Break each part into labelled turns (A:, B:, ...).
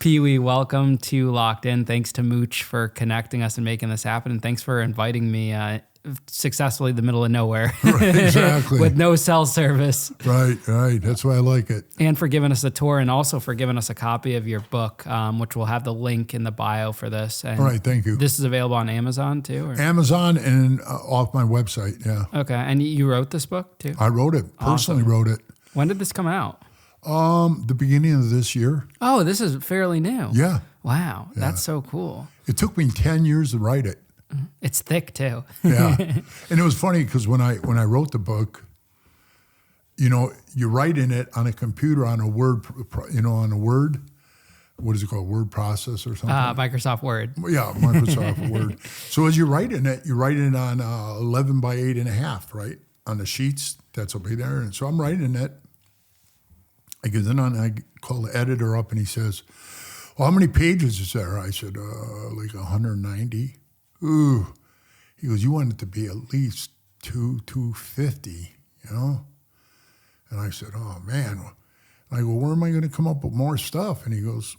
A: Pee Wee, welcome to Locked In. Thanks to Mooch for connecting us and making this happen. And thanks for inviting me successfully in the middle of nowhere.
B: Right, exactly.
A: With no cell service.
B: Right. That's why I like it.
A: And for giving us a tour and also for giving us a copy of your book, which we'll have the link in the bio for this. And
B: all right, thank you.
A: This is available on Amazon too? Or?
B: Amazon and off my website, yeah.
A: Okay. And you wrote this book too?
B: I wrote it, personally wrote it.
A: When did this come out?
B: The beginning of this year.
A: Oh, this is fairly new.
B: Yeah.
A: Wow, that's so cool.
B: It took me 10 years to write it.
A: It's thick too.
B: Yeah. And it was funny because when I wrote the book, you write in it on a computer on a Word, on a Word, what is it called? Word process or something?
A: Microsoft Word.
B: Yeah, Microsoft Word. So as you write in it on 11 by 8.5, right? On the sheets, that's will be there. And so I'm writing it. I get in I call the editor up and he says, well, how many pages is there? I said, like 190. Ooh. He goes, you want it to be at least 250, And I said, oh, man. And I go, where am I going to come up with more stuff? And he goes,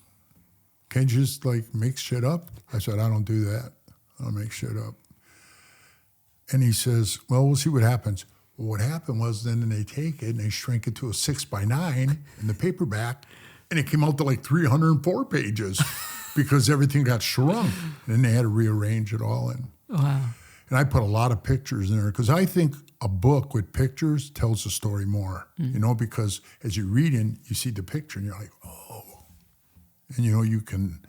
B: can't you just make shit up? I said, I don't do that. I'll make shit up. And he says, well, we'll see what happens. Well, what happened was then they take it and they shrink it to a 6x9 in the paperback, and it came out to 304 pages because everything got shrunk. And then they had to rearrange it all.
A: Wow.
B: And I put a lot of pictures in there because I think a book with pictures tells the story more, because as you're reading, you see the picture and you're like, oh. And, you can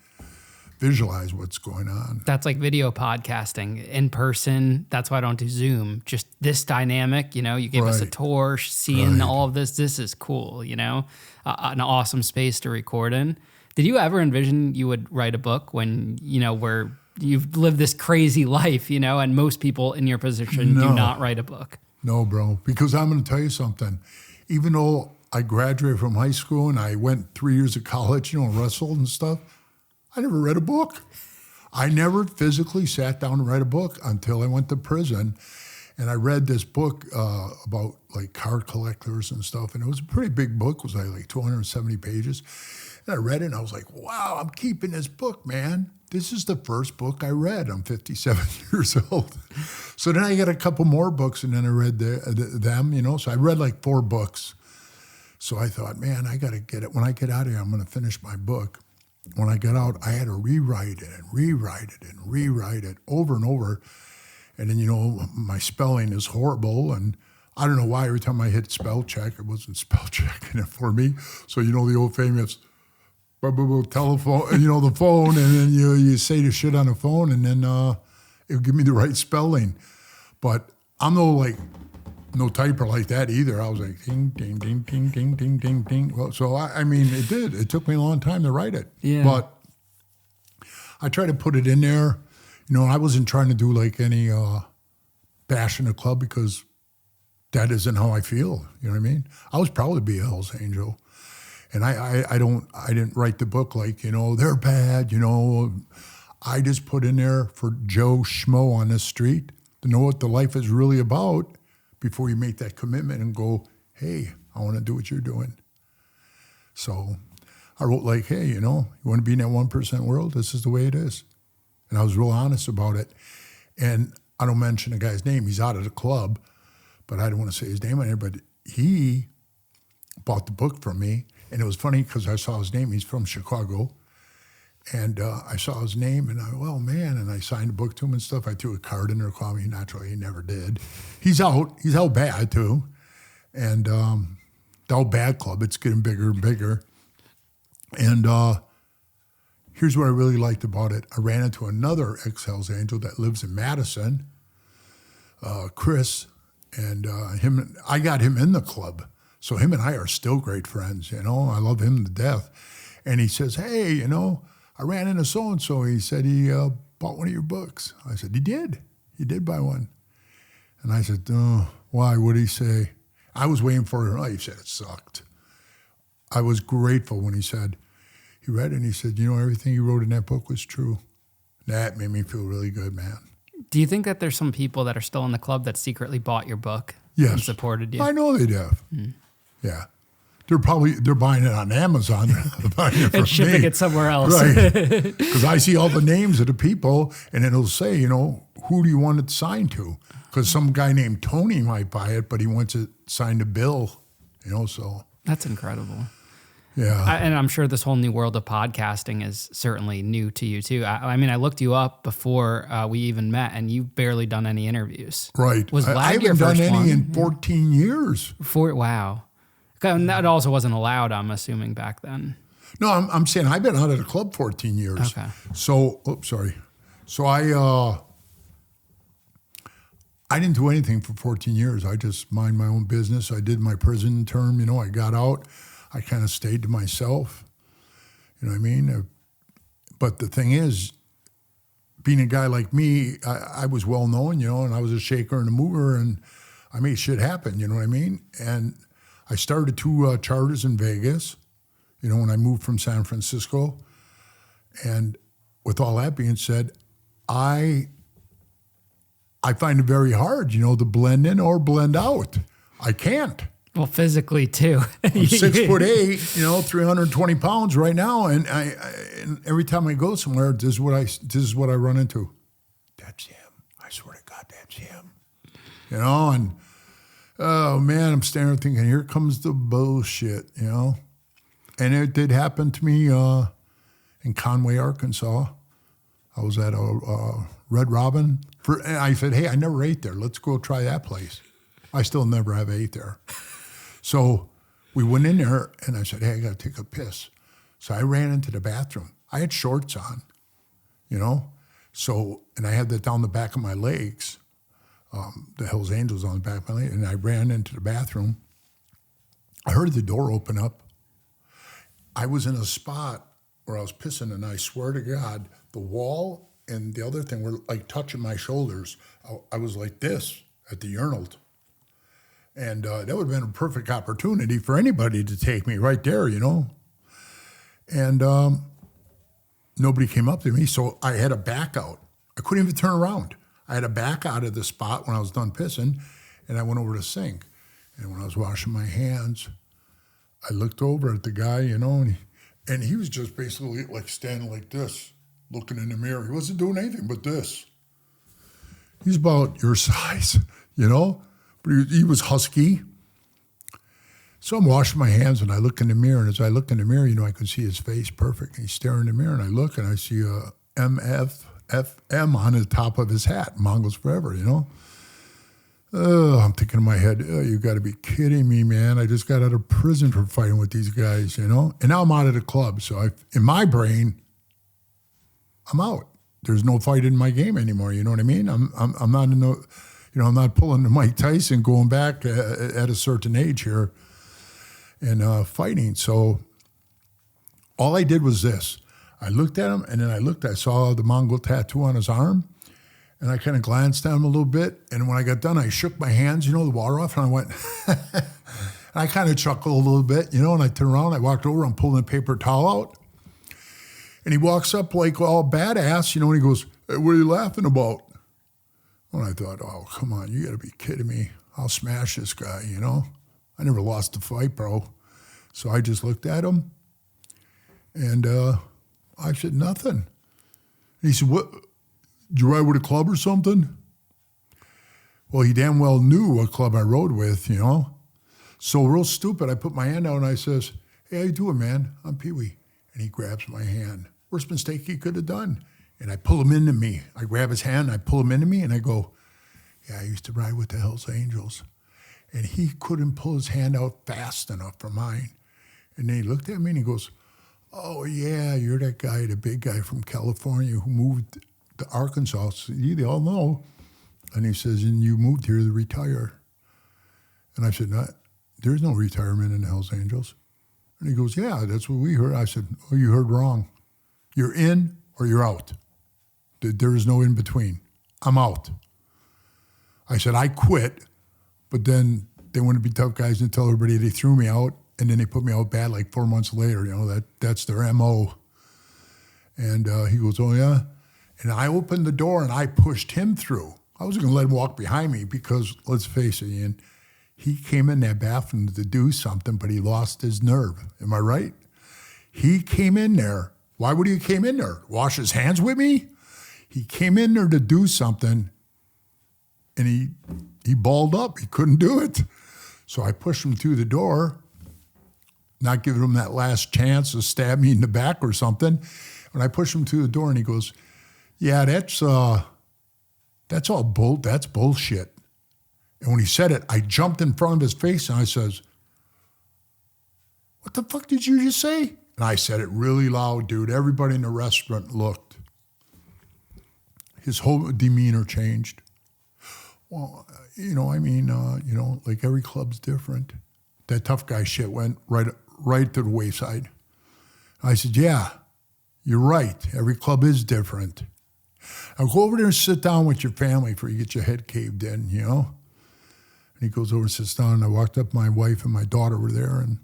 B: visualize what's going on.
A: That's like video podcasting in person. That's why I don't do Zoom. Just this dynamic, you give us a tour, seeing all of this. This is cool, an awesome space to record in. Did you ever envision you would write a book when, where you've lived this crazy life, and most people in your position do not write a book?
B: No, bro, because I'm going to tell you something. Even though I graduated from high school and I went 3 years of college, wrestled and stuff, I never read a book. I never physically sat down and read a book until I went to prison. And I read this book about card collectors and stuff. And it was a pretty big book. It was like 270 pages. And I read it and I was like, wow, I'm keeping this book, man. This is the first book I read. I'm 57 years old. So then I got a couple more books and then I read them, So I read 4 books. So I thought, man, I got to get it. When I get out of here, I'm going to finish my book. When I got out, I had to rewrite it over and over. And then, my spelling is horrible. And I don't know why every time I hit spell check, it wasn't spell checking it for me. So, the old famous telephone, the phone, and then you say the shit on the phone, and then it'll give me the right spelling. But I'm no typer like that either. I was like, ding, ding, ding, ding, ding, ding, ding, ding. Well, so, it did. It took me a long time to write it.
A: Yeah.
B: But I tried to put it in there. I wasn't trying to do any bash in the club because that isn't how I feel. You know what I mean? I was proud to be a Hell's Angel. And I didn't write the book they're bad, I just put in there for Joe Schmo on the street to know what the life is really about before you make that commitment and go, hey, I want to do what you're doing. So I wrote hey, you want to be in that 1% world? This is the way it is. And I was real honest about it. And I don't mention the guy's name. He's out of the club, but I don't want to say his name on here. But he bought the book from me. And it was funny because I saw his name. He's from Chicago. And I saw his name, and and I signed the book to him and stuff. I threw a card in there, called me. Naturally, he never did. He's out. He's out bad, too. And the out bad club, it's getting bigger and bigger. And here's what I really liked about it. I ran into another ex-Hells Angel that lives in Madison, Chris, and I got him in the club. So him and I are still great friends, I love him to death. And he says, hey, I ran into so-and-so. He said he bought one of your books. I said, he did. He did buy one. And I said, oh, why? What did he say? I was waiting for it. He said it sucked. I was grateful when he said, he read it and he said, everything you wrote in that book was true. That made me feel really good, man.
A: Do you think that there's some people that are still in the club that secretly bought your book
B: and
A: supported you?
B: I know they have. Yeah. they're buying it on Amazon.
A: And shipping it somewhere else.
B: Right. Because I see all the names of the people, and it'll say, who do you want it signed to? Because some guy named Tony might buy it, but he wants it signed to Bill, so.
A: That's incredible.
B: Yeah.
A: And I'm sure this whole new world of podcasting is certainly new to you too. I mean, I looked you up before we even met, and you've barely done any interviews.
B: Right.
A: Was
B: I
A: Vlad your
B: haven't done
A: first
B: any
A: one?
B: in 14 years.
A: Wow. And that also wasn't allowed, I'm assuming, back then.
B: No, I'm saying I've been out of the club 14 years.
A: Okay.
B: So, sorry. So I didn't do anything for 14 years. I just mind my own business. I did my prison term, I got out. I kind of stayed to myself. You know what I mean? But the thing is, being a guy like me, I was well known, and I was a shaker and a mover, and I made shit happen, you know what I mean? And I started 2 charters in Vegas, when I moved from San Francisco. And with all that being said, I find it very hard, to blend in or blend out. I can't.
A: Well, physically too.
B: I'm 6'8", 320 pounds right now, and and every time I go somewhere, this is what I run into. That's him. I swear to God, that's him. And oh man, I'm standing there thinking, here comes the bullshit, And it did happen to me in Conway, Arkansas. I was at a Red Robin. And I said, hey, I never ate there. Let's go try that place. I still never have ate there. So we went in there, and I said, hey, I got to take a piss. So I ran into the bathroom. I had shorts on, So, and I had that down the back of my legs, the Hells Angels on the back of my legs, and I ran into the bathroom. I heard the door open up. I was in a spot where I was pissing, and I swear to God, the wall and the other thing were like touching my shoulders. I was like this at the urinal. And that would have been a perfect opportunity for anybody to take me right there, And nobody came up to me, so I had to back out. I couldn't even turn around. I had to back out of the spot when I was done pissing, and I went over to the sink. And when I was washing my hands, I looked over at the guy, and he was just basically like standing like this, looking in the mirror. He wasn't doing anything but this. He's about your size, But he was husky. So I'm washing my hands, and I look in the mirror, and as I look in the mirror, I could see his face perfect. He's staring in the mirror, and I look, and I see a MFFM on the top of his hat, Mongols Forever, Oh, I'm thinking in my head, oh, you got to be kidding me, man. I just got out of prison for fighting with these guys, And now I'm out of the club, so in my brain, I'm out. There's no fight in my game anymore, you know what I mean? I'm not in no... I'm not pulling the Mike Tyson going back at a certain age here and fighting. So all I did was this. I looked at him, and then I saw the Mongol tattoo on his arm, and I kind of glanced at him a little bit. And when I got done, I shook my hands, the water off, and I went, and I kind of chuckled a little bit, and I turned around, I walked over, I'm pulling a paper towel out. And he walks up like all badass, and he goes, hey, what are you laughing about? And I thought, oh, come on, you got to be kidding me. I'll smash this guy, I never lost a fight, bro. So I just looked at him, and I said, nothing. And he said, what, did you ride with a club or something? Well, he damn well knew what club I rode with, So real stupid, I put my hand out, and I says, hey, how you doing, man? I'm Pee Wee. And he grabs my hand. Worst mistake he could have done. And I pull him into me. I grab his hand, I pull him into me, and I go, yeah, I used to ride with the Hells Angels. And he couldn't pull his hand out fast enough for mine. And then he looked at me and he goes, oh, yeah, you're that guy, the big guy from California who moved to Arkansas. So they all know. And he says, and you moved here to retire. And I said, there's no retirement in the Hells Angels. And he goes, yeah, that's what we heard. I said, oh, you heard wrong. You're in or you're out. There is no in between. I'm out. I said, I quit, but then they want to be tough guys and tell everybody they threw me out, and then they put me out bad like 4 months later. That's their MO. And he goes, oh, yeah? And I opened the door, and I pushed him through. I wasn't going to let him walk behind me because, let's face it, Ian, He came in that bathroom to do something, but he lost his nerve. Am I right? He came in there. Why would he came in there? Wash his hands with me? He came in there to do something, and he balled up. He couldn't do it. So I pushed him through the door, not giving him that last chance to stab me in the back or something. When I pushed him through the door, and he goes, "Yeah, that's bullshit." And when he said it, I jumped in front of his face and I says, "What the fuck did you just say?" And I said it really loud, dude. Everybody in the restaurant looked. His whole demeanor changed. Well, like every club's different. That tough guy shit went right to the wayside. I said, "Yeah, you're right. Every club is different. Now go over there and sit down with your family before you get your head caved in, you know?" And he goes over and sits down, and I walked up, my wife and my daughter were there, and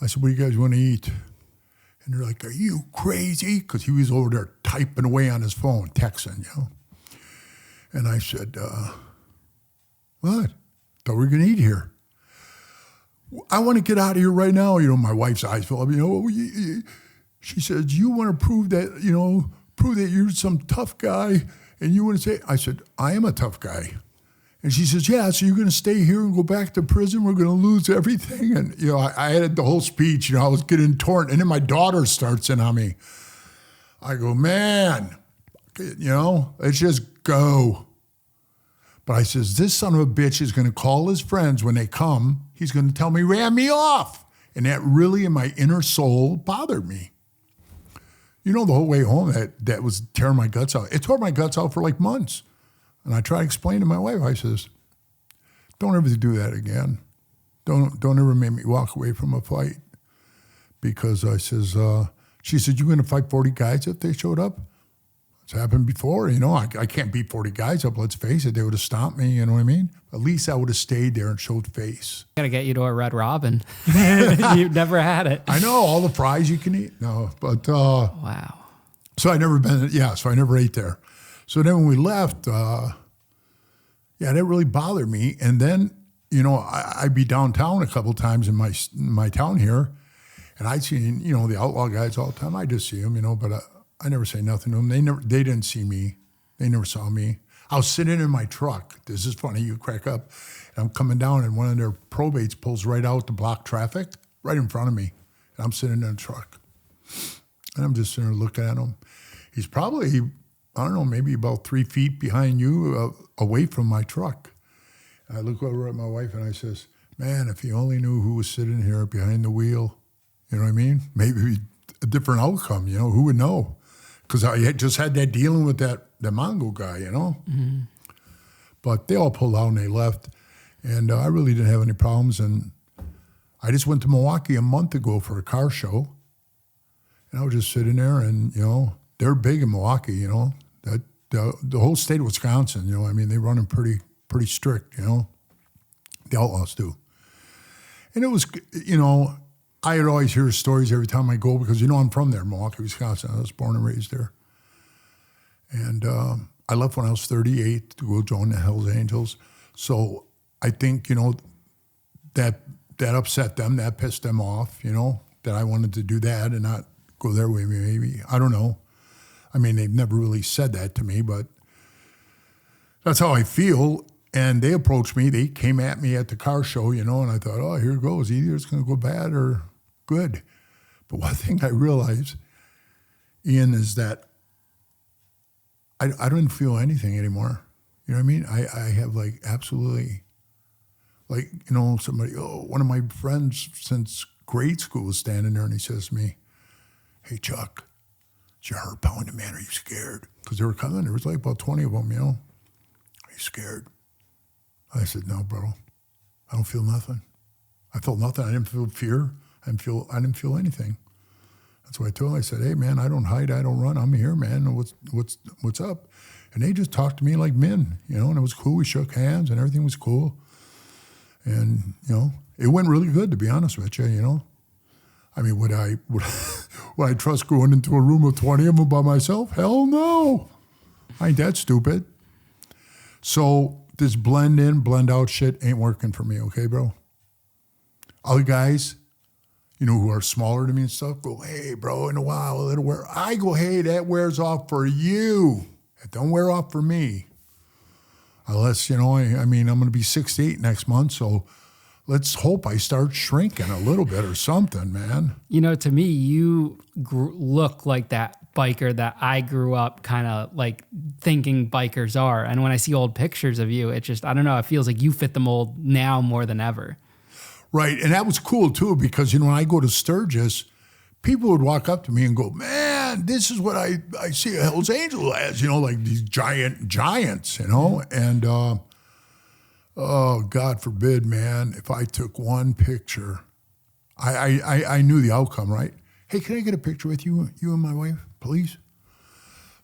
B: I said, "What do you guys want to eat?" And they're like, "Are you crazy?" Because he was over there typing away on his phone, texting, you know. And I said, "What? Thought we were going to eat here. I want to get out of here right now." You know, my wife's eyes fill up, you know. She said, "You want to prove that you're some tough guy, and you want to say," I said, "I am a tough guy." And she says, "Yeah, so you're going to stay here and go back to prison? We're going to lose everything." And, you know, I had the whole speech, you know, I was getting torn. And then my daughter starts in on me. I go, "Man, you know, let's just go." But I says, "This son of a bitch is going to call his friends when they come. He's going to tell me, ran me off." And that really in my inner soul bothered me. You know, the whole way home, that was tearing my guts out. It tore my guts out for like months. And I try to explain to my wife, I says, "Don't ever do that again. Don't ever make me walk away from a fight." Because I says, she said, "You going to fight 40 guys if they showed up?" It's happened before, you know. I can't beat 40 guys up, let's face it. They would have stomped me, you know what I mean? At least I would have stayed there and showed face.
A: Gotta get you to a Red Robin. You've never had it.
B: I know, all the fries you can eat. No, but...
A: wow.
B: So I never ate there. So then when we left, that really bothered me. And then, you know, I'd be downtown a couple times in my town here, and I'd see, you know, the outlaw guys all the time. I just see them, you know, but I never say nothing to them. They didn't see me. They never saw me. I was sitting in my truck. This is funny, you crack up. And I'm coming down, and one of their probates pulls right out to block traffic, right in front of me. And I'm sitting in the truck. And I'm just sitting there looking at him. He's probably, I don't know, maybe about 3 feet behind you, away from my truck. And I look over at my wife and I says, "Man, if you only knew who was sitting here behind the wheel," you know what I mean? Maybe a different outcome, you know, who would know? Because I had just had that dealing with the Mongo guy, you know? Mm-hmm. But they all pulled out and they left. And I really didn't have any problems. And I just went to Milwaukee a month ago for a car show. And I was just sitting there and, you know, they're big in Milwaukee, you know? The whole state of Wisconsin, you know, I mean, they run them pretty strict, you know? The Outlaws do. And it was, you know, I would always hear stories every time I go because, you know, I'm from there, Milwaukee, Wisconsin. I was born and raised there. And I left when I was 38 to go join the Hells Angels. So I think, you know, that upset them, that pissed them off, you know, that I wanted to do that and not go their way, maybe. I don't know. I mean, they've never really said that to me, but that's how I feel. And they approached me. They came at me at the car show, you know, and I thought, oh, here it goes. Either it's going to go bad or good. But one thing I realized, Ian, is that I don't feel anything anymore. You know what I mean? I have like absolutely, like, you know, somebody, one of my friends since grade school was standing there and he says to me, "Hey, Chuck, is your heart pounding, man? Are you scared?" Because they were coming. There was like about 20 of them, you know. "Are you scared?" I said, "No, bro. I don't feel nothing. I felt nothing. I didn't feel fear. I didn't feel anything." That's what I told him. I said, "Hey, man, I don't hide. I don't run. I'm here, man. What's up?" And they just talked to me like men, you know, and it was cool. We shook hands and everything was cool. And, you know, it went really good, to be honest with you, you know. I mean, would I trust going into a room of 20 of them by myself? Hell no. I ain't that stupid. So this blend in, blend out shit ain't working for me, okay, bro? Other guys, you know, who are smaller than me and stuff, go, hey, bro, in a while, it'll wear. I go, hey, that wears off for you. It don't wear off for me. Unless, you know, I mean, I'm going to be 68 next month, so let's hope I start shrinking a little bit or something, man.
A: You know, to me, you look like that biker that I grew up kind of like thinking bikers are. And when I see old pictures of you, it just, I don't know, it feels like you fit the mold now more than ever.
B: Right. And that was cool, too, because, you know, when I go to Sturgis, people would walk up to me and go, man, this is what I see a Hell's Angel as, you know, like these giants, you know? And, oh, God forbid, man, if I took one picture, I knew the outcome, right? Hey, can I get a picture with you and my wife, please?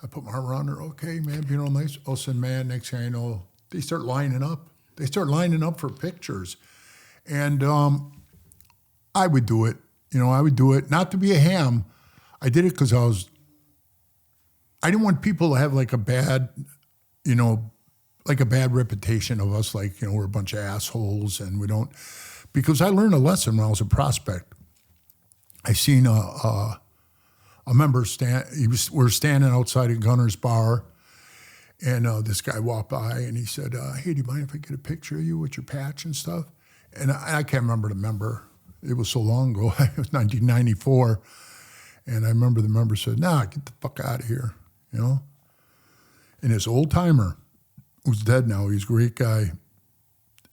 B: I put my arm around her. Okay, man, being all nice. All of a sudden, man, next thing I know, they start lining up. They start lining up for pictures. And I would do it. You know, I would do it, not to be a ham. I did it because I didn't want people to have like a bad, you know, like a bad reputation of us, like, you know, we're a bunch of assholes and we don't, because I learned a lesson when I was a prospect. I seen a member we're standing outside a Gunner's bar, and this guy walked by and he said, hey, do you mind if I get a picture of you with your patch and stuff? And I can't remember the member. It was so long ago. It was 1994. And I remember the member said, nah, get the fuck out of here, you know? And this old timer, who's dead now, he's a great guy,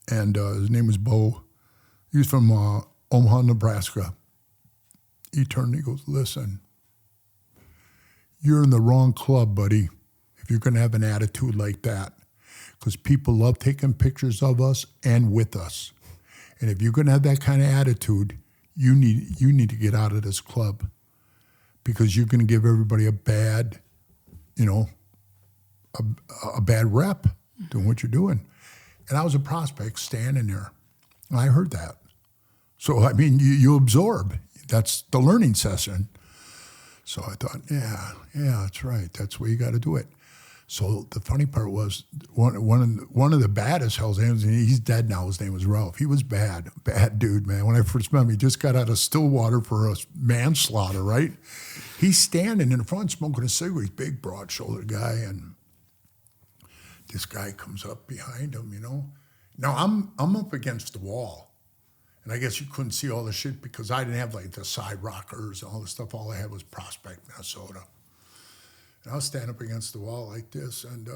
B: and his name was Bo. He was from Omaha, Nebraska. He turned and he goes, listen, you're in the wrong club, buddy, if you're going to have an attitude like that, because people love taking pictures of us and with us. And if you're going to have that kind of attitude, you need to get out of this club, because you're going to give everybody a bad, you know, a bad rep doing what you're doing. And I was a prospect standing there, and I heard that. So, I mean, you absorb. That's the learning session. So I thought, yeah, that's right. That's the way you got to do it. So the funny part was one of the baddest Hell's Angels, and he's dead now. His name was Ralph. He was bad dude, man. When I first met him, he just got out of Stillwater for a manslaughter, right? He's standing in front smoking a cigarette. He's a big, broad-shouldered guy, and this guy comes up behind him, you know. Now I'm up against the wall. And I guess you couldn't see all the shit because I didn't have like the side rockers and all the stuff. All I had was Prospect, Minnesota. And I was standing up against the wall like this, and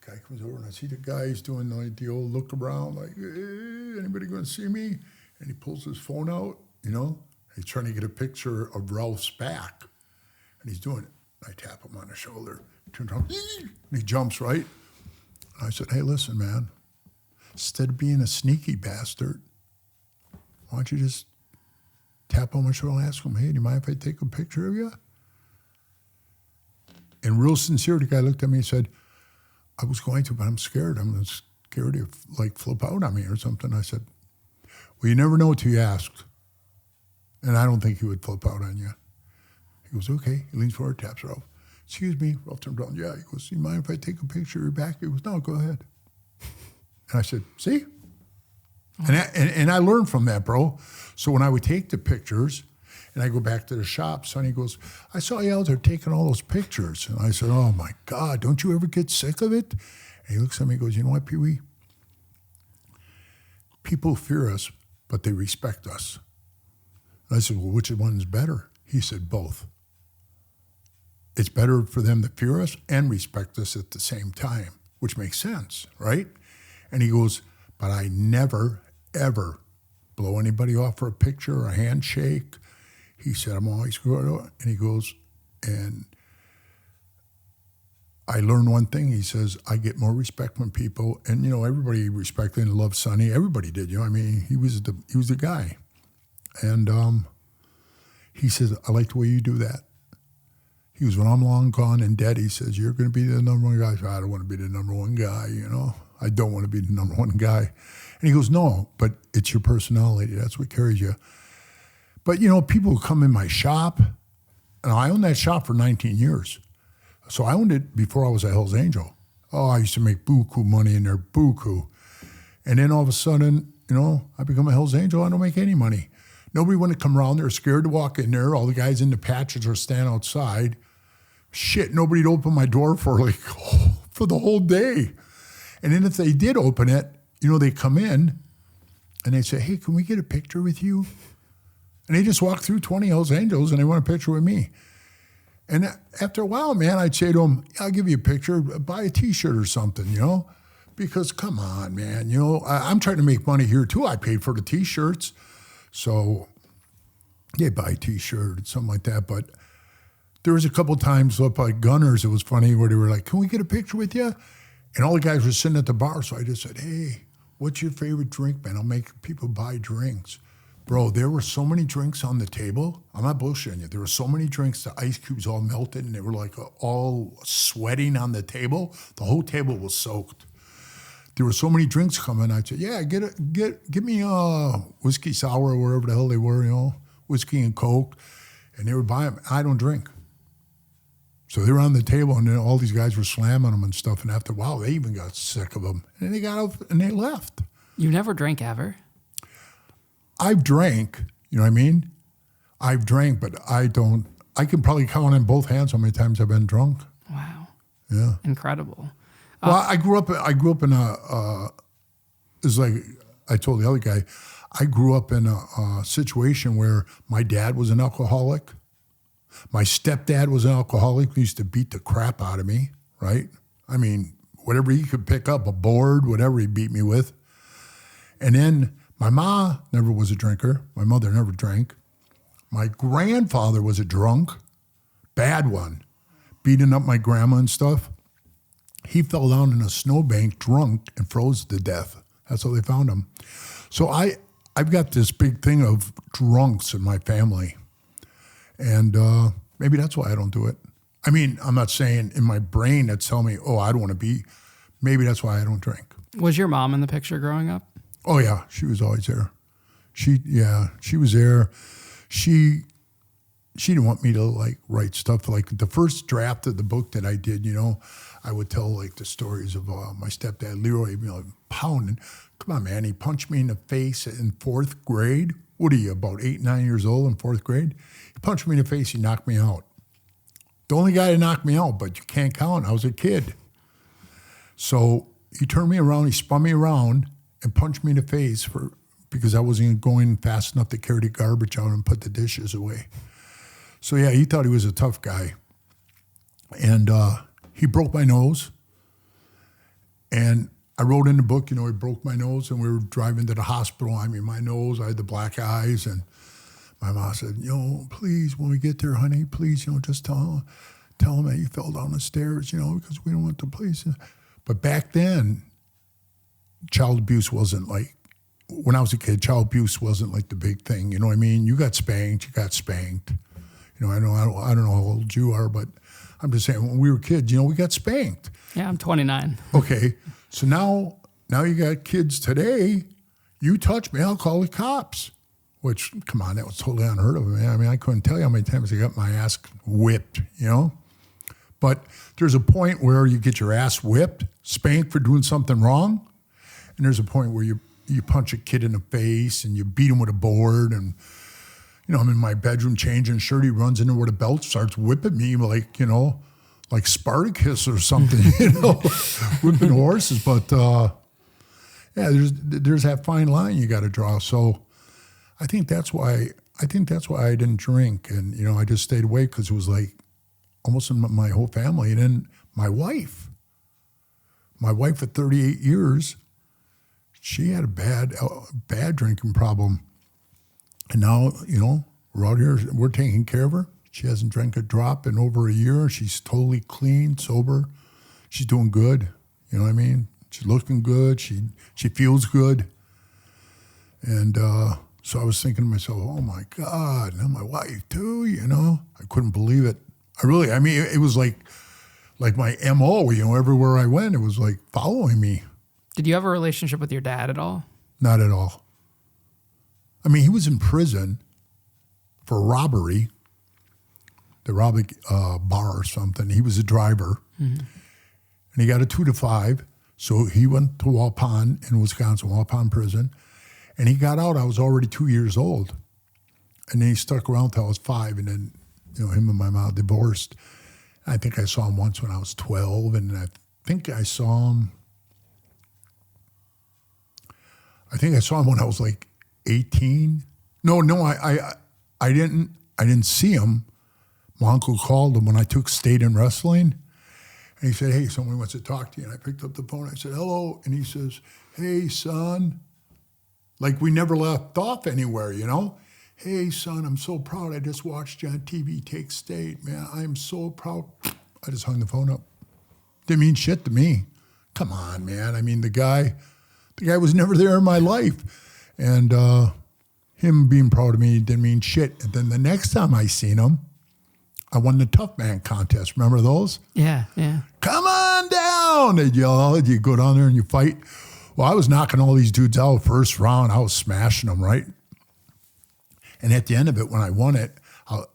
B: guy comes over, and I see the guy, he's doing like the old look around, like, hey, anybody going to see me? And he pulls his phone out, you know. He's trying to get a picture of Ralph's back. And he's doing it. I tap him on the shoulder, turn around, and he jumps, right? And I said, hey, listen, man, instead of being a sneaky bastard, why don't you just tap on my shoulder and ask him, hey, do you mind if I take a picture of you? And real sincere, the guy looked at me and said, I was going to, but I'm scared. I'm scared to like flip out on me or something. I said, well, you never know until you ask. And I don't think he would flip out on you. He goes, okay. He leans forward, taps Ralph. Excuse me. Ralph turned around. Yeah. He goes, do you mind if I take a picture of your back? He goes, no, go ahead. And I said, see? And I learned from that, bro. So when I would take the pictures and I go back to the shop, Sonny goes, I saw you out there taking all those pictures. And I said, oh, my God, don't you ever get sick of it? And he looks at me and goes, you know what, Pee Wee? People fear us, but they respect us. And I said, well, which one's better? He said, both. It's better for them to fear us and respect us at the same time, which makes sense, right? And he goes, but I never, ever blow anybody off for a picture or a handshake. He said, I'm always good. And he goes, and I learned one thing. He says, I get more respect from people. And, you know, everybody respected and loved Sonny. Everybody did, you know. I mean, he was the guy. And he says, I like the way you do that. He goes, when I'm long gone and dead, he says, you're going to be the number one guy. I said, I don't want to be the number one guy, you know. I don't want to be the number one guy. And he goes, no, but it's your personality. That's what carries you. But, you know, people who come in my shop, and I owned that shop for 19 years. So I owned it before I was a Hell's Angel. Oh, I used to make buku money in there, buku. And then all of a sudden, I become a Hell's Angel. I don't make any money. Nobody want to come around there, scared to walk in there. All the guys in the patches are standing outside. Shit, nobody'd open my door for for the whole day. And then if they did open it, they come in and they say, hey, can we get a picture with you? And they just walk through 20 Hells Angels and they want a picture with me. And after a while, man, I'd say to them, I'll give you a picture, buy a T-shirt or something, because come on, man, I'm trying to make money here too. I paid for the T-shirts. So they buy a T-shirt, something like that. But there was a couple times, like Gunners, it was funny, where they were like, can we get a picture with you? And all the guys were sitting at the bar. So I just said, hey, what's your favorite drink, man? I'll make people buy drinks. Bro, there were so many drinks on the table. I'm not bullshitting you. There were so many drinks, the ice cubes all melted, and they were like all sweating on the table. The whole table was soaked. There were so many drinks coming. I'd say, yeah, give me a whiskey sour or wherever the hell they were, whiskey and Coke. And they would buy them. I don't drink. So they were on the table, and then all these guys were slamming them and stuff. And after a while, they even got sick of them. And they got out and they left.
A: You never drank ever?
B: I've drank, you know what I mean? I've drank, but I can probably count on both hands how many times I've been drunk.
A: Wow.
B: Yeah.
A: Incredible.
B: Well, I grew up in it's like I told the other guy, I grew up in a situation where my dad was an alcoholic. My stepdad was an alcoholic. He used to beat the crap out of me, right? I mean, whatever he could pick up, a board, whatever he beat me with. And then my ma never was a drinker. My mother never drank. My grandfather was a drunk, bad one, beating up my grandma and stuff. He fell down in a snowbank drunk and froze to death. That's how they found him. So I've got this big thing of drunks in my family. And maybe that's why I don't do it. I mean, I'm not saying in my brain that's telling me, oh, I don't want to be. Maybe that's why I don't drink.
A: Was your mom in the picture growing up?
B: Oh, yeah. She was always there. She was there. She didn't want me to, write stuff. Like, the first draft of the book that I did, I would tell, the stories of my stepdad, Leroy, pounding. Come on, man. He punched me in the face in 4th grade. What are you, about 8, 9 years old in 4th grade? He punched me in the face. He knocked me out. The only guy to knock me out, but you can't count. I was a kid. So he turned me around. He spun me around and punched me in the face because I wasn't going fast enough to carry the garbage out and put the dishes away. So, yeah, he thought he was a tough guy. And he broke my nose. And I wrote in the book, he broke my nose, and we were driving to the hospital. I mean, my nose, I had the black eyes. And my mom said, please, when we get there, honey, please, just tell him that you fell down the stairs, because we don't want the police. But back then, child abuse wasn't when I was a kid, child abuse wasn't the big thing. You know what I mean? You got spanked, you got spanked. I don't know how old you are, but I'm just saying when we were kids, we got spanked.
A: Yeah, I'm 29.
B: Okay, so now you got kids today. You touch me, I'll call the cops. Which, come on, that was totally unheard of, man. I mean, I couldn't tell you how many times I got my ass whipped, But there's a point where you get your ass whipped, spanked for doing something wrong, and there's a point where you punch a kid in the face and you beat him with a board. And, I'm in my bedroom changing shirt. He runs in there with a belt, starts whipping me like Spartacus or something, whipping horses. But, yeah, there's that fine line you got to draw. So I think that's why I didn't drink. And, I just stayed away because it was almost in my whole family. And then my wife for 38 years, she had a bad drinking problem. And now, we're out here, we're taking care of her. She hasn't drank a drop in over a year. She's totally clean, sober. She's doing good. You know what I mean? She's looking good. She feels good. And so I was thinking to myself, oh my God, now my wife too, I couldn't believe it. It was like my MO, everywhere I went, it was following me.
A: Did you have a relationship with your dad at all?
B: Not at all. I mean, he was in prison for robbery. They robbed a bar or something. He was a driver. Mm-hmm. and he got a 2 to 5. So he went to Waupun in Wisconsin, Waupun prison, and he got out. I was already 2 years old, and then he stuck around till I was 5, and then him and my mom divorced. I think I saw him once when I was 12, and I think I saw him. I think I saw him when I was like 18. No, I didn't see him. My uncle called him when I took state in wrestling. And he said, hey, someone wants to talk to you. And I picked up the phone. I said, hello. And he says, hey, son. Like we never left off anywhere, Hey, son, I'm so proud. I just watched you on TV take state. Man, I am so proud. I just hung the phone up. Didn't mean shit to me. Come on, man. I mean, the guy was never there in my life. And him being proud of me didn't mean shit. And then the next time I seen him, I won the Tough Man contest. Remember those?
A: Yeah.
B: Come on down. They'd yell, you go down there and you fight. Well, I was knocking all these dudes out first round. I was smashing them, right? And at the end of it, when I won it,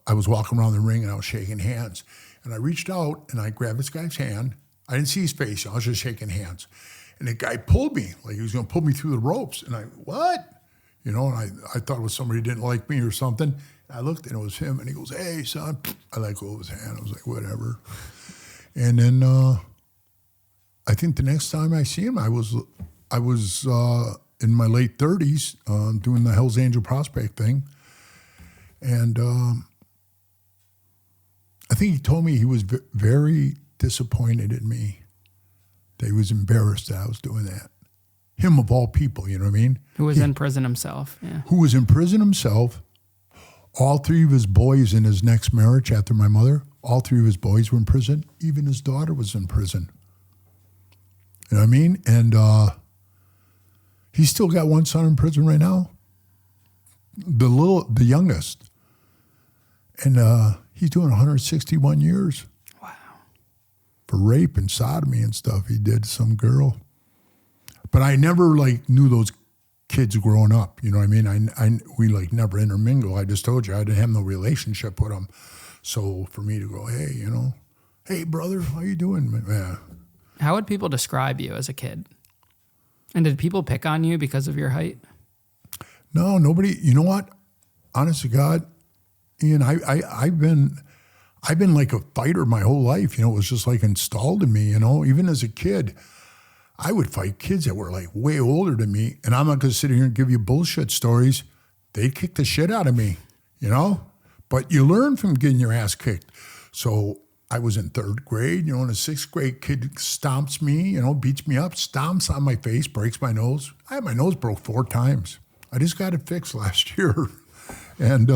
B: I was walking around the ring and I was shaking hands. And I reached out and I grabbed this guy's hand. I didn't see his face. I was just shaking hands. And the guy pulled me, like he was going to pull me through the ropes. And I, what? And I thought it was somebody who didn't like me or something. I looked and it was him. And he goes, hey, son. I let go of his hand. I was like, whatever. And then I think the next time I see him, I was in my late 30s doing the Hell's Angel prospect thing. And I think he told me he was very disappointed in me, that he was embarrassed that I was doing that. Him of all people, you know what I mean?
A: Who was in prison himself. Yeah.
B: Who was in prison himself. All 3 of his boys in his next marriage after my mother, all 3 of his boys were in prison. Even his daughter was in prison. You know what I mean? And he's still got one son in prison right now. The youngest. And he's doing 161 years.
A: Wow. For
B: rape and sodomy and stuff he did to some girl. But I never knew those kids growing up. You know what I mean? We never intermingle. I just told you I didn't have no relationship with them. So for me to go, hey, hey brother, how you doing? Yeah.
A: How would people describe you as a kid? And did people pick on you because of your height?
B: No, nobody. You know what? Honest to God, Ian, I've been like a fighter my whole life. It was just installed in me. Even as a kid, I would fight kids that were way older than me, and I'm not going to sit here and give you bullshit stories. They'd kick the shit out of me, But you learn from getting your ass kicked. So I was in 3rd grade, and a 6th grade kid stomps me, beats me up, stomps on my face, breaks my nose. I had my nose broke 4 times. I just got it fixed last year. And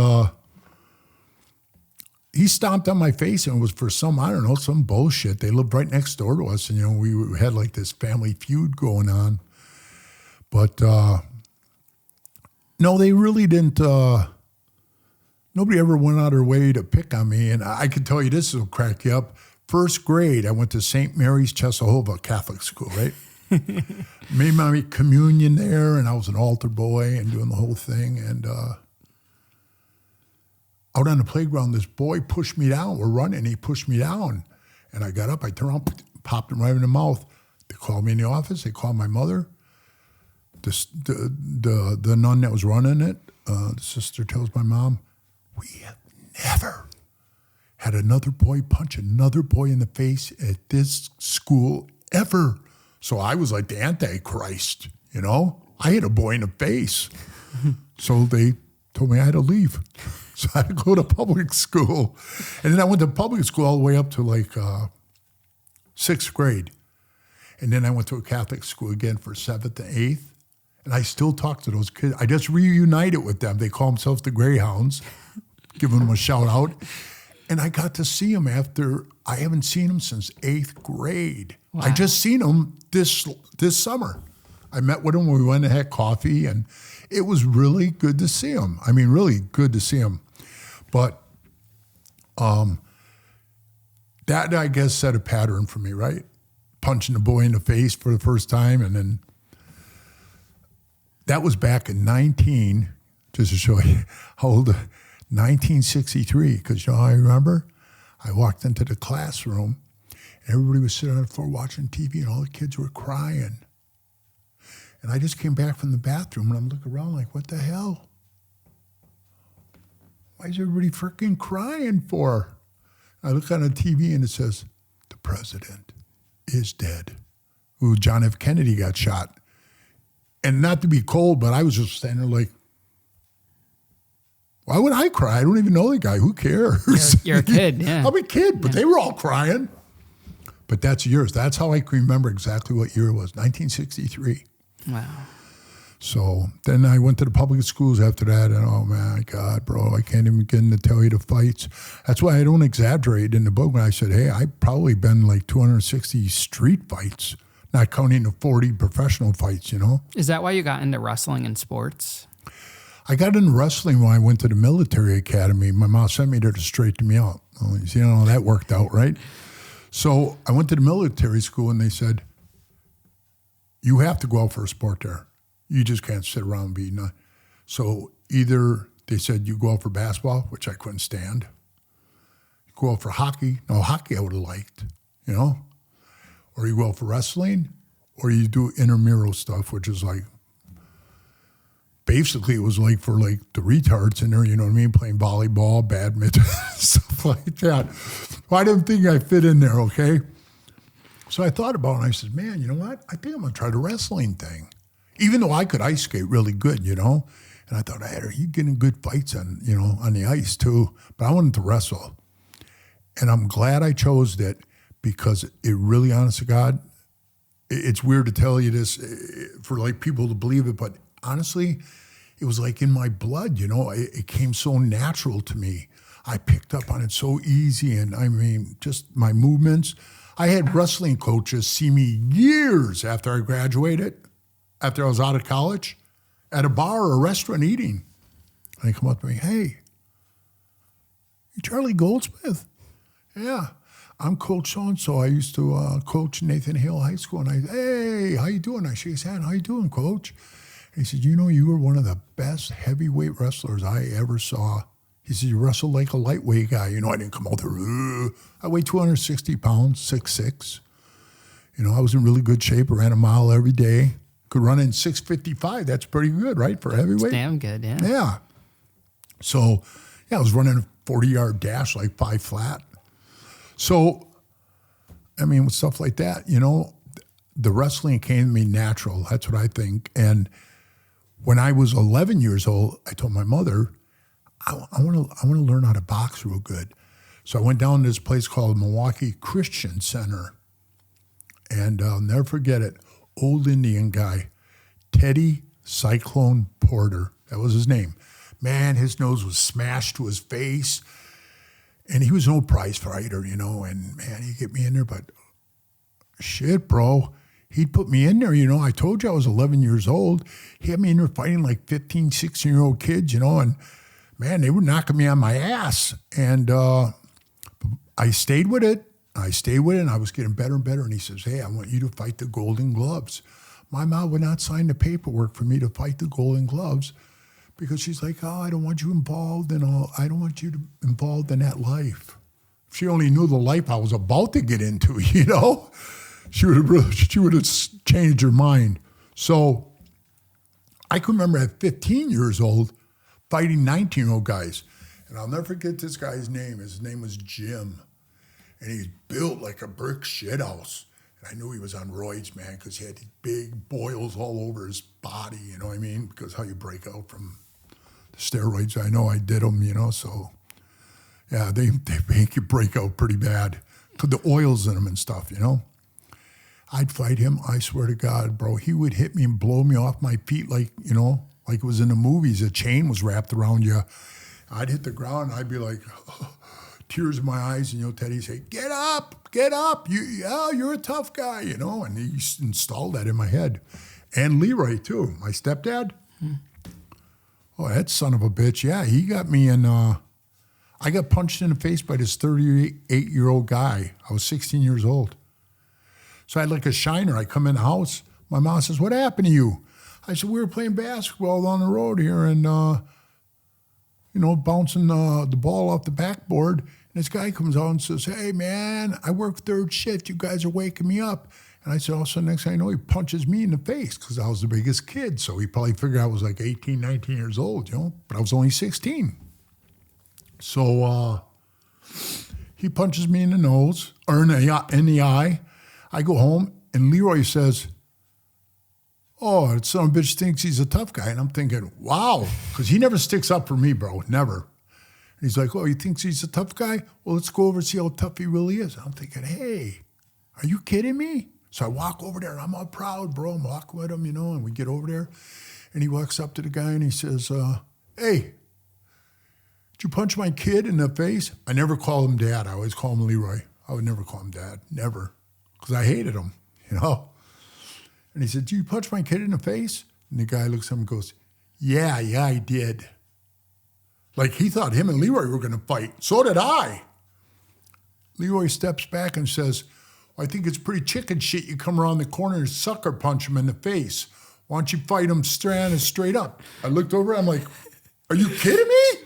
B: he stomped on my face, and it was for some bullshit. They lived right next door to us, and, we had this family feud going on. But no, they really didn't. Nobody ever went out of their way to pick on me. And I can tell you this will crack you up. 1st grade, I went to St. Mary's Chesahova Catholic School, right? Made my communion there, and I was an altar boy and doing the whole thing. And out on the playground, this boy pushed me down. We're running, he pushed me down. And I got up, I turned around, popped him right in the mouth. They called me in the office. They called my mother. The nun that was running it, the sister tells my mom, we have never had another boy punch another boy in the face at this school ever. So I was like the Antichrist, I hit a boy in the face. So they told me I had to leave. So I had to go to public school. And then I went to public school all the way up to 6th grade. And then I went to a Catholic school again for 7th and 8th. And I still talk to those kids. I just reunited with them. They call themselves the Greyhounds. Giving them a shout out. And I got to see them I haven't seen them since 8th grade. Wow. I just seen them this summer. I met with them when we went and had coffee, and it was really good to see them. I mean, really good to see them. But that, I guess, set a pattern for me, right? Punching a boy in the face for the first time, and then that was back in just to show you how old, 1963, because I remember I walked into the classroom everybody was sitting on the floor watching TV, and all the kids were crying. And I just came back from the bathroom, and I'm looking around like, what the hell? Why is everybody freaking crying for? I look on the TV, and it says, the president is dead. Ooh, John F. Kennedy got shot. And not to be cold, but I was just standing there like, why would I cry? I don't even know the guy. Who cares?
A: You're a kid, yeah.
B: I'm a kid, but they were all crying. But that's yours. That's how I can remember exactly what year it was, 1963.
A: Wow.
B: So then I went to the public schools after that, and oh my God, bro, I can't even begin to tell you the fights. That's why I don't exaggerate in the book when I said, hey, I've probably been like 260 street fights, not counting the 40 professional fights, you know?
A: Is that why you got into wrestling and sports?
B: I got into wrestling when I went to the military academy. My mom sent me there to straighten me out. Well, you see how that worked out, right? So I went to the military school, and they said, you have to go out for a sport there. You just can't sit around beating. So either they said you go out for basketball, which I couldn't stand. You go out for hockey. No, hockey I would have liked, you know? Or you go out for wrestling, or you do intramural stuff, which is like, basically it was like for like the retards in there, you know what I mean? Playing volleyball, badminton, stuff like that. Well, I didn't think I fit in there, okay? So I thought about it, and I said, man, you know what? I think I'm going to try the wrestling thing. Even though I could ice skate really good, you know? And I thought, hey, are you getting good fights on, you know, on the ice too? But I wanted to wrestle. And I'm glad I chose it because it really, honest to God, it's weird to tell you this for like people to believe it, but honestly, it was like in my blood, you know? It came so natural to me. I picked up on it so easy, and I mean, just my movements. I had wrestling coaches see me years after I graduated, after I was out of college, at a bar or a restaurant eating. And they come up to me, hey, you Charlie Goldsmith? Yeah, I'm Coach so-and-so. I used to coach Nathan Hale High School. And I, hey, how you doing? I shake his hand. How you doing, Coach? And he said, you know, you were one of the best heavyweight wrestlers I ever saw. He said, you wrestle like a lightweight guy. You know, I didn't come out there. I weighed 260 pounds, 6'6". You know, I was in really good shape. I ran a mile every day. Could run in 6:55. That's pretty good, right, for a heavyweight?
A: It's damn good, yeah.
B: Yeah. So, yeah, I was running a 40-yard dash, like 5 flat. So, I mean, with stuff like that, you know, the wrestling came to me natural. That's what I think. And when I was 11 years old, I told my mother, I want to learn how to box real good. So I went down to this place called Milwaukee Christian Center. And I'll never forget it. Old Indian guy, Teddy Cyclone Porter. That was his name. Man, his nose was smashed to his face. And he was no prize fighter, you know. And, man, he'd get me in there. But, shit, bro. He'd put me in there, you know. I told you I was 11 years old. He had me in there fighting like 15, 16-year-old kids, you know. And, man, they were knocking me on my ass. And I stayed with it. And I was getting better and better. And he says, hey, I want you to fight the Golden Gloves. My mom would not sign the paperwork for me to fight the Golden Gloves because she's like, oh, I don't want you involved in I don't want you involved in that life. If she only knew the life I was about to get into, you know, she would have changed her mind. So I can remember at 15 years old fighting 19-year-old guys. And I'll never forget this guy's name. His name was Jim. And he's built like a brick shithouse. And I knew he was on roids, man, because he had these big boils all over his body, you know what I mean? Because how you break out from the steroids. I know I did them, you know, so yeah, they make you break out pretty bad. Because the oils in them and stuff, you know? I'd fight him, I swear to God, bro. He would hit me and blow me off my feet like, you know, like it was in the movies. A chain was wrapped around you. I'd hit the ground, and I'd be like, tears in my eyes, and, you know, Teddy'd say, get up. You're a tough guy, you know, and he installed that in my head. And Leroy, too, my stepdad. Oh, that son of a bitch, yeah, he got me in, I got punched in the face by this 38-year-old guy. I was 16 years old. So I had like a shiner. I come in the house. My mom says, what happened to you? I said, we were playing basketball on the road here and, you know, bouncing the ball off the backboard. And this guy comes out and says, hey, man, I work third shift. You guys are waking me up. And I said, also, next thing I know, he punches me in the face because I was the biggest kid. So he probably figured I was like 18, 19 years old, but I was only 16. So he punches me in the nose or in the eye. I go home and Leroy says, oh, that son of a bitch thinks he's a tough guy. And I'm thinking, wow, because he never sticks up for me, bro, never. And he's like, oh, he thinks he's a tough guy? Well, let's go over and see how tough he really is. And I'm thinking, hey, are you kidding me? So I walk over there, and I'm all proud, bro. I'm walking with him, and we get over there. And he walks up to the guy, and he says, hey, did you punch my kid in the face? I never call him Dad. I always call him Leroy. I would never call him Dad, never, because I hated him, And he said, did you punch my kid in the face? And the guy looks at him and goes, yeah, I did. Like he thought him and Leroy were going to fight. So did I. Leroy steps back and says, I think it's pretty chicken shit you come around the corner and sucker punch him in the face. Why don't you fight him straight up? I looked over, I'm like, are you kidding me?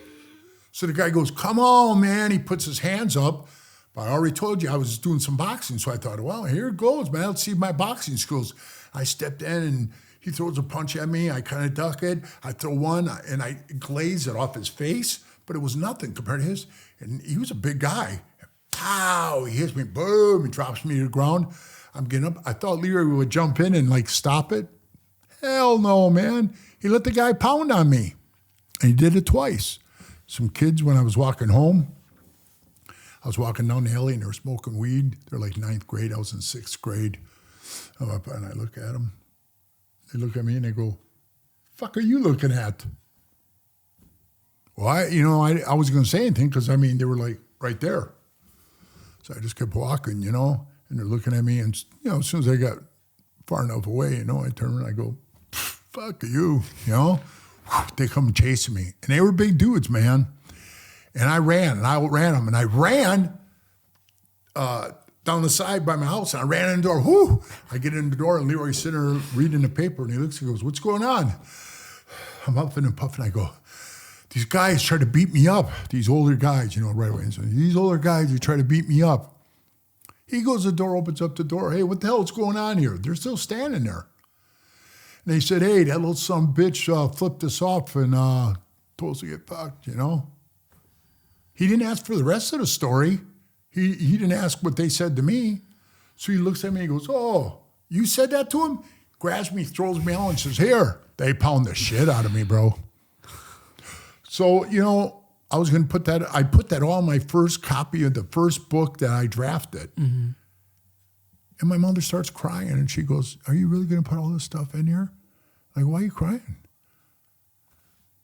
B: So the guy goes, come on, man. He puts his hands up. But I already told you I was doing some boxing. So I thought, well, here it goes, man. Let's see my boxing skills. I stepped in and he throws a punch at me. I kind of duck it. I throw one and I glaze it off his face. But it was nothing compared to his. And he was a big guy. Pow, he hits me, boom, he drops me to the ground. I'm getting up. I thought Leroy would jump in and stop it. Hell no, man. He let the guy pound on me. And he did it twice. Some kids, when I was walking home, I was walking down the alley and they were smoking weed. They're like 9th grade. I was in 6th grade. I'm up and I look at them. They look at me and they go, fuck are you looking at? Well, I wasn't going to say anything because, they were like right there. So I just kept walking, and they're looking at me. And, as soon as I got far enough away, I turn and I go, fuck you, They come chasing me. And they were big dudes, man. And I ran and I outran them. And I ran down the side by my house. And I ran in the door. Whoo! I get in the door and Leroy's sitting there reading the paper. And he looks and goes, what's going on? I'm huffing and puffing. I go, these guys try to beat me up. These older guys, right away. So these older guys, they try to beat me up. He goes to the door, opens up the door. Hey, what the hell is going on here? They're still standing there. And they said, hey, that little son of a bitch flipped us off and told us to get fucked, He didn't ask for the rest of the story. He didn't ask what they said to me. So he looks at me and goes, oh, you said that to him? Grabs me, throws me out and says, here. They pound the shit out of me, bro. So, I was going to put that, I put that all in my first copy of the first book that I drafted. Mm-hmm. And my mother starts crying and she goes, are you really going to put all this stuff in here? Like, why are you crying?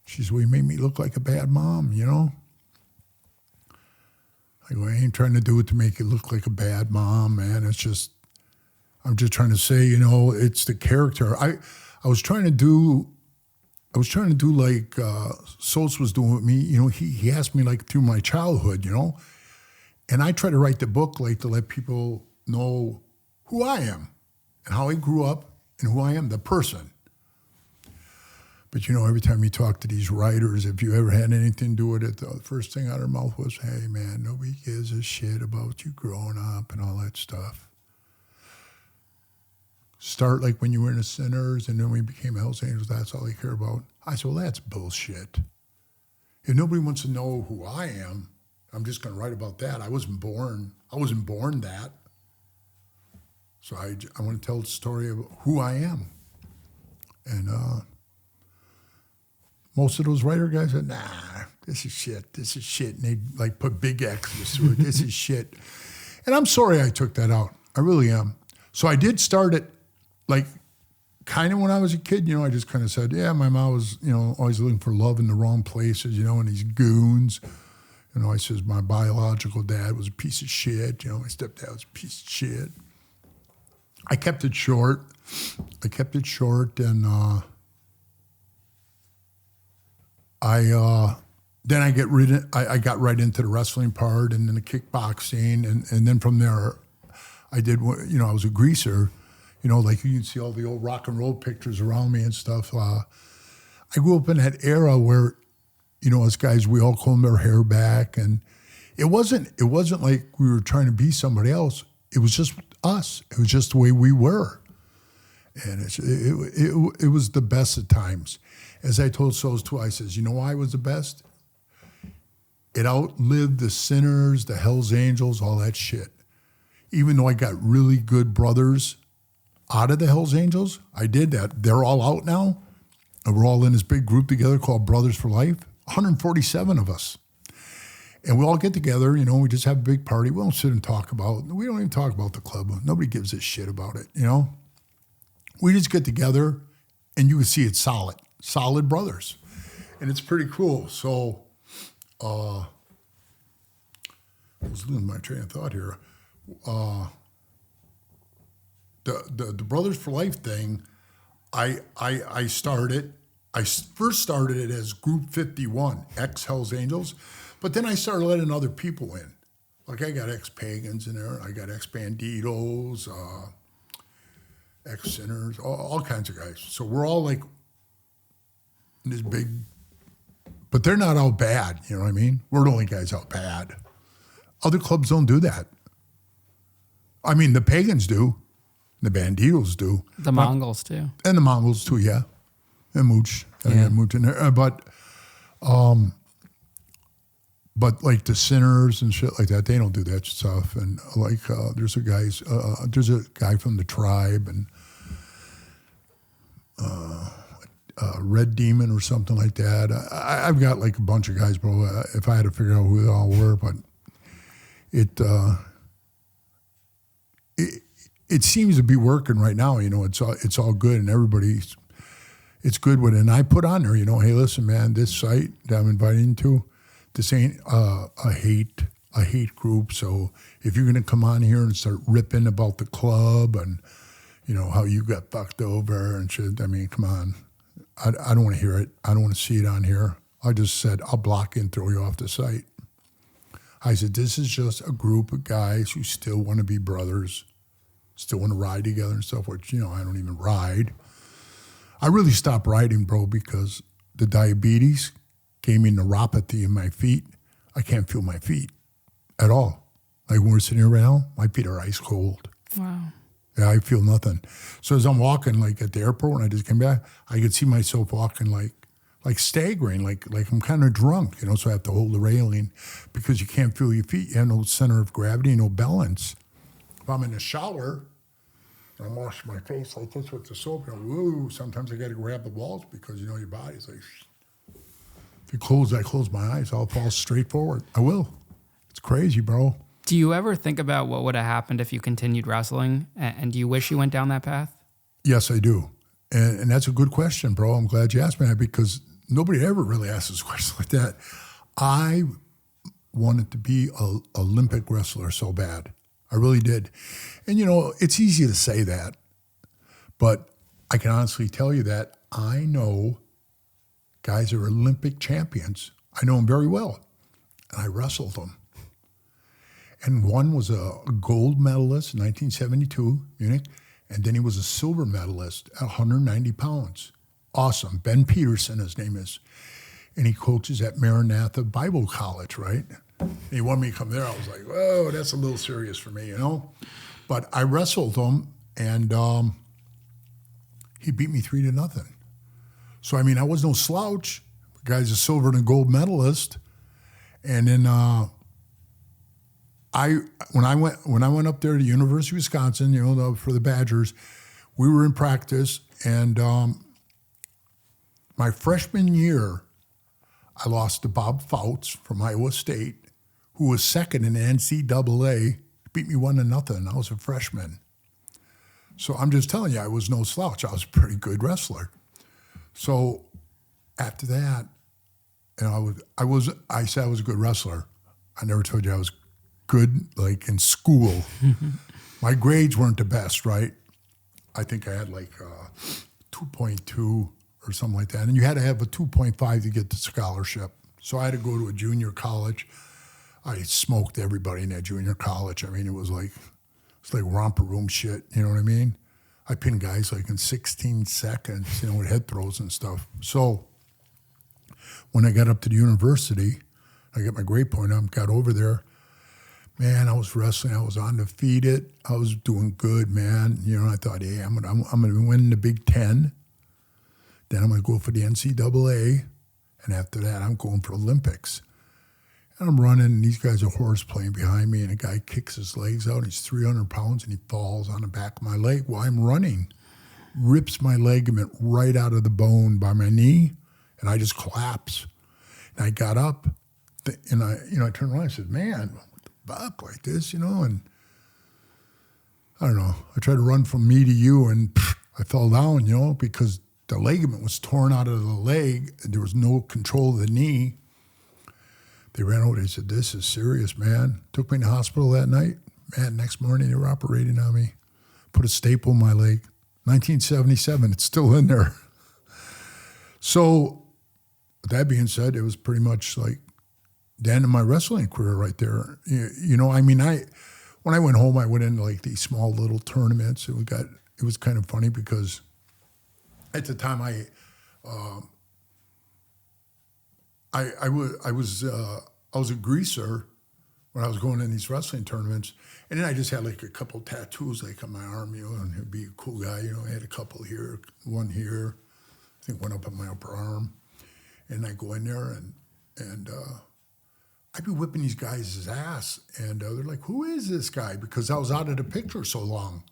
B: She said, well, you made me look like a bad mom, I go, I ain't trying to do it to make you look like a bad mom, man. It's just, I'm just trying to say, it's the character. I was trying to do like Sos was doing with me. He asked me through my childhood, and I try to write the book to let people know who I am and how I grew up and who I am, the person. But every time you talk to these writers, if you ever had anything to do with it, the first thing out of their mouth was, hey man, nobody gives a shit about you growing up and all that stuff. Start when you were in the Sinners and then we became Hells Angels, that's all they care about. I said, well, that's bullshit. If nobody wants to know who I am, I'm just going to write about that. I wasn't born that. So I want to tell the story of who I am. And most of those writer guys said, nah, this is shit. And they put big X's through it. This is shit. And I'm sorry I took that out. I really am. So I did start it kind of when I was a kid, I just kind of said, yeah, my mom was, always looking for love in the wrong places, and these goons. I says my biological dad was a piece of shit. My stepdad was a piece of shit. I kept it short. And then I got right into the wrestling part and then the kickboxing. And then from there, I did, I was a greaser. You can see all the old rock and roll pictures around me and stuff. I grew up in that era where, us guys, we all combed our hair back. And It wasn't like we were trying to be somebody else. It was just us. It was just the way we were. And it was the best at times. As I told Souls too, I says, you know why it was the best? It outlived the Sinners, the Hells Angels, all that shit. Even though I got really good brothers out of the Hells Angels, I did that. They're all out now. And we're all in this big group together called Brothers for Life. 147 of us. And we all get together, you know, we just have a big party. We don't sit and talk about, we don't even talk about the club. Nobody gives a shit about it, you know. We just get together and you can see it's solid brothers. And it's pretty cool. So, I was losing my train of thought here. The Brothers for Life thing, I first started it as Group 51, ex-Hells Angels. But then I started letting other people in. Like I got ex-pagans in there. I got ex-banditos, ex-sinners, all kinds of guys. So we're all like in this big, but they're not out bad, you know what I mean? We're the only guys out bad. Other clubs don't do that. I mean, the pagans do. The banditos do.
A: The Mongols too.
B: And the Mongols too, yeah. And Mooch. Yeah. Mooch in there. But like the Sinners and shit like that, they don't do that stuff. And like there's a guy from the Tribe and Red Demon or something like that. I've got like a bunch of guys, bro. If I had to figure out who they all were, but it seems to be working right now. You know, it's all good and it's good with it. And I put on there, you know, hey, listen, man, this site that I'm inviting you to. This ain't a hate group. So if you're gonna come on here and start ripping about the club and you know how you got fucked over and shit, I mean, come on, I don't want to hear it. I don't want to see it on here. I just said I'll block you and throw you off the site. I said this is just a group of guys who still want to be brothers, still want to ride together and stuff. Which you know I don't even ride. I really stopped riding, bro, because the diabetes gave me neuropathy in my feet. I can't feel my feet at all. Like when we're sitting here right now, my feet are ice cold.
A: Wow.
B: Yeah, I feel nothing. So as I'm walking, like at the airport when I just came back, I could see myself walking like staggering, like I'm kind of drunk, you know, so I have to hold the railing because you can't feel your feet. You have no center of gravity, no balance. If I'm in the shower, and I'm washing my face like this with the soap, you know, woo, sometimes I got to grab the walls because, you know, your body's like, if I close my eyes, I'll fall straight forward. I will. It's crazy, bro.
A: Do you ever think about what would have happened if you continued wrestling? And do you wish you went down that path? Yes,
B: I do. And that's a good question, bro. I'm glad you asked me that because nobody ever really asks a question like that. I wanted to be an Olympic wrestler so bad. I really did. And, you know, it's easy to say that. But I can honestly tell you that I know guys are Olympic champions. I know them very well. And I wrestled them. And one was a gold medalist in 1972, Munich. And then he was a silver medalist at 190 pounds. Awesome. Ben Peterson, his name is. And he coaches at Maranatha Bible College, right? And he wanted me to come there. I was like, whoa, that's a little serious for me, you know? But I wrestled him, and he beat me 3-0. So, I mean, I was no slouch. The guy's a silver and a gold medalist. And then when I went up there to University of Wisconsin, you know, for the Badgers, we were in practice, and my freshman year, I lost to Bob Fouts from Iowa State, who was second in the NCAA, beat me 1-0. I was a freshman. So I'm just telling you, I was no slouch. I was a pretty good wrestler. So after that, you know, I said I was a good wrestler. I never told you I was good, like in school. My grades weren't the best, right? I think I had like 2.2 or something like that. And you had to have a 2.5 to get the scholarship. So I had to go to a junior college. I smoked everybody in that junior college. I mean, it was like romper room shit, you know what I mean? I pinned guys like in 16 seconds, you know, with head throws and stuff. So when I got up to the university, I got my grade point up, got over there. man, I was wrestling. I was undefeated. I was doing good, man. You know, I thought, hey, I'm gonna win the Big Ten. Then I'm gonna go for the NCAA, and after that, I'm going for Olympics. And I'm running, and these guys are horse playing behind me, and a guy kicks his legs out. He's 300 pounds, and he falls on the back of my leg while I'm running. Rips my ligament right out of the bone by my knee, and I just collapse. And I got up, and I turned around and said, man, what the fuck, like this, you know? And I don't know. I tried to run from me to you, and I fell down, you know, because the ligament was torn out of the leg. And there was no control of the knee. They ran over. They said, this is serious, man. Took me to the hospital that night. Man, next morning they were operating on me. Put a staple in my leg. 1977, it's still in there. So, with that being said, it was pretty much like the end of my wrestling career right there. You know, I mean, when I went home, I went into like these small little tournaments. It was kind of funny because at the time I was a greaser when I was going in these wrestling tournaments, and then I just had like a couple tattoos like on my arm, you know, and he'd be a cool guy, you know. I had a couple here, one here, I think one up on my upper arm, and I go in there and I'd be whipping these guys' ass, and they're like, "Who is this guy?" Because I was out of the picture so long.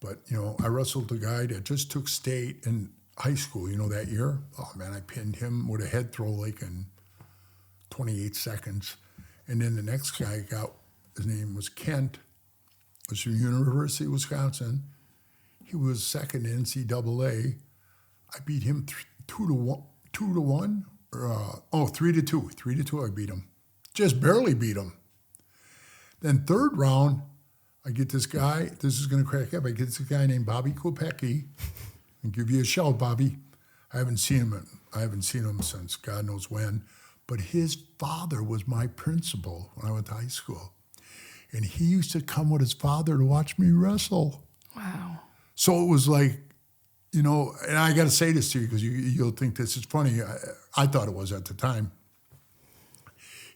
B: But you know, I wrestled a guy that just took state in high school, you know, that year. Oh man, I pinned him with a head throw like in 28 seconds. And then the next guy his name was Kent, was from University of Wisconsin. He was second in NCAA. I beat him 3-2. 3-2 I beat him. Just barely beat him. Then third round, I get this guy, this is gonna crack up, I get this guy named Bobby Kopecki. I'll give you a shout, Bobby. I haven't seen him since God knows when. But his father was my principal when I went to high school. And he used to come with his father to watch me wrestle.
A: Wow.
B: So it was like, you know, and I got to say this to you because you'll think this is funny. I thought it was at the time.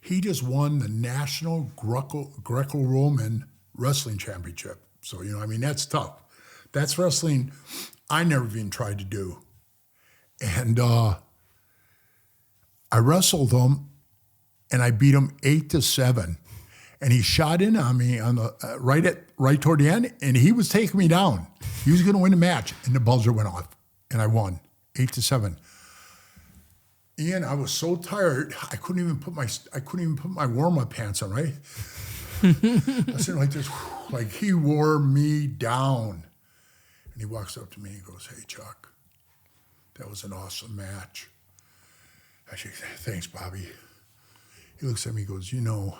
B: He just won the National Greco-Roman Wrestling Championship. So, you know, I mean, that's tough. That's wrestling I never even tried to do. And I wrestled him, and I beat him 8-7. And he shot in on me on the right toward the end, and he was taking me down. He was going to win the match, and the buzzer went off, and I won 8-7. Ian, I was so tired, I couldn't even put my warm-up pants on. Right, I was sitting like this, like he wore me down. And he walks up to me and goes, "Hey, Chuck, that was an awesome match." I say, "Thanks, Bobby." He looks at me and goes, "You know,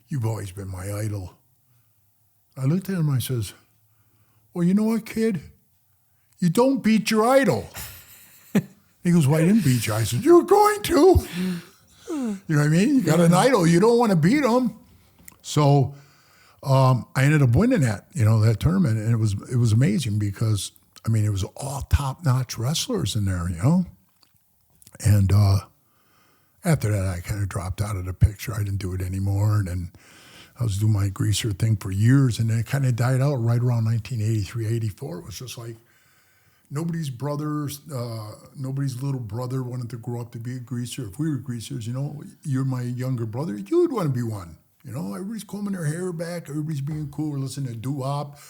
B: you've always been my idol." I looked at him and I says, "Well, you know what, kid? You don't beat your idol." He goes, "Well, I didn't beat you." I said, "You're going to." You know what I mean? You got an idol. You don't want to beat him. So I ended up winning that tournament. And it was amazing because, I mean, it was all top-notch wrestlers in there, you know? And after that, I kind of dropped out of the picture. I didn't do it anymore. And then I was doing my greaser thing for years, and then it kind of died out right around 1983, 84. It was just like nobody's little brother wanted to grow up to be a greaser. If we were greasers, you know, you're my younger brother, you'd want to be one. You know, everybody's combing their hair back, everybody's being cool, we're listening to doo-wop.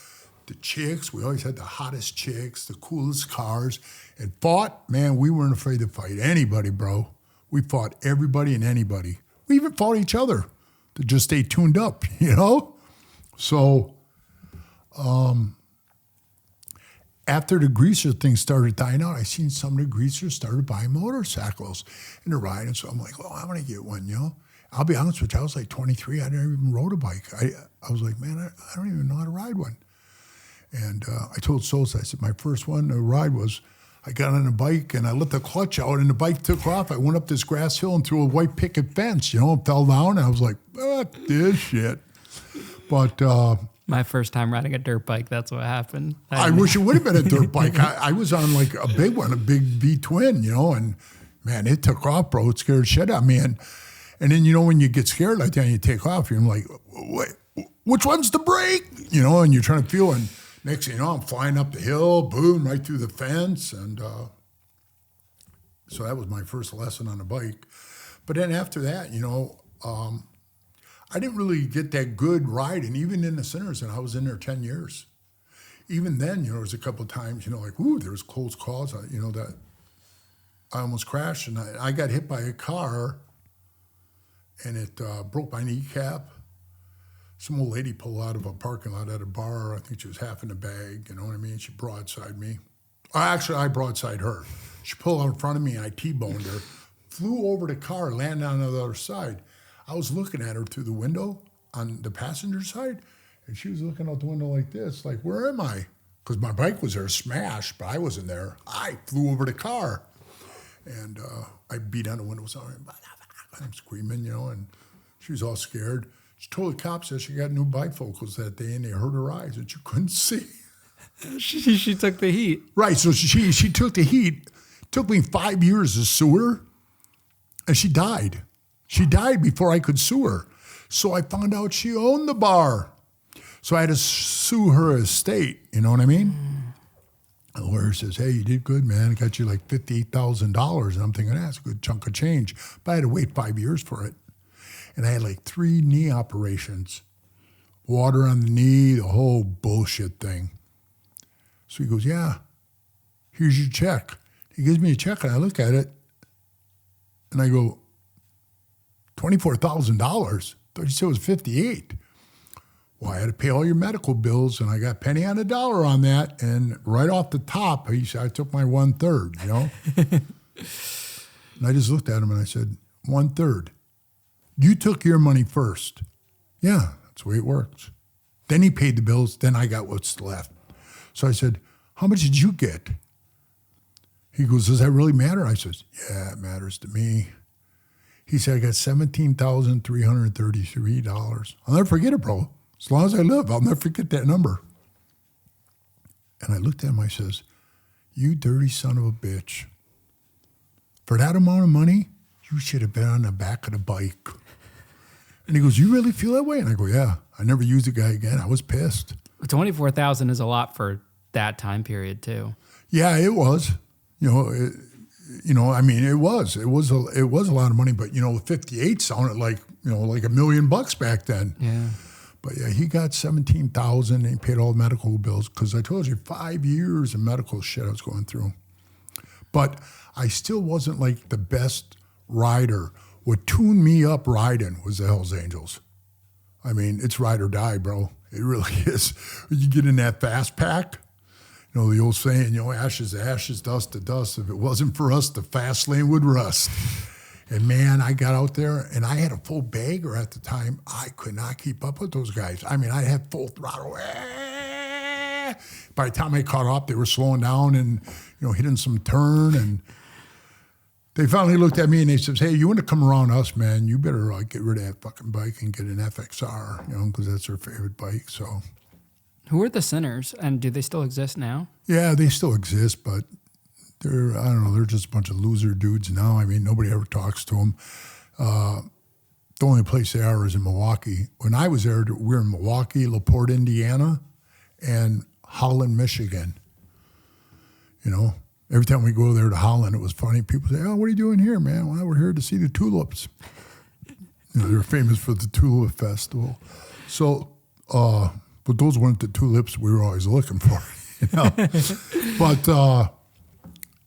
B: The chicks, we always had the hottest chicks, the coolest cars, and fought, man, we weren't afraid to fight anybody, bro. We fought everybody and anybody. We even fought each other to just stay tuned up, you know? So, after the greaser thing started dying out, I seen some of the greasers started buying motorcycles and they're riding. So I'm like, "Oh, I want to get one, you know?" I'll be honest with you, I was like 23. I never even rode a bike. I was like, man, I don't even know how to ride one. And I told Sosa, I said, my first one to ride was, I got on a bike and I let the clutch out and the bike took off. I went up this grass hill and through a white picket fence, you know, and fell down. And I was like, fuck this shit. But
A: my first time riding a dirt bike, that's what happened.
B: I wish it would have been a dirt bike. I was on like a big one, a big V-twin, you know, and man, it took off, bro. It scared shit out of me. And then, when you get scared like that and you take off, you're like, wait, which one's the brake? And you're trying to feel, and next thing you know, I'm flying up the hill, boom, right through the fence. And so that was my first lesson on a bike. But then after that, I didn't really get that good riding, even in the centers, and I was in there 10 years. Even then, there was a couple of times, like, ooh, there was close calls, that I almost crashed, and I got hit by a car, and it broke my kneecap. Some old lady pulled out of a parking lot at a bar. I think she was half in a bag, you know what I mean? She broadsided me. Actually, I broadside her. She pulled out in front of me, and I T-boned her, flew over the car, landed on the other side. I was looking at her through the window on the passenger side, and she was looking out the window like this, like, where am I? Because my bike was there smashed, but I wasn't there. I flew over the car, and I beat on the window. I'm screaming, and she was all scared. She told the cops that she got new bifocals that day, and they hurt her eyes that you couldn't see.
A: She took the heat.
B: Right, so she took the heat. It took me 5 years to sue her, and she died. She died before I could sue her. So I found out she owned the bar. So I had to sue her estate, you know what I mean? The lawyer says, hey, you did good, man. I got you like $58,000. And I'm thinking, that's a good chunk of change. But I had to wait 5 years for it. And I had like 3 knee operations. Water on the knee, the whole bullshit thing. So he goes, yeah, here's your check. He gives me a check, and I look at it, and I go, $24,000? Thought you said it was $58,000. Well, I had to pay all your medical bills, and I got penny on the dollar on that. And right off the top, he said, I took my 1/3, And I just looked at him and I said, 1/3. You took your money first. Yeah, that's the way it works. Then he paid the bills. Then I got what's left. So I said, how much did you get? He goes, does that really matter? I said, yeah, it matters to me. He said, I got $17,333. I'll never forget it, bro. As long as I live, I'll never forget that number. And I looked at him, I says, you dirty son of a bitch. For that amount of money, you should have been on the back of the bike. And he goes, you really feel that way? And I go, yeah. I never used the guy again. I was pissed.
A: $24,000 is a lot for that time period, too.
B: Yeah, it was. It was. It was a lot of money, but 58 sounded like like $1 million back then.
A: Yeah.
B: But yeah, he got $17,000 and he paid all the medical bills because I told you 5 years of medical shit I was going through. But I still wasn't like the best rider. What tuned me up riding was the Hells Angels. I mean, it's ride or die, bro. It really is. You get in that fast pack. The old saying, ashes to ashes, dust to dust. If it wasn't for us, the fast lane would rust. And man, I got out there and I had a full bagger at the time. I could not keep up with those guys. I mean, I had full throttle. By the time I caught up, they were slowing down and, hitting some turn. And they finally looked at me and they said, hey, you want to come around us, man? You better get rid of that fucking bike and get an FXR, because that's their favorite bike. So.
A: Who are the Sinners, and do they still exist now?
B: Yeah, they still exist, but they're just a bunch of loser dudes now. I mean, nobody ever talks to them. The only place they are is in Milwaukee. When I was there, we were in Milwaukee, LaPorte, Indiana, and Holland, Michigan. Every time we go there to Holland, it was funny. People say, oh, what are you doing here, man? Well, we're here to see the tulips. They're famous for the Tulip Festival. So, but those weren't the tulips we were always looking for, But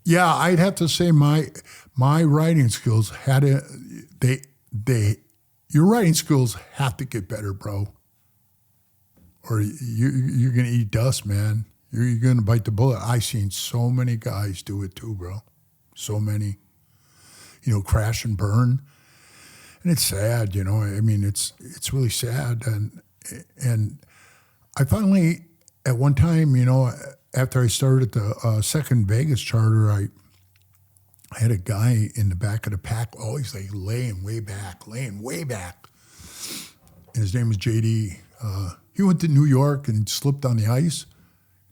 B: yeah, I'd have to say my writing skills your writing skills have to get better, bro. Or you're gonna eat dust, man. You're gonna bite the bullet. I've seen so many guys do it too, bro. So many, crash and burn, and it's sad. I mean, it's really sad, and I finally, at one time, after I started the second Vegas charter, I had a guy in the back of the pack, always laying way back. And his name was JD. He went to New York and slipped on the ice.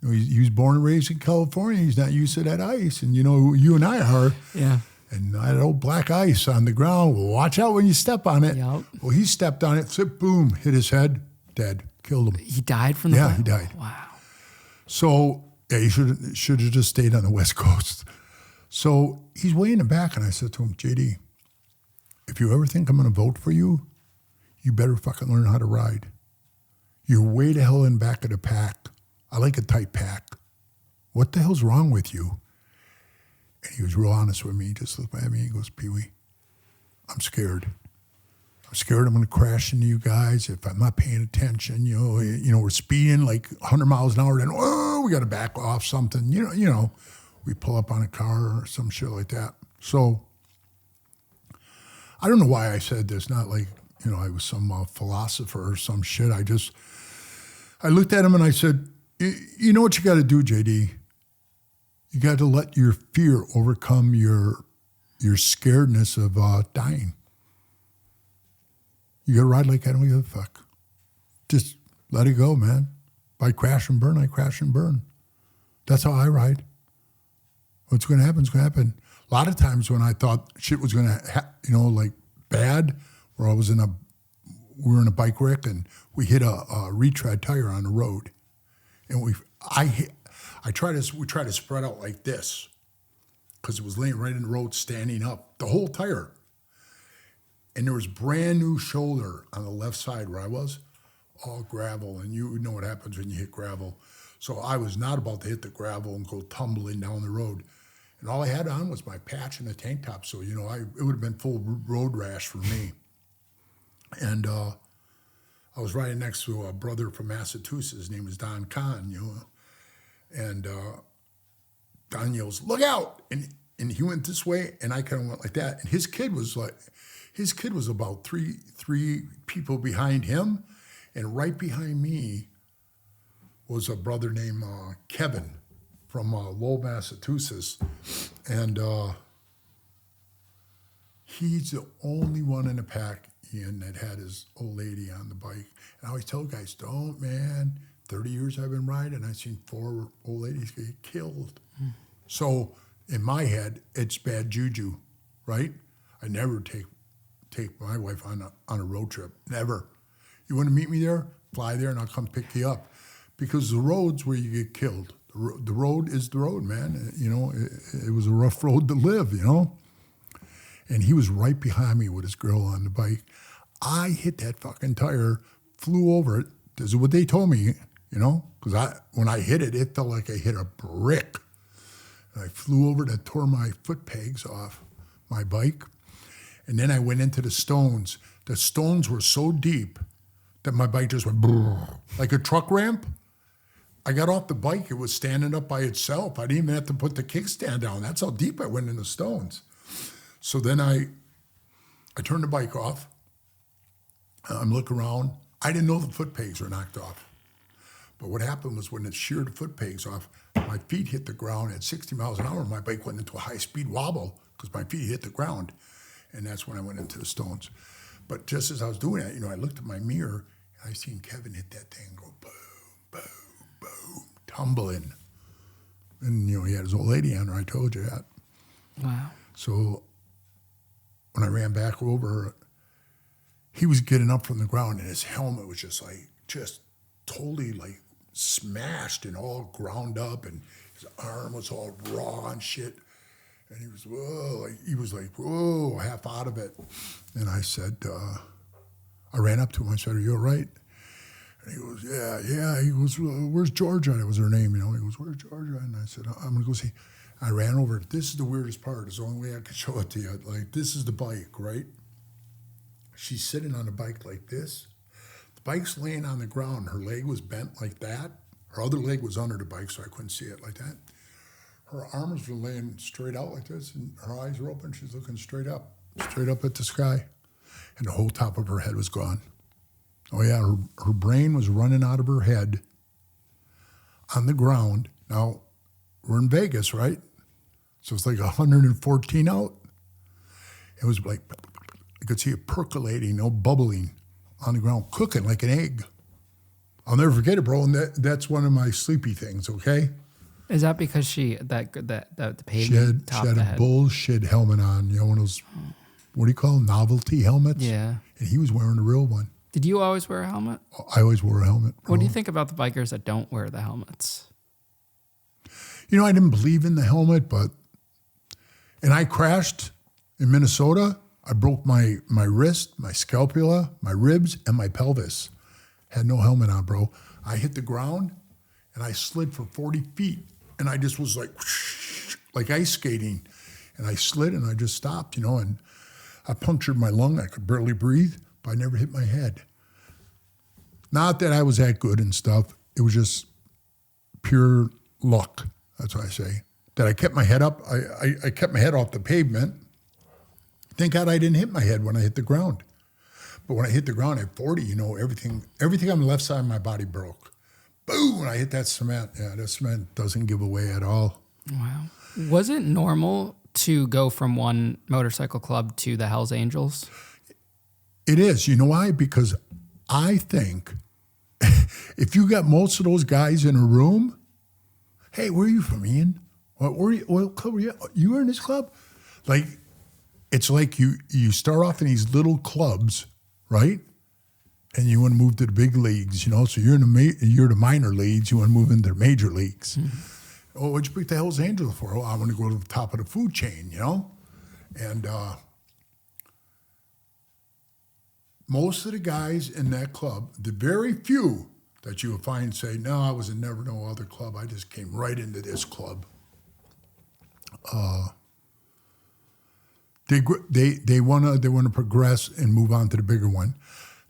B: He was born and raised in California. He's not used to that ice. And, you and I are.
A: Yeah.
B: And that old black ice on the ground, well, watch out when you step on it.
A: Yep.
B: Well, he stepped on it, flip, boom, hit his head, dead, killed him.
A: He died from the
B: Yeah,
A: black?
B: he died.
A: Wow.
B: So, yeah, he should have just stayed on the West Coast. So he's way in the back, and I said to him, JD, if you ever think I'm going to vote for you, you better fucking learn how to ride. You're way the hell in back of the pack. I like a tight pack. What the hell's wrong with you? And he was real honest with me. He just looked at me. He goes, Pee Wee, I'm scared. I'm scared I'm going to crash into you guys if I'm not paying attention. You know, we're speeding like 100 miles an hour. Then, we got to back off something. You know, we pull up on a car or some shit like that. So I don't know why I said this. Not like, I was some philosopher or some shit. I looked at him and I said, you know what you got to do, JD? You got to let your fear overcome your scaredness of dying. You got to ride like I don't give a fuck. Just let it go, man. If I crash and burn, I crash and burn. That's how I ride. What's going to happen is going to happen. A lot of times when I thought shit was going to, like bad, where we were in a bike wreck and we hit a retread tire on the road, and we tried to spread out like this because it was laying right in the road, standing up, the whole tire. And there was brand new shoulder on the left side where I was, all gravel, and you know what happens when you hit gravel. So I was not about to hit the gravel and go tumbling down the road. And all I had on was my patch and a tank top. So, it would have been full road rash for me. And I was riding next to a brother from Massachusetts. His name was Don Kahn, And Don yells, "Look out!" And he went this way, and I kind of went like that. And his kid was about three people behind him, and right behind me was a brother named Kevin from Lowell, Massachusetts, and he's the only one in the pack, Ian, that had his old lady on the bike. And I always tell guys, don't, man. 30 years I've been riding, I've seen 4 old ladies get killed. So in my head, it's bad juju, right? I never take my wife on a road trip, never. You want to meet me there? Fly there and I'll come pick you up. Because the road's where you get killed. The road is the road, man. It was a rough road to live, And he was right behind me with his girl on the bike. I hit that fucking tire, flew over it. This is what they told me, because when I hit it, it felt like I hit a brick. And I flew over and tore my foot pegs off my bike. And then I went into the stones. The stones were so deep that my bike just went like a truck ramp. I got off the bike. It was standing up by itself. I didn't even have to put the kickstand down. That's how deep I went in the stones. So then I turned the bike off. I'm looking around. I didn't know the foot pegs were knocked off. But what happened was when it sheared the foot pegs off, my feet hit the ground at 60 miles an hour. My bike went into a high-speed wobble because my feet hit the ground. And that's when I went into the stones. But just as I was doing that, I looked at my mirror, and I seen Kevin hit that thing and go boom, boom, boom, tumbling. And, he had his old lady on her. I told you that.
A: Wow.
B: So when I ran back over, he was getting up from the ground, and his helmet was just totally smashed and all ground up, and his arm was all raw and shit. And he was, whoa, half out of it. And I said, I ran up to him. I said, "Are you all right?" And he goes, yeah. He goes, "Where's Georgia?" That was her name, He goes, "Where's Georgia?" And I said, "I'm going to go see." I ran over. This is the weirdest part. It's the only way I could show it to you. This is the bike, right? She's sitting on the bike like this. The bike's laying on the ground. Her leg was bent like that. Her other leg was under the bike, so I couldn't see it like that. Her arms were laying straight out like this, and her eyes were open. She's looking straight up at the sky. And the whole top of her head was gone. Oh, yeah, her brain was running out of her head on the ground. Now, we're in Vegas, right? So it's like 114 out. It was like, I could see it percolating, bubbling on the ground, cooking like an egg. I'll never forget it, bro, and that's one of my sleepy things, okay?
A: Is that because the pavement
B: She had a bullshit helmet on, one of those, what do you call them, novelty helmets?
A: Yeah.
B: And he was wearing a real one.
A: Did you always wear a helmet?
B: I always wore a helmet. Bro.
A: What do you think about the bikers that don't wear the helmets?
B: I didn't believe in the helmet, and I crashed in Minnesota. I broke my wrist, my scapula, my ribs, and my pelvis. Had no helmet on, bro. I hit the ground, and I slid for 40 feet, and I just was like ice skating. And I slid, and I just stopped, and I punctured my lung. I could barely breathe, but I never hit my head. Not that I was that good and stuff. It was just pure luck. That's what I say. That I kept my head up. I kept my head off the pavement. Thank God I didn't hit my head when I hit the ground. But when I hit the ground at 40, everything on the left side of my body broke. Boom, when I hit that cement. Yeah, that cement doesn't give away at all.
A: Wow. Was it normal to go from one motorcycle club to the Hells Angels?
B: It is. You know why? Because I think if you got most of those guys in a room, hey, where are you from, Ian? What club were you at? You were in this club? Like, it's like you start off in these little clubs, right? And you want to move to the big leagues, So you're you're the minor leagues. You want to move into the major leagues. Mm-hmm. Oh, what'd you pick the Hells Angels for? Oh, I want to go to the top of the food chain, And most of the guys in that club, the very few that you will find say, no, I was in never no other club. I just came right into this club. They wanna progress and move on to the bigger one.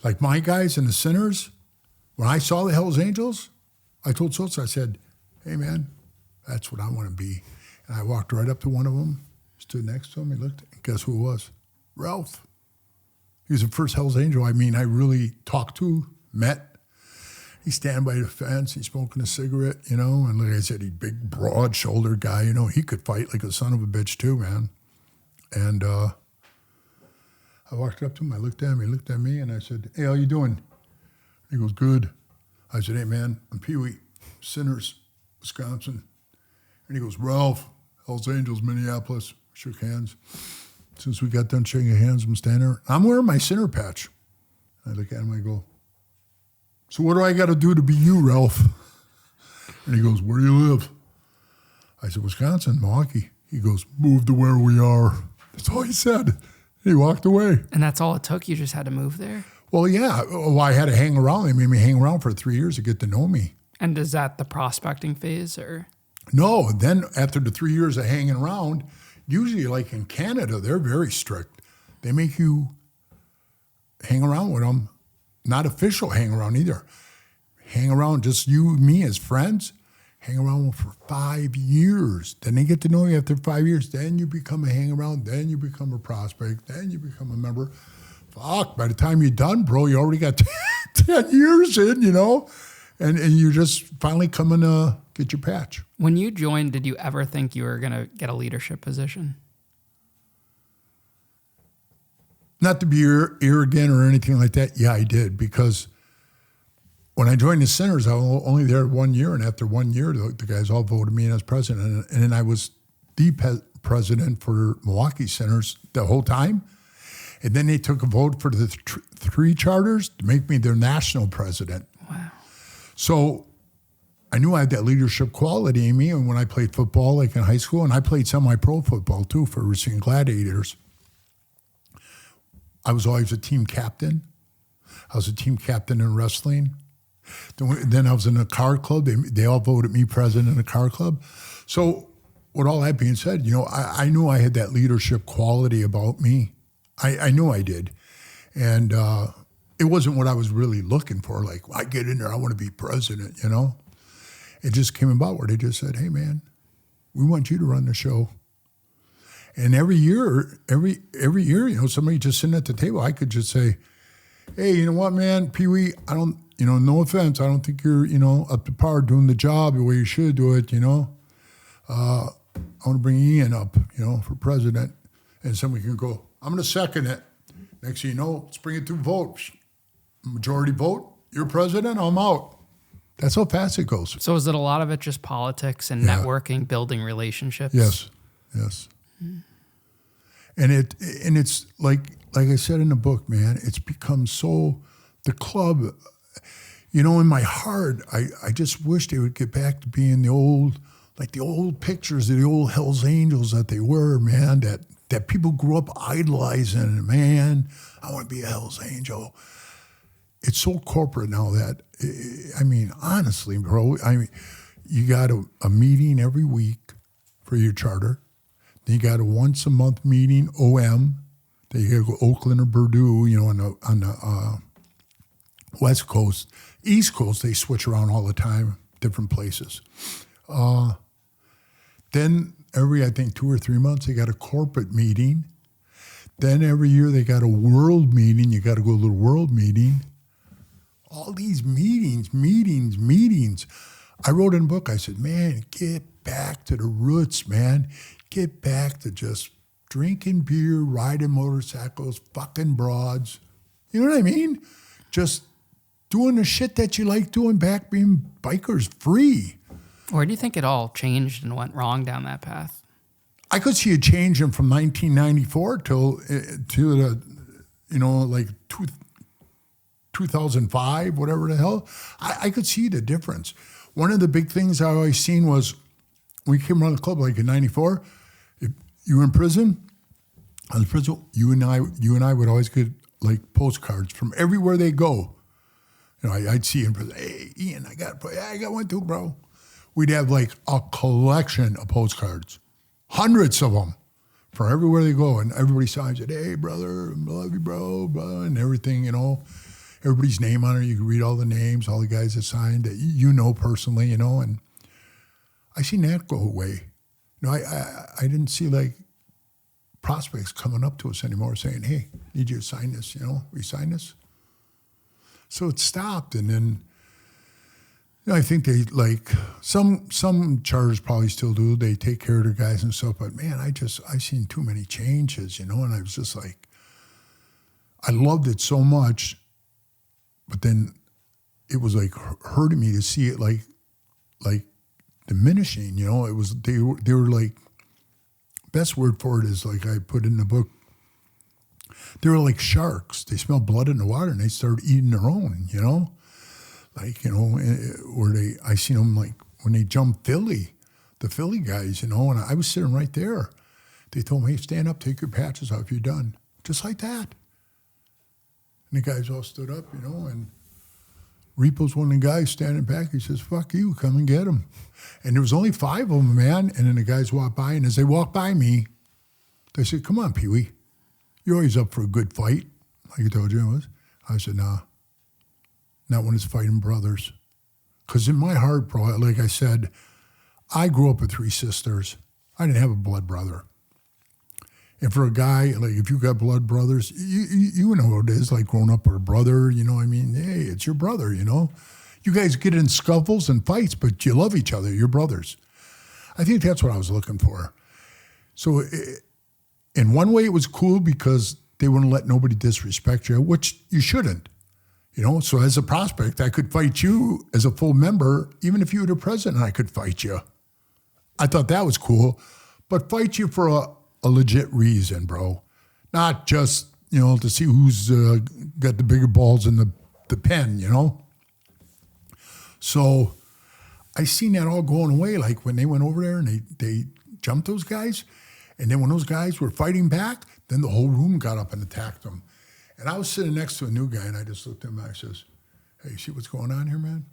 B: Like my guys and the Sinners, when I saw the Hells Angels, I told Sosa, I said, hey man, that's what I want to be. And I walked right up to one of them, stood next to him, he looked, and guess who it was? Ralph. He was the first Hells Angel I really talked to, met. He's standing by the fence, he's smoking a cigarette, and like I said, he's big, broad-shouldered guy, he could fight like a son of a bitch too, man. And I walked up to him, I looked at him, he looked at me, and I said, hey, how you doing? He goes, good. I said, hey man, I'm Pee Wee, Sinners, Wisconsin. And he goes, Ralph, Hells Angels, Minneapolis. Shook hands. As soon as we got done shaking hands, I'm standing there. I'm wearing my Sinner patch. I look at him, I go, so what do I got to do to be you, Ralph? And he goes, where do you live? I said, Wisconsin, Milwaukee. He goes, move to where we are. That's all he said. He walked away.
A: And that's all it took? You just had to move there?
B: Well, yeah. Well, I had to hang around. They made me hang around for 3 years to get to know me.
A: And is that the prospecting phase, or?
B: No. Then after the 3 years of hanging around, usually like in Canada, they're very strict. They make you hang around with them. Not official hang around either. Hang around, just you and me as friends. Hang around for 5 years. Then they get to know you after 5 years. Then you become a hang around. Then you become a prospect. Then you become a member. Fuck, by the time you're done, bro, you already got 10 years in, And you're just finally coming to get your patch.
A: When you joined, did you ever think you were going to get a leadership position?
B: Not to be arrogant or anything like that. Yeah, I did. Because when I joined the Sinners, I was only there 1 year. And after 1 year, the guys all voted me in as president. And then I was the president for Milwaukee Sinners the whole time. And then they took a vote for the three charters to make me their national president.
A: Wow.
B: So I knew I had that leadership quality in me. And when I played football, like in high school, and I played semi-pro football too for Racine Gladiators, I was always a team captain. I was a team captain in wrestling. Then I was in a car club. They all voted me president in a car club. So with all that being said, I knew I had that leadership quality about me. I knew I did. And it wasn't what I was really looking for. Like, when I get in there, I want to be president, It just came about where they just said, hey, man, we want you to run the show. And every year, somebody just sitting at the table, I could just say, hey, you know what, man, Pee Wee, I don't, no offense, I don't think you're, up to par doing the job the way you should do it, I want to bring Ian up, for president. And somebody can go, I'm going to second it. Next thing you know, let's bring it to votes. Majority vote, you're president, I'm out. That's how fast it goes.
A: So is it a lot of it just politics and networking, building relationships?
B: Yes. And it's like I said in the book, man, it's become so, the club, you know, in my heart, I just wish they would get back to being the old pictures of the old Hells Angels that they were, man, that people grew up idolizing. Man, I want to be a Hells Angel. It's so corporate now that, I mean, honestly, bro, I mean, you got a meeting every week for your charter. Then you got a once a month meeting, OM. Then you got to go Oakland or Purdue, you know, on the West Coast. East Coast, they switch around all the time, different places. Then every, I think, 2 or 3 months, they got a corporate meeting. Then every year they got a world meeting. You got to go to the world meeting. All these meetings. I wrote in a book, I said, man, get back to the roots, man. Get back to just drinking beer, riding motorcycles, fucking broads. You know what I mean? Just doing the shit that you like doing, back being bikers free.
A: Where do you think it all changed and went wrong down that path?
B: I could see it changing from 1994 to the, you know, like 2005, whatever the hell. I could see the difference. One of the big things I always seen was when we came around the club, like in 94, if you were in prison, I was in prison, you and I would always get like postcards from everywhere they go. You know, I'd see in prison, hey, Ian, I got one too, bro. We'd have like a collection of postcards, hundreds of them, for everywhere they go. And everybody signs it, hey, brother, I love you, bro, and everything, you know. Everybody's name on it. You can read all the names, all the guys that signed that you know personally, you know. And I seen that go away. You know, I didn't see like prospects coming up to us anymore saying, hey, need you to sign this, you know, we sign this. So it stopped. And then, you know, I think they like, some charters probably still do. They take care of their guys and stuff. But man, I seen too many changes, you know, and I was just like, I loved it so much. But then it was like hurting me to see it like diminishing, you know. It was, they were like, best word for it is like I put in the book, they were like sharks. They smell blood in the water and they started eating their own, you know. Like, you know, I seen them like when they jumped the Philly guys, you know, and I was sitting right there. They told me, hey, stand up, take your patches off, you're done. Just like that. And the guys all stood up, you know, and Repo's one of the guys standing back. He says, fuck you, come and get him. And there was only 5 of them, man. And then the guys walked by, and as they walked by me, they said, come on, Pee Wee. You're always up for a good fight, like I told you I was. I said, nah, not when it's fighting brothers. Because in my heart, bro, like I said, I grew up with 3 sisters. I didn't have a blood brother. And for a guy, like if you got blood brothers, you know what it is, like growing up with a brother, you know what I mean? Hey, it's your brother, you know? You guys get in scuffles and fights, but you love each other, you're brothers. I think that's what I was looking for. So in one way it was cool because they wouldn't let nobody disrespect you, which you shouldn't. You know, so as a prospect, I could fight you as a full member, even if you were the president, I could fight you. I thought that was cool, but fight you for a legit reason, bro. Not just, you know, to see who's got the bigger balls in the pen, you know? So I seen that all going away, like when they went over there and they jumped those guys, and then when those guys were fighting back, then the whole room got up and attacked them. And I was sitting next to a new guy, and I just looked at him and I says, hey, you see what's going on here, man?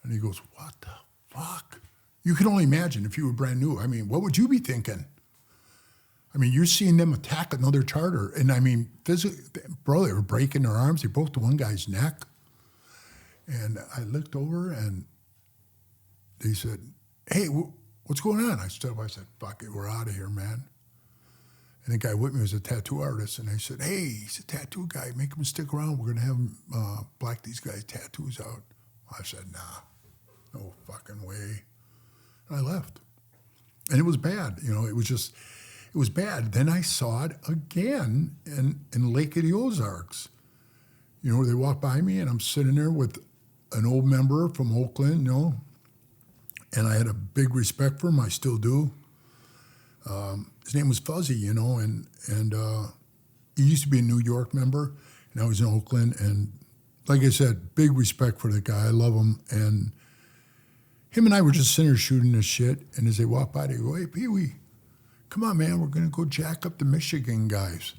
B: And he goes, what the fuck? You can only imagine if you were brand new. I mean, what would you be thinking? I mean, you're seeing them attack another charter. And I mean, physically, bro, they were breaking their arms. They broke the one guy's neck. And I looked over and they said, hey, what's going on? I stood up, I said, fuck it, we're out of here, man. And the guy with me was a tattoo artist. And I said, hey, he's a tattoo guy. Make him stick around. We're going to have him black these guys' tattoos out. I said, nah, no fucking way. And I left. And it was bad. You know, it was bad. Then I saw it again in Lake of the Ozarks. You know, they walked by me and I'm sitting there with an old member from Oakland, and I had a big respect for him. I still do. His name was Fuzzy, and he used to be a New York member. Now he's in Oakland, and like I said, big respect for the guy. I love him, and him and I were just sitting there shooting this shit, and as they walk by, they go, "Hey, Pee Wee, come on, man, we're going to go jack up the Michigan guys."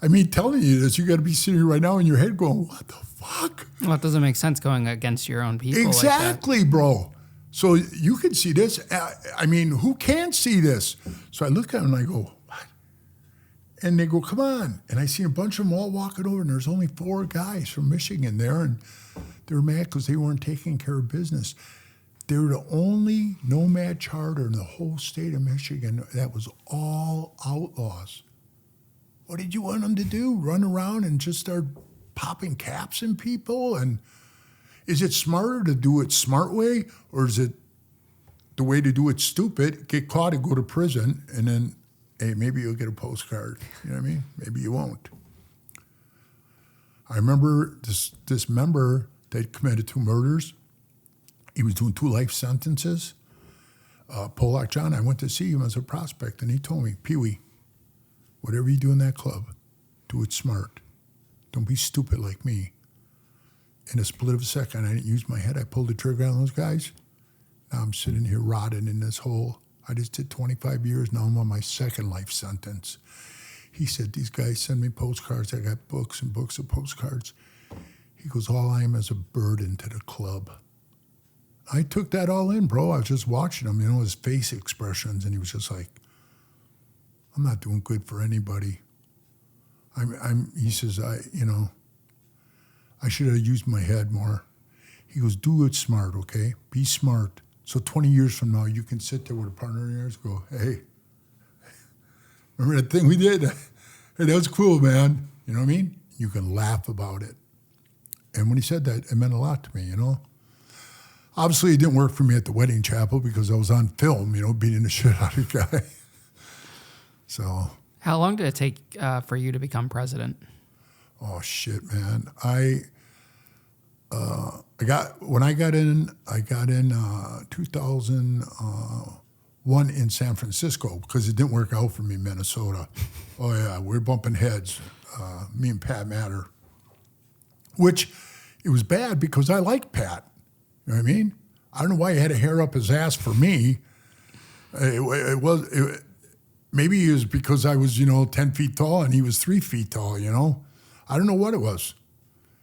B: I mean, telling you this, you got to be sitting here right now in your head going, "What the fuck?"
A: Well, it doesn't make sense going against your own people.
B: Exactly,
A: like that.
B: Bro. So you can see this. I mean, who can't see this? So I look at them and I go, "What?" And they go, "Come on." And I see a bunch of them all walking over, and there's only 4 guys from Michigan there, and they were mad because they weren't taking care of business. They were the only nomad charter in the whole state of Michigan that was all outlaws. What did you want them to do? Run around and just start popping caps in people? And is it smarter to do it smart way, or is it the way to do it stupid, get caught and go to prison, and then, hey, maybe you'll get a postcard. You know what I mean? Maybe you won't. I remember this member that committed 2 murders. He was doing 2 life sentences. Polak John, I went to see him as a prospect, and he told me, "Pee Wee, whatever you do in that club, do it smart. Don't be stupid like me." In a split of a second, I didn't use my head. I pulled the trigger on those guys. Now I'm sitting here rotting in this hole. I just did 25 years. Now I'm on my 2nd life sentence. He said, "These guys send me postcards. I got books and books of postcards." He goes, "All I am is a burden to the club." I took that all in, bro. I was just watching him, his face expressions, and he was just like, "I'm not doing good for anybody." He says, I should have used my head more. He goes, "Do it smart, okay? Be smart. So 20 years from now, you can sit there with a partner in yours and go, 'Hey, remember that thing we did? Hey, that was cool, man.' You know what I mean? You can laugh about it." And when he said that, it meant a lot to me, Obviously, it didn't work for me at the wedding chapel because I was on film, beating the shit out of the guy. So.
A: How long did it take for you to become president?
B: Oh shit, man! When I got in 2001 in San Francisco because it didn't work out for me in Minnesota. Oh yeah, we're bumping heads, me and Pat Matter. Which it was bad because I liked Pat. You know what I mean? I don't know why he had a hair up his ass for me. Maybe it was because I was, 10 feet tall and he was 3 feet tall, I don't know what it was.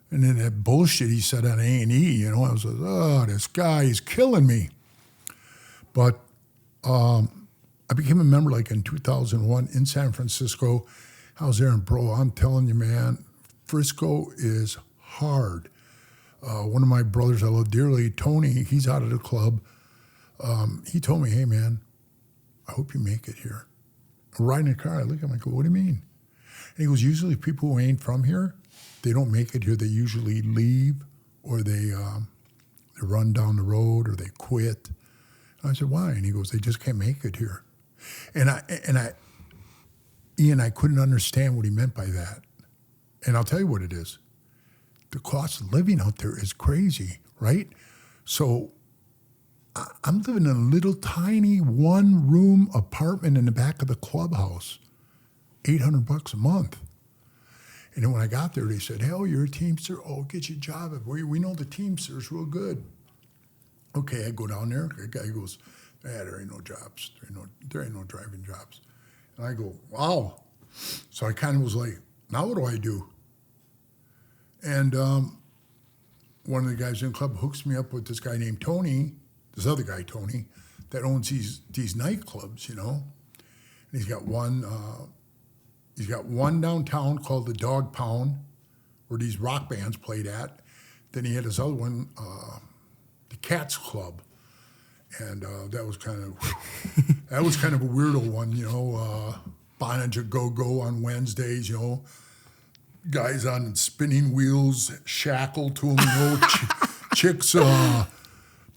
B: And then that bullshit he said on A&E, I was like, oh, this guy is killing me. But I became a member like in 2001 in San Francisco. I was there, and bro, I'm telling you, man, Frisco is hard. One of my brothers I love dearly, Tony, he's out of the club. He told me, "Hey, man, I hope you make it here." I'm riding in the car, I look at him, I go, "What do you mean?" And he goes, "Usually people who ain't from here, they don't make it here. They usually leave, or they run down the road, or they quit." And I said, "Why?" And he goes, "They just can't make it here." Ian, I couldn't understand what he meant by that. And I'll tell you what it is. The cost of living out there is crazy, right? So I'm living in a little tiny 1-room apartment in the back of the clubhouse, $800 a month. And then when I got there, they said, "Hell, you're a Teamster? Oh, get you a job. We know the Teamsters real good." Okay, I go down there. The guy goes, "There ain't no jobs. There ain't no driving jobs." And I go, "Wow." So I kind of was like, now what do I do? And one of the guys in the club hooks me up with this guy named Tony, this other guy, Tony, that owns these nightclubs, And he's got one downtown called the Dog Pound, where these rock bands played at. Then he had this other one, the Cats Club, and that was kind of a weirdo one, Bonnage a Go-Go on Wednesdays, guys on spinning wheels, shackled to them, chicks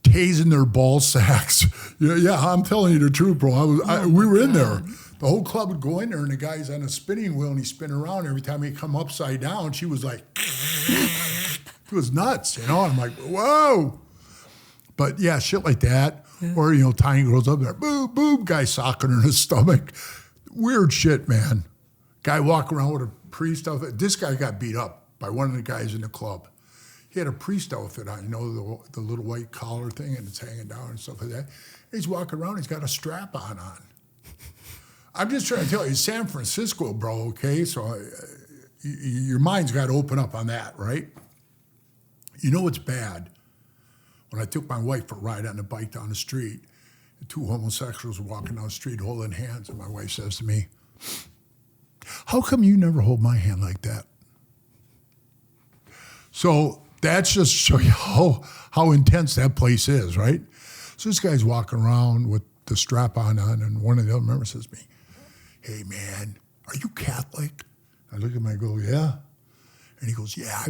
B: tasing their ball sacks. Yeah, I'm telling you the truth, bro. We were in there. The whole club would go in there, and the guy's on a spinning wheel, and he's spinning around. Every time he come upside down, she was like, It was nuts, you know. I'm like, whoa. But yeah, shit like that. Yeah. Or, you know, tiny girls up there, boom, boom, guy socking her in his stomach. Weird shit, man. Guy walking around with a priest outfit. This guy got beat up by one of the guys in the club. He had a priest outfit on, you know, the little white collar thing, and it's hanging down and stuff like that. He's walking around, he's got a strap-on on. I'm just trying to tell you, San Francisco, bro, okay? So your mind's got to open up on that, right? You know what's bad? When I took my wife for a ride on the bike down the street, the two homosexuals were walking down the street holding hands, and my wife says to me, "How come you never hold my hand like that?" So that's just to show you how intense that place is, right? So this guy's walking around with the strap on, and one of the other members says to me, "Hey, man, are you Catholic?" I look at him, I go, "Yeah." And he goes, "Yeah,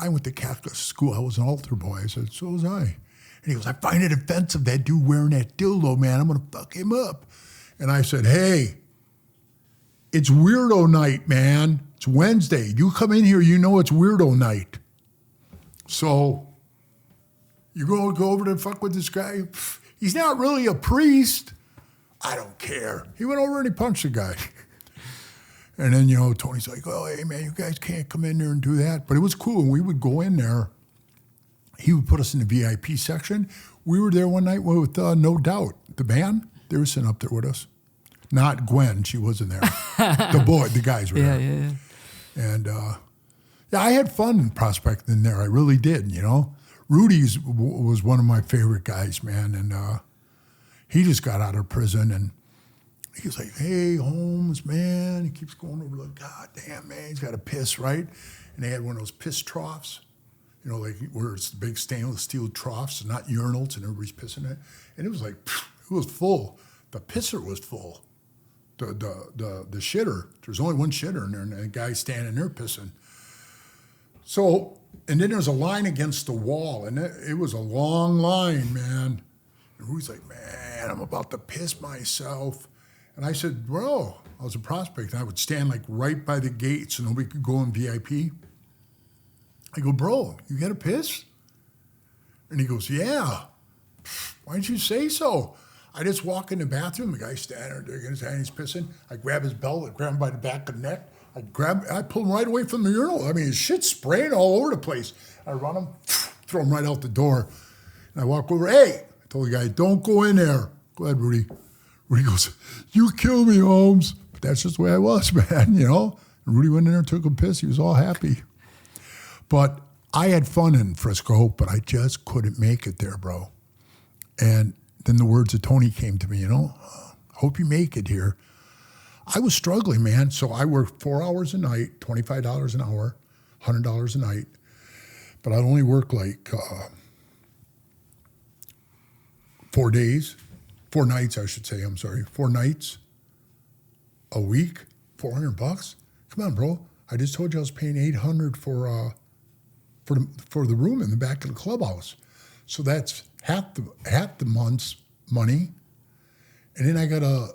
B: I went to Catholic school. I was an altar boy." I said, "So was I." And he goes, "I find it offensive, that dude wearing that dildo, man. I'm going to fuck him up." And I said, "Hey, it's weirdo night, man. It's Wednesday. You come in here, you know it's weirdo night. So you go over to fuck with this guy? He's not really a priest." "I don't care." He went over and he punched the guy. And then, you know, Tony's like, "Oh, hey, man, you guys can't come in there and do that." But it was cool. And we would go in there. He would put us in the VIP section. We were there one night with No Doubt, the band. They were sitting up there with us. Not Gwen. She wasn't there. The guys were there. Yeah. And, yeah, I had fun in prospecting there. I really did, you know. Rudy was one of my favorite guys, man. And he just got out of prison, and he was like, "Hey, Holmes, man." He keeps going over, like, "God damn, man, he's got to piss," right? And they had one of those piss troughs, you know, like where it's the big stainless steel troughs, not urinals, and everybody's pissing it. And it was like, it was full. The pisser was full. The shitter, there's only one shitter in there, and the guy's standing there pissing. So, and then there's a line against the wall, and it was a long line, man. And Rudy's like, "Man, I'm about to piss myself." And I said, "Bro," I was a prospect, and I would stand like right by the gate so nobody could go in VIP. I go, "Bro, you got to piss?" And he goes, "Yeah." "Why didn't you say so?" I just walk in the bathroom, the guy's standing there, his hand, he's pissing. I grab his belt, I grab him by the back of the neck. I pull him right away from the urinal. I mean, his shit's spraying all over the place. I run him, throw him right out the door. And I walk over, "Hey," I told the guy, "Don't go in there." "Go ahead, Rudy." Rudy goes, "You kill me, Holmes." But that's just the way I was, man, you know. And Rudy went in there, took a piss. He was all happy. But I had fun in Frisco, but I just couldn't make it there, bro. And then the words of Tony came to me, you know, "Hope you make it here." I was struggling, man. So I worked 4 hours a night, $25 an hour, $100 a night. But I'd only work like 4 nights, I should say. I'm sorry, 4 nights a week, $400. Come on, bro. I just told you I was paying $800 for the room in the back of the clubhouse. So that's half the month's money, and then I gotta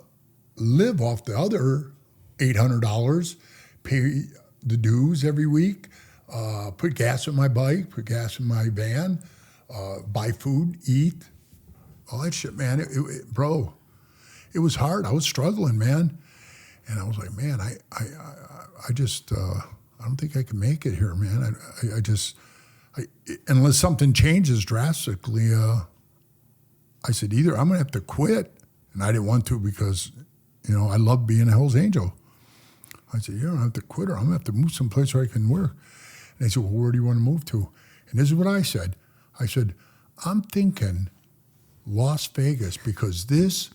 B: live off the other $800, pay the dues every week, put gas in my bike, put gas in my van, buy food, eat, all that shit, man. Bro, it was hard. I was struggling, man, and I was like, man, I don't think I can make it here, man. Unless something changes drastically, I said, either I'm going to have to quit, and I didn't want to because, you know, I love being a Hell's Angel. I said, "You don't have to quit, or I'm going to have to move someplace where I can work." And they said, "Well, where do you want to move to?" And this is what I said. I said, "I'm thinking Las Vegas, because this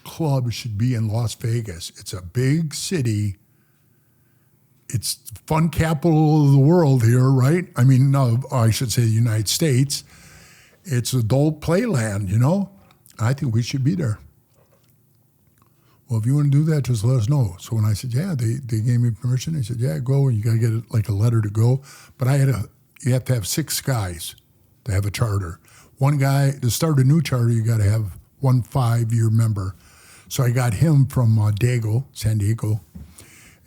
B: club should be in Las Vegas. It's a big city. It's the fun capital of the world here, right? I mean, no, I should say the United States. It's adult playland, you know? I think we should be there." "Well, if you want to do that, just let us know." So when I said, yeah, they gave me permission. They said, "Yeah, go, and you got to get like a letter to go." But you have to have 6 guys to have a charter. One guy, to start a new charter, you got to have 1 5-year member. So I got him from San Diego.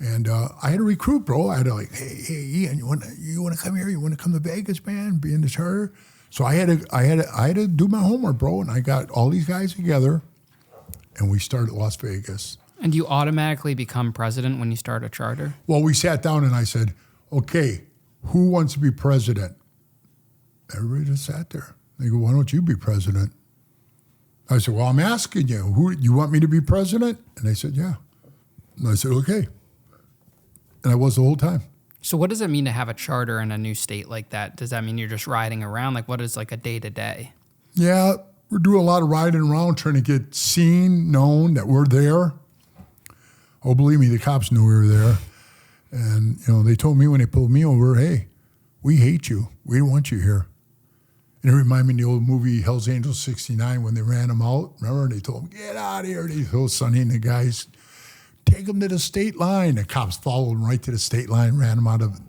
B: And I had to recruit, bro. I had to like, hey, Ian, you want to come here? You want to come to Vegas, man? Be in the charter? So I had to do my homework, bro. And I got all these guys together, and we started Las Vegas.
A: And do you automatically become president when you start a charter?
B: Well, we sat down and I said, okay, who wants to be president? Everybody just sat there. They go, why don't you be president? I said, well, I'm asking you, who you want me to be president? And they said, yeah. And I said, okay. And I was the whole time.
A: So what does it mean to have a charter in a new state like that? Does that mean you're just riding around? Like, what is like a day-to-day?
B: Yeah, we're doing a lot of riding around, trying to get seen, known that we're there. Oh, believe me, the cops knew we were there. And, they told me when they pulled me over, hey, we hate you. We don't want you here. And it reminded me of the old movie Hell's Angels 69 when they ran him out. Remember? They told him, get out of here. They told Sonny and the guys, take him to the state line. The cops followed him right to the state line, ran him out of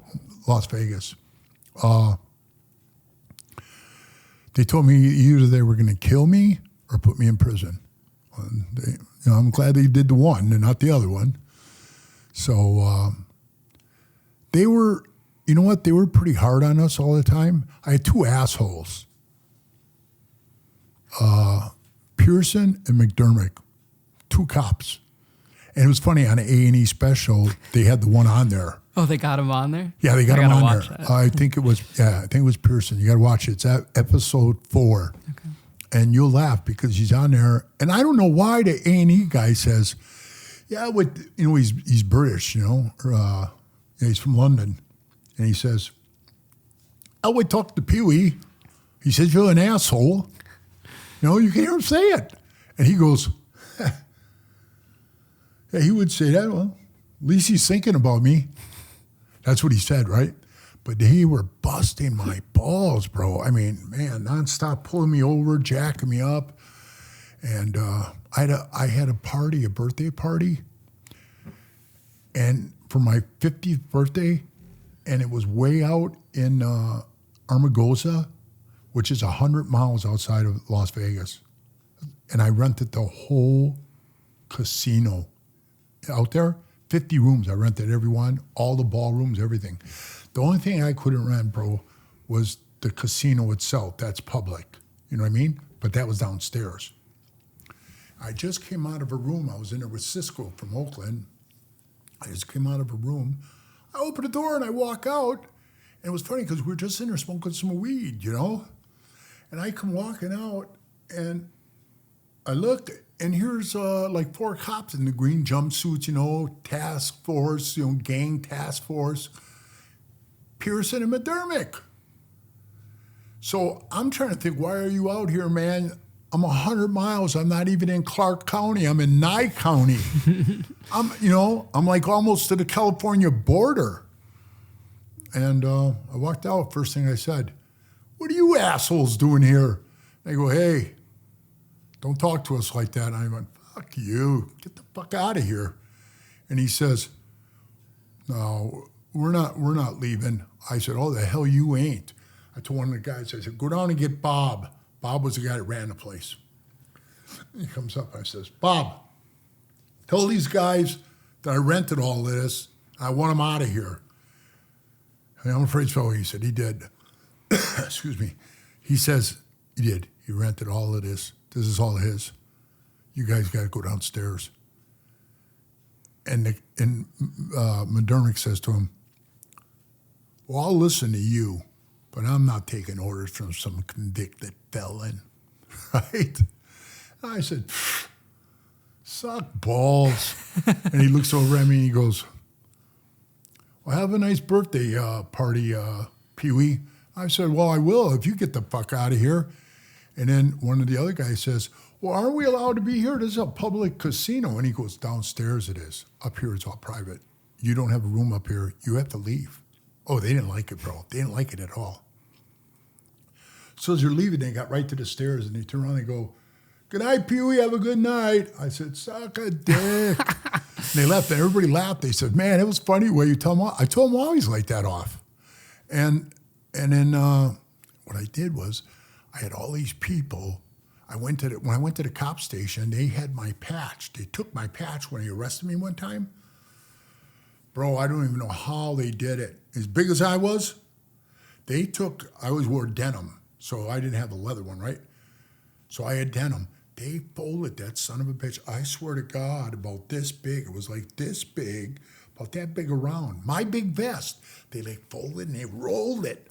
B: Las Vegas. They told me either they were going to kill me or put me in prison. I'm glad they did the one and not the other one. So they were, you know what? They were pretty hard on us all the time. I had two assholes, Pearson and McDermott, two cops. And it was funny, on an A&E special, they had the one on there.
A: Oh, they got him on there?
B: Yeah, they got him on there. I think it was Pearson. You got to watch it. It's at episode 4. Okay. And you'll laugh because he's on there. And I don't know why the A&E guy says, yeah, he's British, he's from London. And he says, I would talk to Pee Wee. He says, you're an asshole. You can hear him say it. And he goes, yeah, he would say that. Well, at least he's thinking about me. That's what he said, right? But they were busting my balls, bro. I mean, man, nonstop pulling me over, jacking me up. And I had a party, a birthday party, and for my 50th birthday, and it was way out in Armagosa, which is 100 miles outside of Las Vegas. And I rented the whole casino out there, 50 rooms. I rented every one, all the ballrooms, everything. The only thing I couldn't rent, bro, was the casino itself. That's public. You know what I mean? But that was downstairs. I just came out of a room. I was in there with Cisco from Oakland. I just came out of a room. I open the door and I walk out. And it was funny because we were just in there smoking some weed, And I come walking out and I look, and here's like 4 cops in the green jumpsuits, task force, gang task force, Pearson and McDermott. So I'm trying to think, why are you out here, man? I'm 100 miles. I'm not even in Clark County. I'm in Nye County. I'm like almost to the California border. And I walked out. First thing I said, what are you assholes doing here? They go, hey, don't talk to us like that. And I went, fuck you. Get the fuck out of here. And he says, no, we're not leaving. I said, oh, the hell you ain't. I told one of the guys, I said, go down and get Bob. Bob was the guy that ran the place. And he comes up and I says, Bob, tell these guys that I rented all this. I want them out of here. And I'm afraid so. He said, he did. Excuse me. He says, he did. He rented all of this. This is all his. You guys got to go downstairs. And McDermott says to him, well, I'll listen to you, but I'm not taking orders from some convicted felon, right? And I said, suck balls. And he looks over at me and he goes, well, have a nice birthday party, Pee Wee. I said, well, I will if you get the fuck out of here. And then one of the other guys says, well, aren't we allowed to be here? This is a public casino. And he goes, downstairs it is. Up here it's all private. You don't have a room up here. You have to leave. Oh, they didn't like it, bro. They didn't like it at all. So as they're leaving, they got right to the stairs, and they turn around and they go, good night, Pee Wee, have a good night. I said, suck a dick. And they left, and everybody laughed. They said, man, it was funny where you tell them all. I told them always like that off. And then what I did was I had all these people. When I went to the cop station, they had my patch. They took my patch when they arrested me one time. Bro, I don't even know how they did it. As big as I was, I always wore denim, so I didn't have a leather one, right? So I had denim. They folded that son of a bitch, I swear to God, about this big. It was like this big, about that big around. My big vest. They like folded and they rolled it.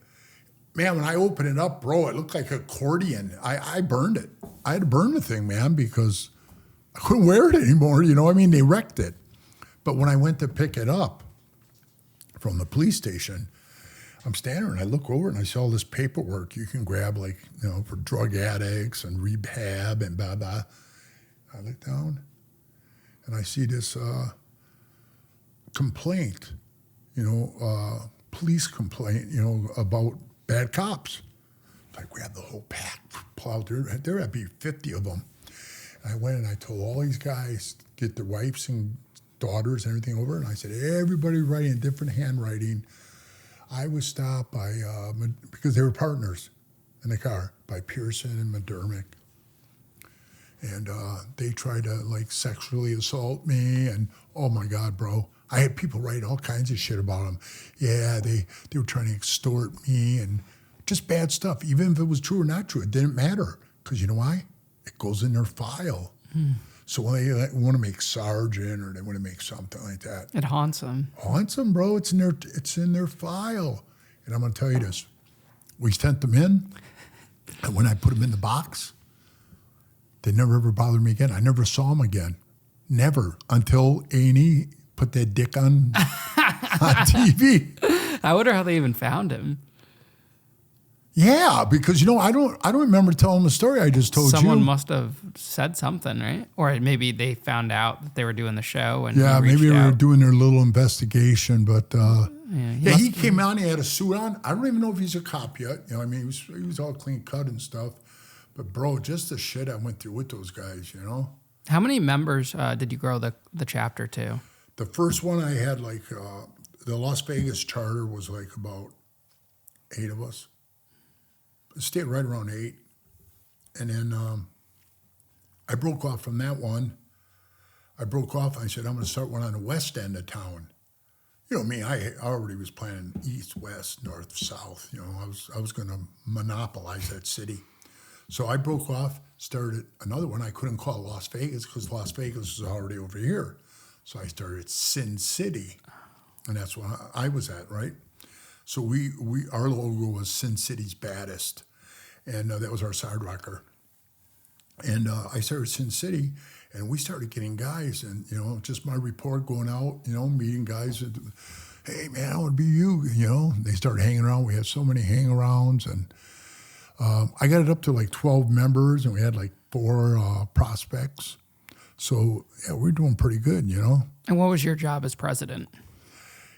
B: Man, when I opened it up, bro, it looked like an accordion. I burned it. I had to burn the thing, man, because I couldn't wear it anymore. You know what I mean? They wrecked it. But when I went to pick it up from the police station, I'm standing and I look over and I see all this paperwork you can grab, like, you know, for drug addicts and rehab and blah, blah. I look down and I see this complaint, police complaint, about bad cops. I grabbed the whole pack, plowed through. There had to be 50 of them. And I went and I told all these guys, get their wives and daughters and everything over, and I said, everybody writing different handwriting. I was stopped by, because they were partners in the car, by Pearson and McDermott. And they tried to, like, sexually assault me, and oh my God, bro. I had people write all kinds of shit about them. Yeah, they were trying to extort me and just bad stuff. Even if it was true or not true, it didn't matter. Because you know why? It goes in their file. So when they want to make sergeant or they want to make something like that,
A: it haunts them.
B: Haunts them, bro. It's in their file. And I'm going to tell you this. We sent them in, and when I put them in the box, they never ever bothered me again. I never saw them again. Never. Until A&E put that dick on TV.
A: I wonder how they even found him.
B: Yeah, because I don't remember telling the story I just told you.
A: Someone must have said something, right? Or maybe they found out that they were doing the show and
B: maybe they were doing their little investigation. But he came out and he had a suit on. I don't even know if he's a cop yet. He was all clean cut and stuff. But bro, just the shit I went through with those guys.
A: How many members did you grow the chapter to?
B: The first one I had, like, the Las Vegas charter was like about 8 of us. It stayed right around 8. And then I broke off from that one. I broke off. I said, I'm going to start one on the west end of town. You know me, I already was planning east, west, north, south. I was going to monopolize that city. So I broke off, started another one. I couldn't call it Las Vegas because Las Vegas was already over here. So I started Sin City, and that's what I was at, right? So our logo was Sin City's baddest, and that was our side rocker. And I started Sin City, and we started getting guys, and just my report going out, meeting guys. And, hey man, I want to be you. They started hanging around. We had so many hang-arounds, and I got it up to like 12 members, and we had like 4 prospects. So yeah, we're doing pretty good,
A: And what was your job as president?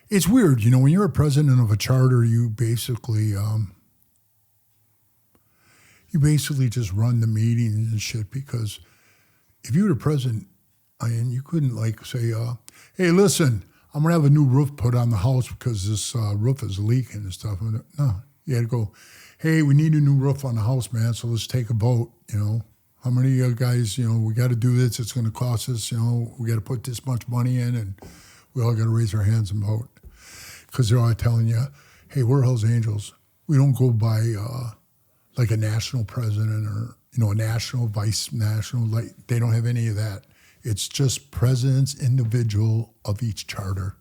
B: It's weird, when you're a president of a charter, you basically just run the meetings and shit, because if you were the president, you couldn't like say, hey, listen, I'm going to have a new roof put on the house because this roof is leaking and stuff. No, you had to go, hey, we need a new roof on the house, man, so let's take a vote, How many guys, we got to do this, it's going to cost us, we got to put this much money in, and we all got to raise our hands and vote. Because they're all telling you, hey, we're Hells Angels. We don't go by like a national president or, a national, vice national. Like, they don't have any of that. It's just presidents individual of each charter,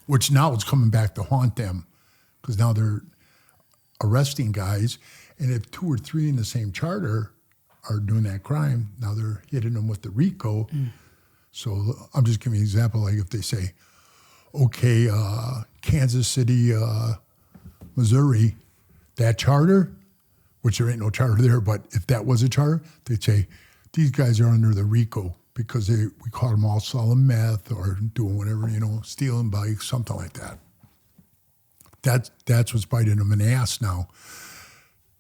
B: which now is coming back to haunt them, because now they're arresting guys. And if 2 or 3 in the same charter are doing that crime, now they're hitting them with the RICO. So I'm just giving you an example. Like if they say, okay, Kansas City, Missouri, that charter, which there ain't no charter there, but if that was a charter, they'd say, these guys are under the RICO because we caught them all selling meth or doing whatever, stealing bikes, something like that. That's what's biting them in the ass now.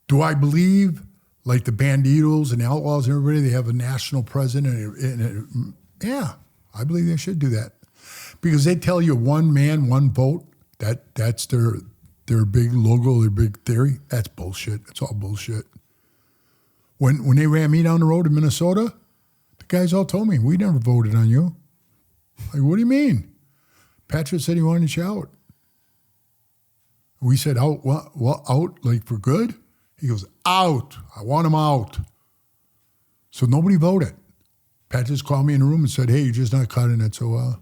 B: Do I believe, like the Banditos and Outlaws and everybody, they have a national president? Yeah, I believe they should do that. Because they tell you one man, one vote, that's their big logo, their big theory. That's bullshit. It's all bullshit. When they ran me down the road in Minnesota, the guys all told me, we never voted on you. Like, what do you mean? Patrick said he wanted you out. We said, out, what, out, like for good? He goes, out. I want him out. So nobody voted. Pat just called me in the room and said, hey, you're just not cutting it, so I'll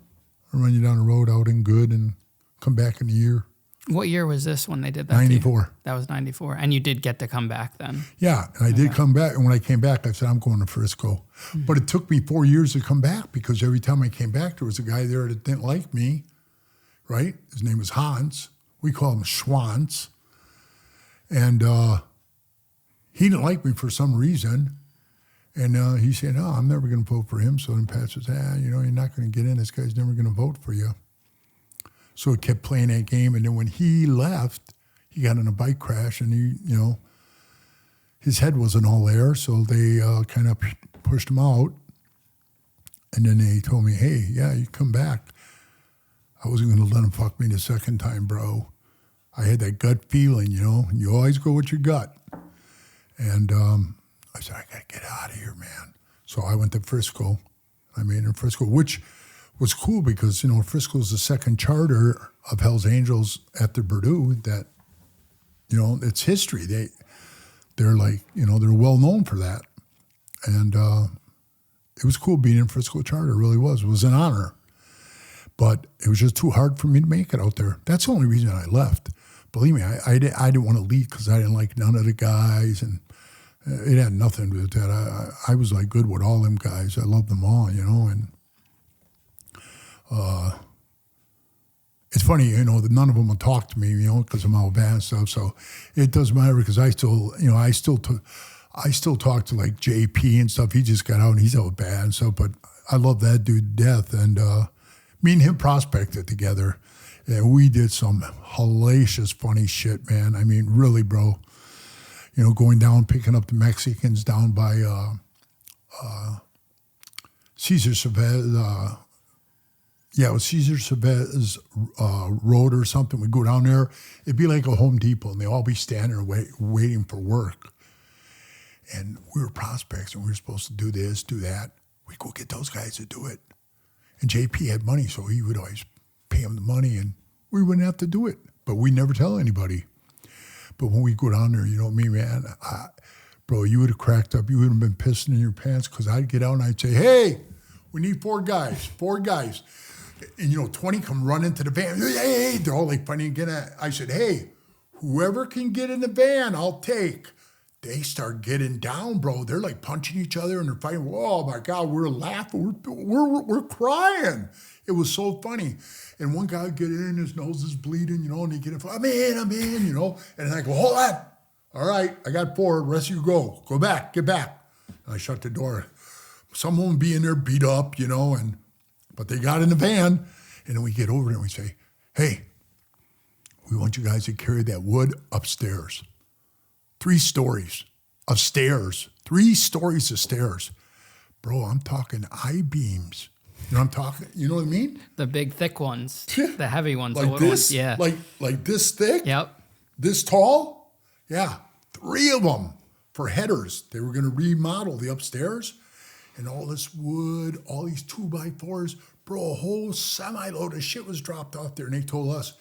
B: run you down the road out and good and come back in a year.
A: What year was this when they did that?
B: 94.
A: That was 94. And you did get to come back then?
B: Yeah, and I did come back. And when I came back, I said, I'm going to Frisco. Mm-hmm. But it took me 4 years to come back because every time I came back, there was a guy there that didn't like me, right? His name was Hans. We call him Schwanz. And he didn't like me for some reason. And he said, no, I'm never going to vote for him. So then Pat says, you're not going to get in. This guy's never going to vote for you. So it kept playing that game. And then when he left, he got in a bike crash and his head wasn't all there. So they kind of pushed him out. And then they told me, hey, yeah, you come back. I wasn't going to let him fuck me the second time, bro. I had that gut feeling, and you always go with your gut. And I said, I got to get out of here, man. So I went to Frisco. I made in Frisco, which was cool because, Frisco is the second charter of Hell's Angels after Purdue that, it's history. They're like, they're well known for that. And it was cool being in Frisco charter. It really was. It was an honor. But it was just too hard for me to make it out there. That's the only reason I left. Believe me, I didn't want to leave because I didn't like none of the guys. And it had nothing to do with that. I was like good with all them guys. I loved them all, and it's funny, that none of them will talk to me, because I'm all bad and stuff. So it doesn't matter because I still talk to like JP and stuff. He just got out and he's all bad and stuff. But I love that dude to death. And me and him prospected together, and we did some hellacious, funny shit, man. I mean, really, bro. Going down, picking up the Mexicans down by Cesar Chavez. It was Cesar Chavez Road or something. We'd go down there. It'd be like a Home Depot, and they'd all be standing there waiting for work. And we were prospects, and we were supposed to do this, do that. We'd go get those guys to do it. And JP had money, so he would always pay him the money, and we wouldn't have to do it. But we never tell anybody. But when we go down there, me, man, bro, you would have cracked up. You would have been pissing in your pants because I'd get out and I'd say, hey, we need 4 guys. And, 20 come run into the van. Hey, they're all like funny again. I said, hey, whoever can get in the van, I'll take. They start getting down, bro. They're like punching each other and they're fighting. Oh, my God, we're laughing. We're crying. It was so funny. And one guy would get in, his nose is bleeding, and he get in. I'm in, And then I go, hold on. All right, I got 4. The rest of you go. Go back, get back. And I shut the door. Some of them be in there beat up, but they got in the van. And then we get over there and we say, hey, we want you guys to carry that wood upstairs. 3 stories of stairs. 3 stories of stairs. Bro, I'm talking I-beams. I'm talking, you know what I mean?
A: The big thick ones, the heavy ones,
B: like
A: the little
B: this,
A: ones. Yeah.
B: Like this thick?
A: Yep.
B: This tall? Yeah. 3 of them for headers. They were going to remodel the upstairs. And all this wood, all these 2x4s, bro, a whole semi-load of shit was dropped off there. And they told us,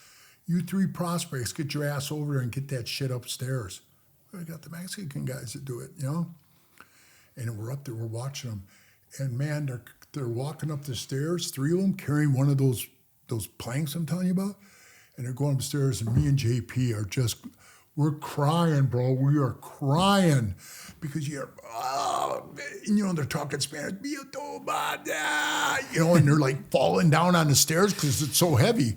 B: you 3 prospects, get your ass over there and get that shit upstairs. I got the Mexican guys that do it, And we're up there, we're watching them. And man, they're walking up the stairs, 3 of them carrying one of those planks I'm telling you about. And they're going upstairs, and me and JP are we're crying, bro. We are crying because they're talking Spanish, and they're like falling down on the stairs because it's so heavy.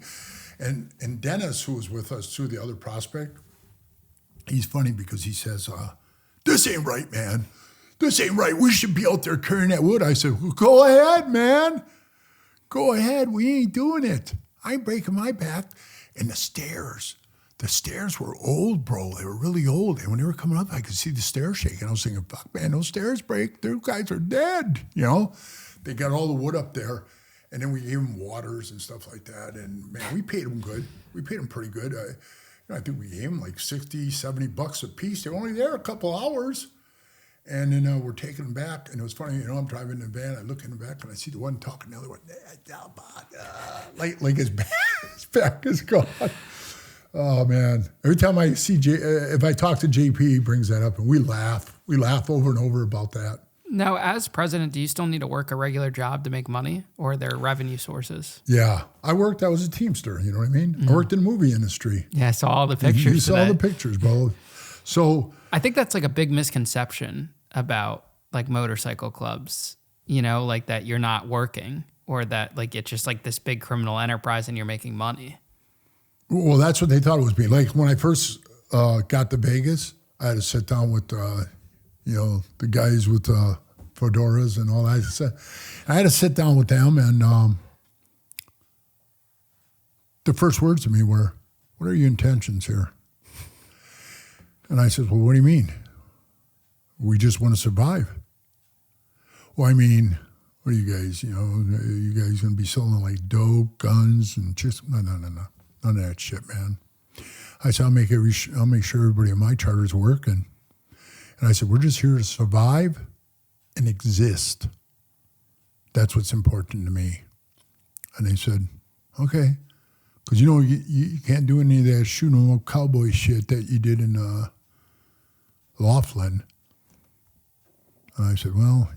B: And Dennis, who was with us too, the other prospect, he's funny because he says, this ain't right, man. This ain't right. We should be out there carrying that wood. I said, well, go ahead, man. Go ahead. We ain't doing it. I ain't breaking my back. And the stairs were old, bro. They were really old. And when they were coming up, I could see the stairs shaking. I was thinking, fuck, man, those stairs break. Those guys are dead, They got all the wood up there. And then we gave them waters and stuff like that. And, man, we paid them good. We paid them pretty good. I think we gave them like $60, $70 a piece. They were only there a couple hours. And then we're taking them back, and it was funny, I'm driving in the van, I look in the back, and I see the one talking, the other one, like his back is gone. Oh, man. Every time I see, if I talk to JP, he brings that up, and we laugh. We laugh over and over about that.
A: Now, as president, do you still need to work a regular job to make money, or are there revenue sources?
B: Yeah. I was a Teamster, you know what I mean? Mm. I worked in the movie industry.
A: Yeah, I saw all the pictures
B: You saw the pictures, bro. So
A: I think that's like a big misconception about like motorcycle clubs, like that you're not working, or that like it's just like this big criminal enterprise and you're making money.
B: Well, that's what they thought it was being. Like when I first got to Vegas, I had to sit down with, the guys with fedoras and all that. I had to sit down with them, and the first words to me were, "What are your intentions here?" And I said, "Well, what do you mean? We just want to survive." "Well, I mean, what are you guys, you guys going to be selling like dope, guns, and just, no. None of that shit, man." I said, I'll make sure everybody in my charters working. And I said, we're just here to survive and exist. That's what's important to me. And they said, okay. Because, you can't do any of that shooting old cowboy shit that you did in Laughlin. And I said, well,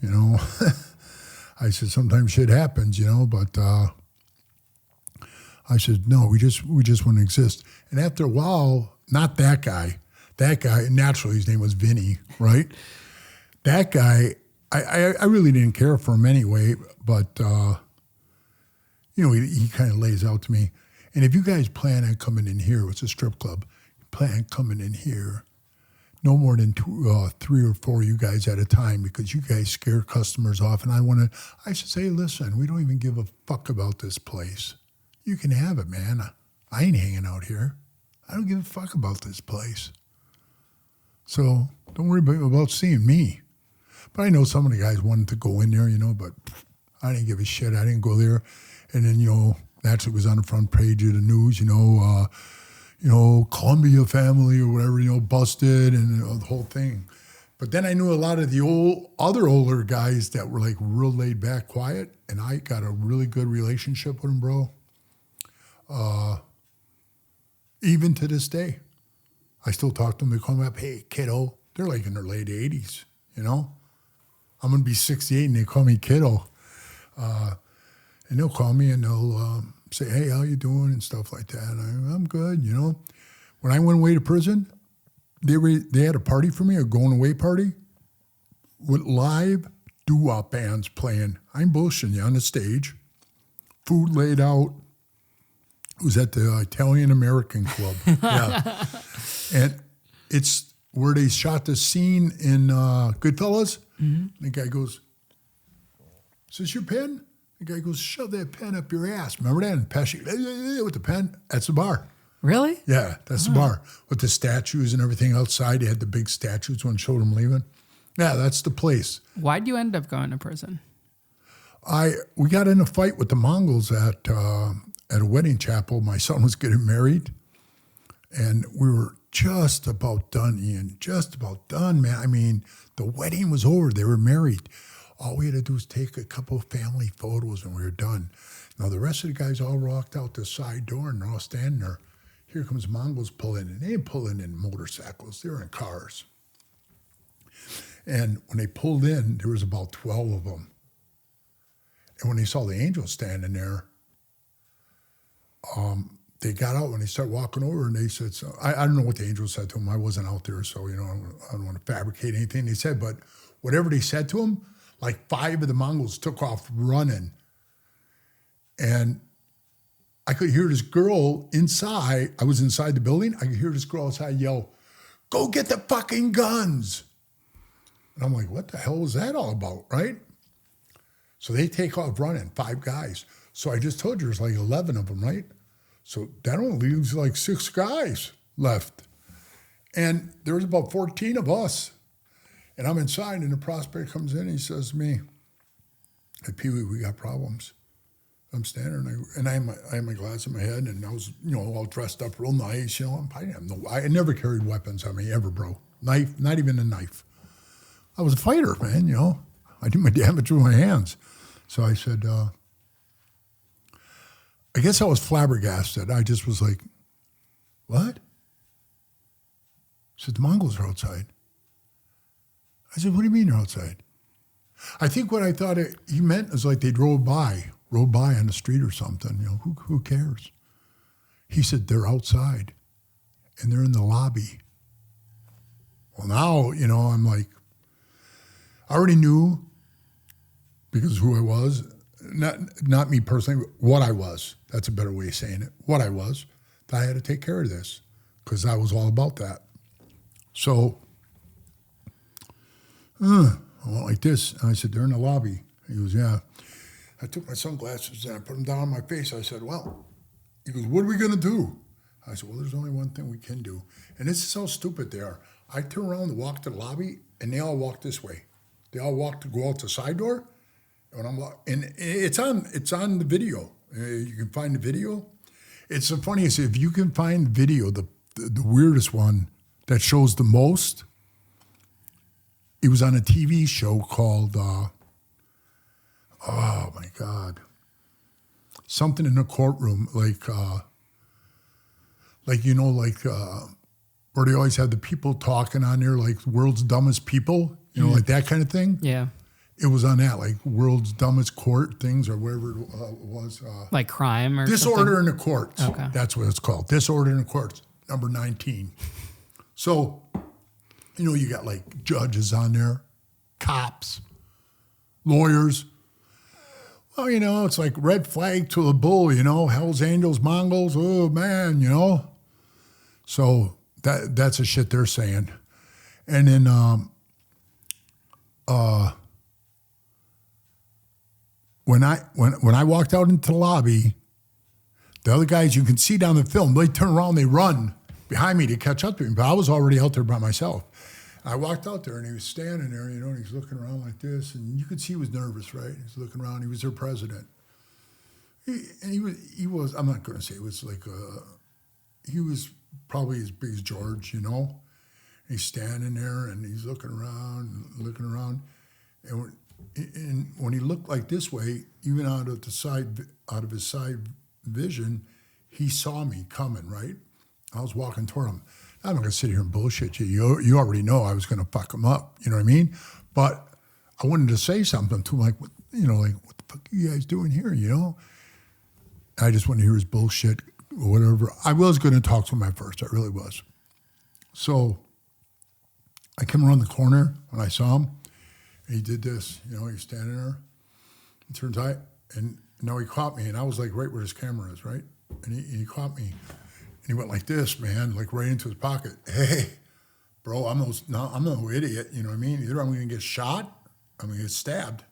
B: I said, sometimes shit happens, but I said, no, we just want to exist. And after a while, not that guy, naturally his name was Vinny, right? That guy, I really didn't care for him anyway, but, he kind of lays out to me. And if you guys plan on coming in here, it's a strip club, plan on coming in here, no more than 3 or 4 you guys at a time, because you guys scare customers off. And I should say, listen, we don't even give a fuck about this place. You can have it, man. I ain't hanging out here. I don't give a fuck about this place. So don't worry about seeing me. But I know some of the guys wanted to go in there, but I didn't give a shit. I didn't go there. And then, naturally it was on the front page of the news, Columbia family or whatever, busted and the whole thing. But then I knew a lot of the older guys that were like real laid back, quiet, and I got a really good relationship with them, bro. Even to this day, I still talk to them. They call me up, hey, kiddo. They're like in their late 80s, I'm going to be 68 and they call me kiddo. And they'll call me and they'll say, hey, how you doing and stuff like that. And I'm good, When I went away to prison, they had a party for me, a going away party, with live doo-wop bands playing. I'm bullshitting you on the stage. Food laid out. It was at the Italian-American Club. Yeah. And it's where they shot the scene in Goodfellas. Mm-hmm. The guy goes, is this your pen? The guy goes, shove that pen up your ass. Remember that? And Pesci, with the pen, that's the bar.
A: Really?
B: Yeah, that's the bar. With the statues and everything outside. They had the big statues when showed them leaving. Yeah, that's the place.
A: Why'd you end up going to prison?
B: We got in a fight with the Mongols at a wedding chapel. My son was getting married, and we were just about done, Ian. Just about done, man. I mean, the wedding was over. They were married. All we had to do was take a couple of family photos, and we were done. Now, the rest of the guys all walked out the side door, and they're all standing there. Here comes Mongols pulling in. They ain't pulling in motorcycles. They were in cars. And when they pulled in, there was about 12 of them. And when they saw the angels standing there, they got out and they started walking over and they said, so, I don't know what the angels said to them. I wasn't out there, so, I don't want to fabricate anything they said. But whatever they said to them, like 5 of the Mongols took off running. And I could hear this girl inside. I was inside the building. I could hear this girl outside yell, go get the fucking guns. And I'm like, what the hell was that all about, right? So they take off running, 5 guys. So I just told you there's like 11 of them, right? So that only leaves like 6 guys left. And there was about 14 of us. And I'm inside, and the prospect comes in, and he says to me, hey, Pee Wee, we got problems. I'm standing there, and I had my glass in my head, and I was, all dressed up real nice. I never carried weapons on me ever, bro. Knife, not even a knife. I was a fighter, man, I did my damage with my hands. So I said, I guess I was flabbergasted. I just was like, what? He said, the Mongols are outside. I said, what do you mean they're outside? I think what I thought he meant is like they rode by on the street or something. Who cares? He said, they're outside and they're in the lobby. Well, now, I'm like, I already knew because of who I was, not me personally, what I was. That's a better way of saying it. What I was, that I had to take care of this because I was all about that. So I went like this, and I said, they're in the lobby. He goes, yeah. I took my sunglasses and I put them down on my face. I said, well, he goes, what are we going to do? I said, well, there's only one thing we can do. And this is how stupid they are. I turn around and walk to the lobby, and they all walk this way. They all walk to go out the side door. And it's on the video. You can find the video. It's the funniest. If you can find video, the weirdest one that shows the most, it was on a TV show called, oh my God, something in the courtroom, where they always have the people talking on there, like world's dumbest people, like that kind of thing.
A: Yeah.
B: It was on that, like world's dumbest court things or whatever it was.
A: Like crime or
B: Disorder
A: something?
B: in the Courts.
A: Okay.
B: That's what it's called. Disorder in the Courts, number 19. So, you got like judges on there, cops, lawyers. Well, it's like red flag to the bull, Hell's Angels, Mongols, oh man, So that's the shit they're saying. And then when I walked out into the lobby, the other guys you can see down the film, they turn around, they run behind me to catch up to me, but I was already out there by myself. I walked out there and he was standing there, and he's looking around like this, and you could see he was nervous, right? He was looking around. He was their president. He was. I'm not going to say it was like he was probably as big as George, He's standing there and he's looking around, and when he looked like this way, even out of his side vision, he saw me coming, right? I was walking toward him. I'm not going to sit here and bullshit you. You already know I was going to fuck him up. You know what I mean? But I wanted to say something to him, like, what the fuck are you guys doing here, I just wanted to hear his bullshit or whatever. I was going to talk to him at first. I really was. So I came around the corner when I saw him. And he did this. He's standing there. He turns out, and now he caught me, and I was like right where his camera is, right? And he caught me. And he went like this, man, like right into his pocket. Hey, bro, I'm no idiot, you know what I mean? Either I'm going to get shot, I'm going to get stabbed.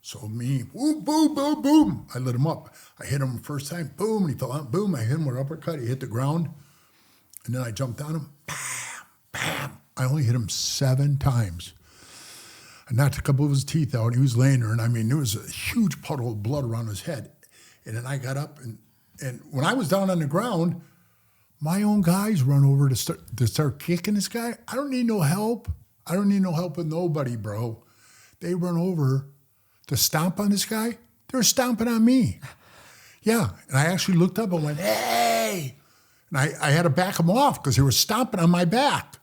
B: So me, boom, boom, boom, boom. I lit him up. I hit him the first time, boom, and he fell out, boom. I hit him with an uppercut. He hit the ground. And then I jumped on him, bam, bam. I only hit him 7 times. I knocked a couple of his teeth out. He was laying there, and there was a huge puddle of blood around his head. And then I got up, and when I was down on the ground, my own guys run over to start kicking this guy. I don't need no help. I don't need no help with nobody, bro. They run over to stomp on this guy. They're stomping on me. Yeah, and I actually looked up and went, hey! And I had to back them off because they were stomping on my back.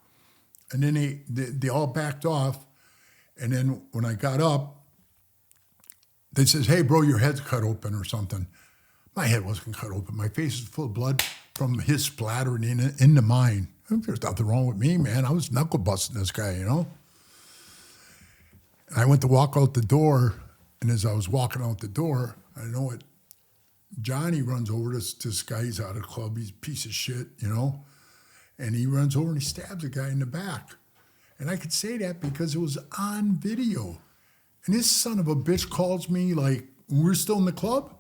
B: And then they all backed off. And then when I got up, they says, hey, bro, your head's cut open or something. My head wasn't cut open. My face is full of blood from his splattering into mine. There's nothing wrong with me, man. I was knuckle busting this guy, And I went to walk out the door, and as I was walking out the door, I know it. Johnny runs over to this guy. He's out of the club. He's a piece of shit, And he runs over and he stabs a guy in the back. And I could say that because it was on video. And this son of a bitch calls me like, we're still in the club?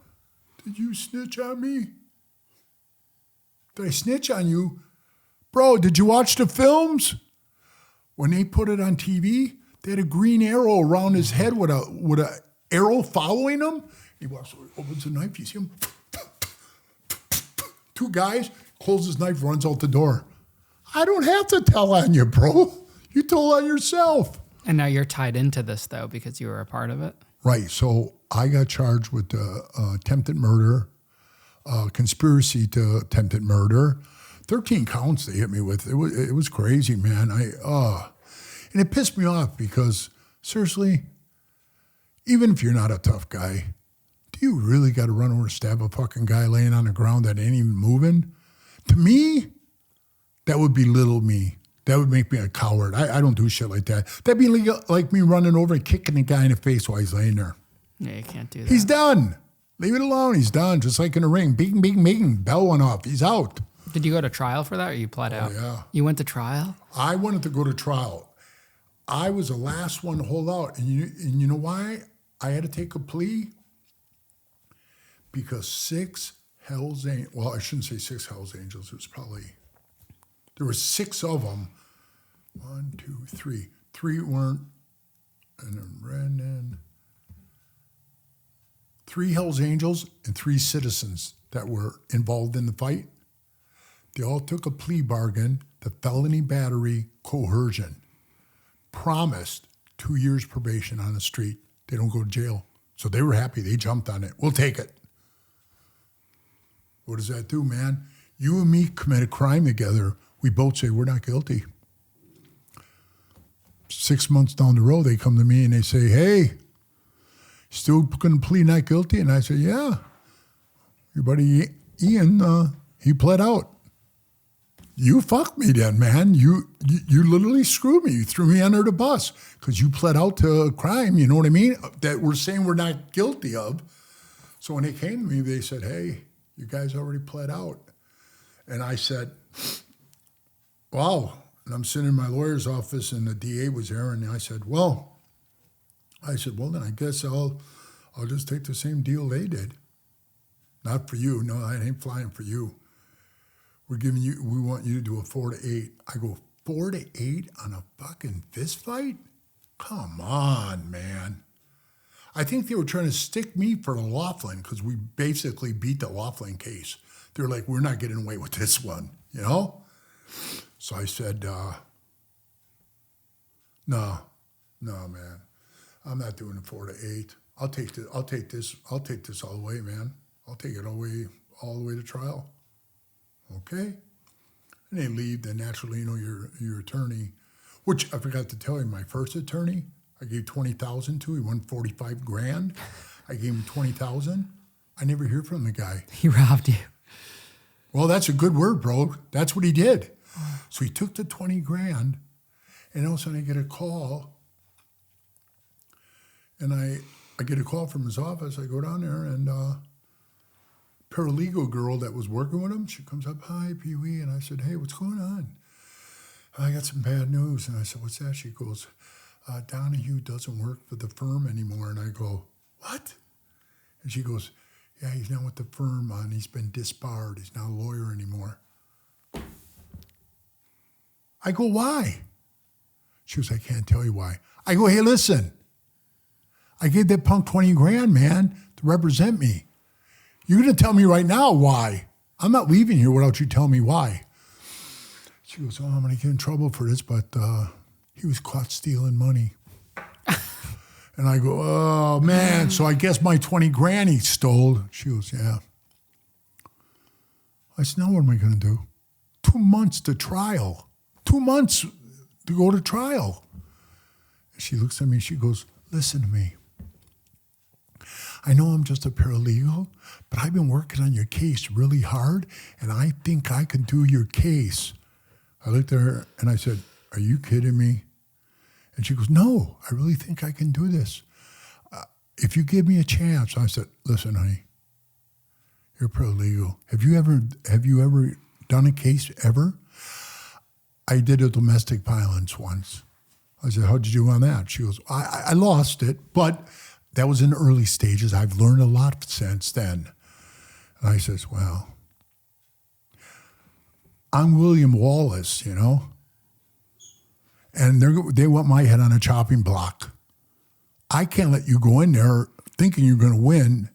B: Did you snitch on me? Did I snitch on you? Bro, did you watch the films? When they put it on TV, they had a green arrow around his head with a arrow following him. He walks over, opens the knife, you see him. 2 guys, closes his knife, runs out the door. I don't have to tell on you, bro. You told on yourself.
A: And now you're tied into this, though, because you were a part of it?
B: Right. So I got charged with attempted murder, conspiracy to attempted murder. 13 counts they hit me with. It was crazy, man. And it pissed me off because, seriously, even if you're not a tough guy, do you really got to run over and stab a fucking guy laying on the ground that ain't even moving? To me, that would belittle me. That would make me a coward. I don't do shit like that. That'd be like me running over and kicking the guy in the face while he's laying there.
A: Yeah, you can't do that.
B: He's done. Leave it alone. He's done. Just like in a ring. Bing, bing, bing. Bell went off. He's out.
A: Did you go to trial for that, or you pled out?
B: Yeah.
A: You went to trial?
B: I wanted to go to trial. I was the last one to hold out. And you know why I had to take a plea? Because 6 Hells Angels, well, I shouldn't say 6 Hells Angels. It was probably, there were 6 of them. 1, 2, 3. 3 weren't, and then Brendan. 3 Hells Angels and 3 citizens that were involved in the fight. They all took a plea bargain to felony battery coercion. Promised 2 years probation on the street. They don't go to jail. So they were happy. They jumped on it. We'll take it. What does that do, man? You and me commit a crime together. We both say we're not guilty. 6 months down the road, they come to me and they say, hey, still going to plead not guilty? And I say, yeah. Your buddy Ian, he pled out. You fucked me then, man. You literally screwed me. You threw me under the bus because you pled out to a crime, you know what I mean, that we're saying we're not guilty of. So when they came to me, they said, hey, you guys already pled out. And I said, wow. And I'm sitting in my lawyer's office and the DA was there and I said, well, then I guess I'll just take the same deal they did. Not for you. No, I ain't flying for you. We want you to do a 4 to 8. I go, 4 to 8 on a fucking fist fight? Come on, man. I think they were trying to stick me for the Laughlin because we basically beat the Laughlin case. They're like, we're not getting away with this one, you know? So I said, no, man. I'm not doing a 4 to 8. I'll take this all the way, man. I'll take it all the way to trial. Okay? And they leave, then naturally, you know, your attorney, which I forgot to tell you, my first attorney, I gave $20,000 to. He won $45,000. I gave him $20,000. I never hear from the guy.
A: He robbed you.
B: Well, that's a good word, bro. That's what he did. So he took the $20,000, and all of a sudden I get a call, and I get a call from his office. I go down there, and paralegal girl that was working with him, she comes up, hi, Pee Wee, and I said, hey, what's going on? I got some bad news. And I said, what's that? She goes, Donahue doesn't work for the firm anymore. And I go, what? And she goes, yeah, he's not with the firm, and he's been disbarred. He's not a lawyer anymore. I go, why? She goes, I can't tell you why. I go, hey, listen, I gave that punk $20,000, man, to represent me. You're going to tell me right now why. I'm not leaving here without you telling me why. She goes, oh, I'm going to get in trouble for this, but he was caught stealing money. And I go, oh, man, so I guess my $20,000 he stole. She goes, yeah. I said, now what am I going to do? 2 months to trial. 2 months to go to trial. She looks at me, she goes, listen to me. I know I'm just a paralegal, but I've been working on your case really hard, and I think I can do your case. I looked at her, and I said, are you kidding me? And she goes, no, I really think I can do this. If you give me a chance. I said, listen, honey, you're paralegal. Have you ever done a case ever? I did a domestic violence once. I said, how'd you do on that? She goes, I lost it, but that was in the early stages. I've learned a lot since then. And I says, well, I'm William Wallace, you know, and they want my head on a chopping block. I can't let you go in there thinking you're going to win,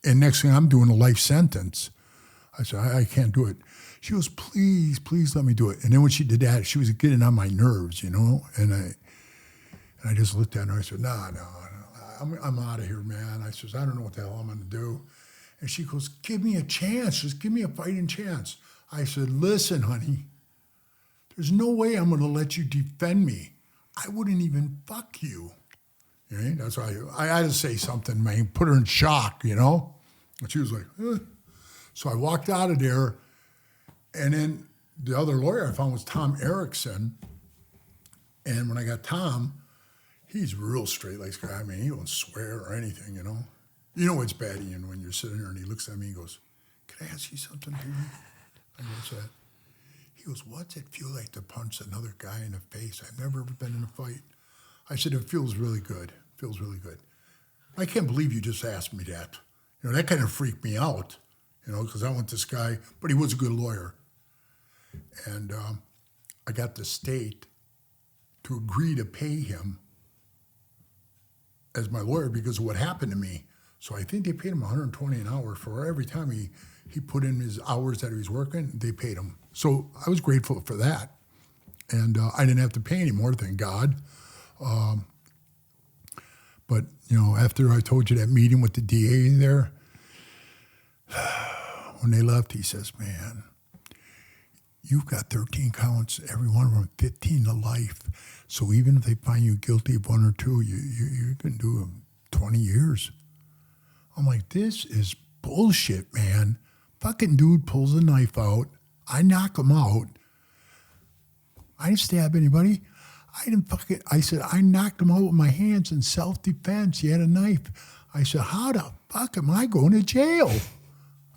B: and next thing I'm doing a life sentence. I said, I can't do it. She goes, please let me do it. And then when she did that, she was getting on my nerves, you know, and And I just looked at her and I said, no, I'm out of here, man. I says, I don't know what the hell I'm going to do. And she goes, give me a chance. Just give me a fighting chance. I said, listen, honey, there's no way I'm going to let you defend me. I wouldn't even fuck you. You know, that's why I had to say something, man, put her in shock, you know? And she was like, eh. So I walked out of there, and then the other lawyer I found was Tom Erickson. And when I got Tom, he's real straight-laced guy. I mean, he don't swear or anything, you know? You know what's bad, Ian, when you're sitting there and he looks at me and goes, can I ask you something, dude? I go, what's that? He goes, what's it feel like to punch another guy in the face? I've never been in a fight. I said, it feels really good. It feels really good. I can't believe you just asked me that. You know, that kind of freaked me out, you know, because I want this guy, but he was a good lawyer. And I got the state to agree to pay him as my lawyer because of what happened to me. So I think they paid him $120 an hour for every time he put in his hours that he was working, they paid him. So I was grateful for that. And I didn't have to pay anymore, thank God. But, you know, after I told you that meeting with the DA there, when they left, he says, man, you've got 13 counts, every one of them 15 to life. So even if they find you guilty of one or two, you can do 20 years. I'm like, this is bullshit, man. Fucking dude pulls a knife out. I knock him out. I didn't stab anybody. I said, I knocked him out with my hands in self-defense. He had a knife. I said, how the fuck am I going to jail?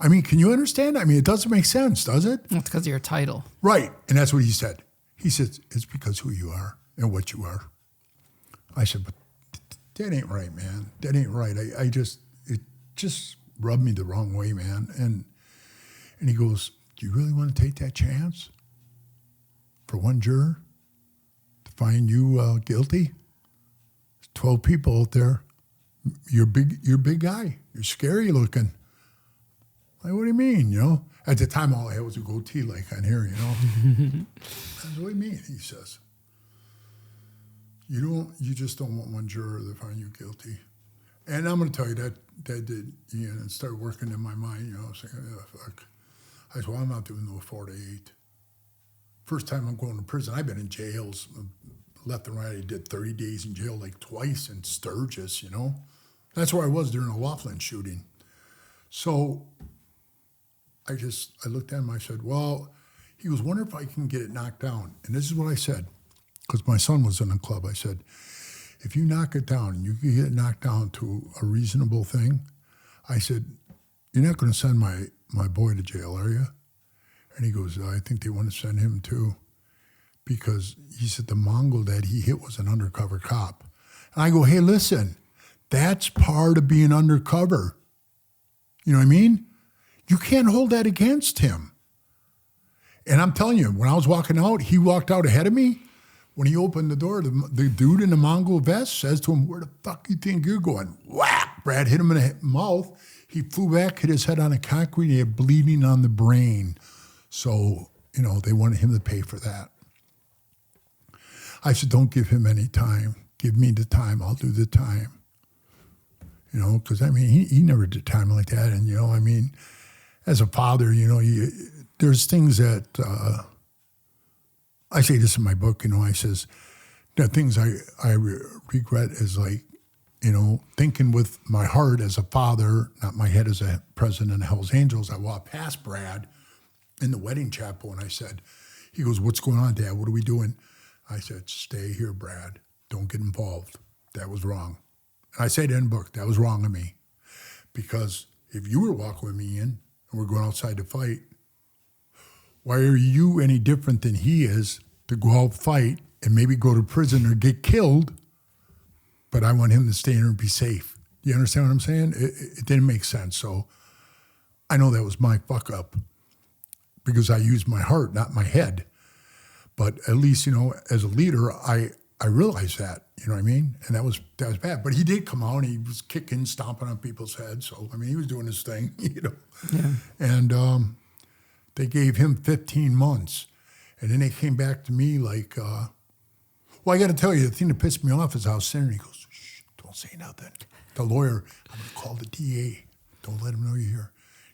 B: I mean, can you understand? I mean, it doesn't make sense, does it?
A: It's because of your title.
B: Right. And that's what he said. He said, it's because who you are and what you are. I said, but that ain't right, man. That ain't right. It just rubbed me the wrong way, man. And he goes, do you really want to take that chance for one juror to find you guilty? There's 12 people out there. You're a big guy. You're scary looking. Like, what do you mean, you know? At the time, all I had was a goatee like on here, you know? That's what do you mean, he says. You just don't want one juror to find you guilty. And I'm going to tell you that did, Ian, and started working in my mind, you know, saying, oh, fuck. I said, well, I'm not doing no 4 to 8. First time I'm going to prison, I've been in jails, left and right. I did 30 days in jail like twice in Sturgis, you know? That's where I was during the Laughlin shooting. So I looked at him, I said, well, he was wondering if I can get it knocked down. And this is what I said, because my son was in the club. I said, if you knock it down and you can get it knocked down to a reasonable thing, I said, you're not going to send my boy to jail, are you? And he goes, I think they want to send him too, because he said the Mongol that he hit was an undercover cop. And I go, hey, listen, that's part of being undercover. You know what I mean? You can't hold that against him. And I'm telling you, when I was walking out, he walked out ahead of me. When he opened the door, the dude in the Mongol vest says to him, where the fuck you think you're going? Whack! Brad hit him in the mouth. He flew back, hit his head on the concrete, and he had bleeding on the brain. So, you know, they wanted him to pay for that. I said, don't give him any time. Give me the time. I'll do the time. You know, because, I mean, he never did time like that. And, you know, I mean, as a father, you know, there's things that, I say this in my book, you know, I says, the things I regret is like, you know, thinking with my heart as a father, not my head as a president of Hell's Angels. I walked past Brad in the wedding chapel and I said, he goes, what's going on, Dad? What are we doing? I said, stay here, Brad. Don't get involved. That was wrong. And I say that in the book, that was wrong of me. Because if you were walking with me in and we're going outside to fight, why are you any different than he is to go out, fight, and maybe go to prison or get killed, but I want him to stay here and be safe? You understand what I'm saying? It didn't make sense. So I know that was my fuck up because I used my heart, not my head. But at least, you know, as a leader, I realized that, you know what I mean? And that was bad. But he did come out and he was kicking, stomping on people's heads. So, I mean, he was doing his thing, you know. Yeah. And they gave him 15 months. And then they came back to me like, well, Well, I got to tell you, the thing that pissed me off is I was sitting there, he goes, shh, don't say nothing. The lawyer, I'm going to call the DA. Don't let him know you're here.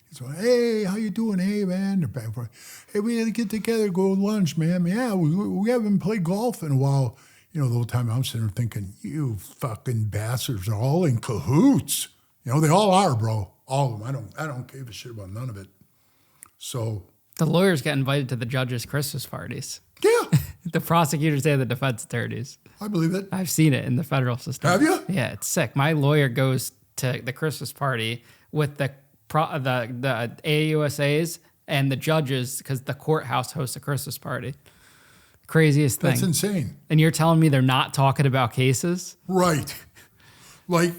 B: He's like, hey, how you doing? Hey, man. They're back and forth. Hey, we had to get together, go to lunch, man. Yeah, we haven't played golf in a while. You know, the whole time I'm sitting there thinking, you fucking bastards are all in cahoots. You know, they all are, bro. All of them. I don't give a shit about none of it. So
A: the lawyers get invited to the judges' Christmas parties.
B: Yeah.
A: The prosecutors and the defense attorneys.
B: I believe it.
A: I've seen it in the federal system.
B: Have you?
A: Yeah, it's sick. My lawyer goes to the Christmas party with the AUSAs and the judges because the courthouse hosts a Christmas party. Craziest thing.
B: That's insane.
A: And you're telling me they're not talking about cases?
B: Right. Like,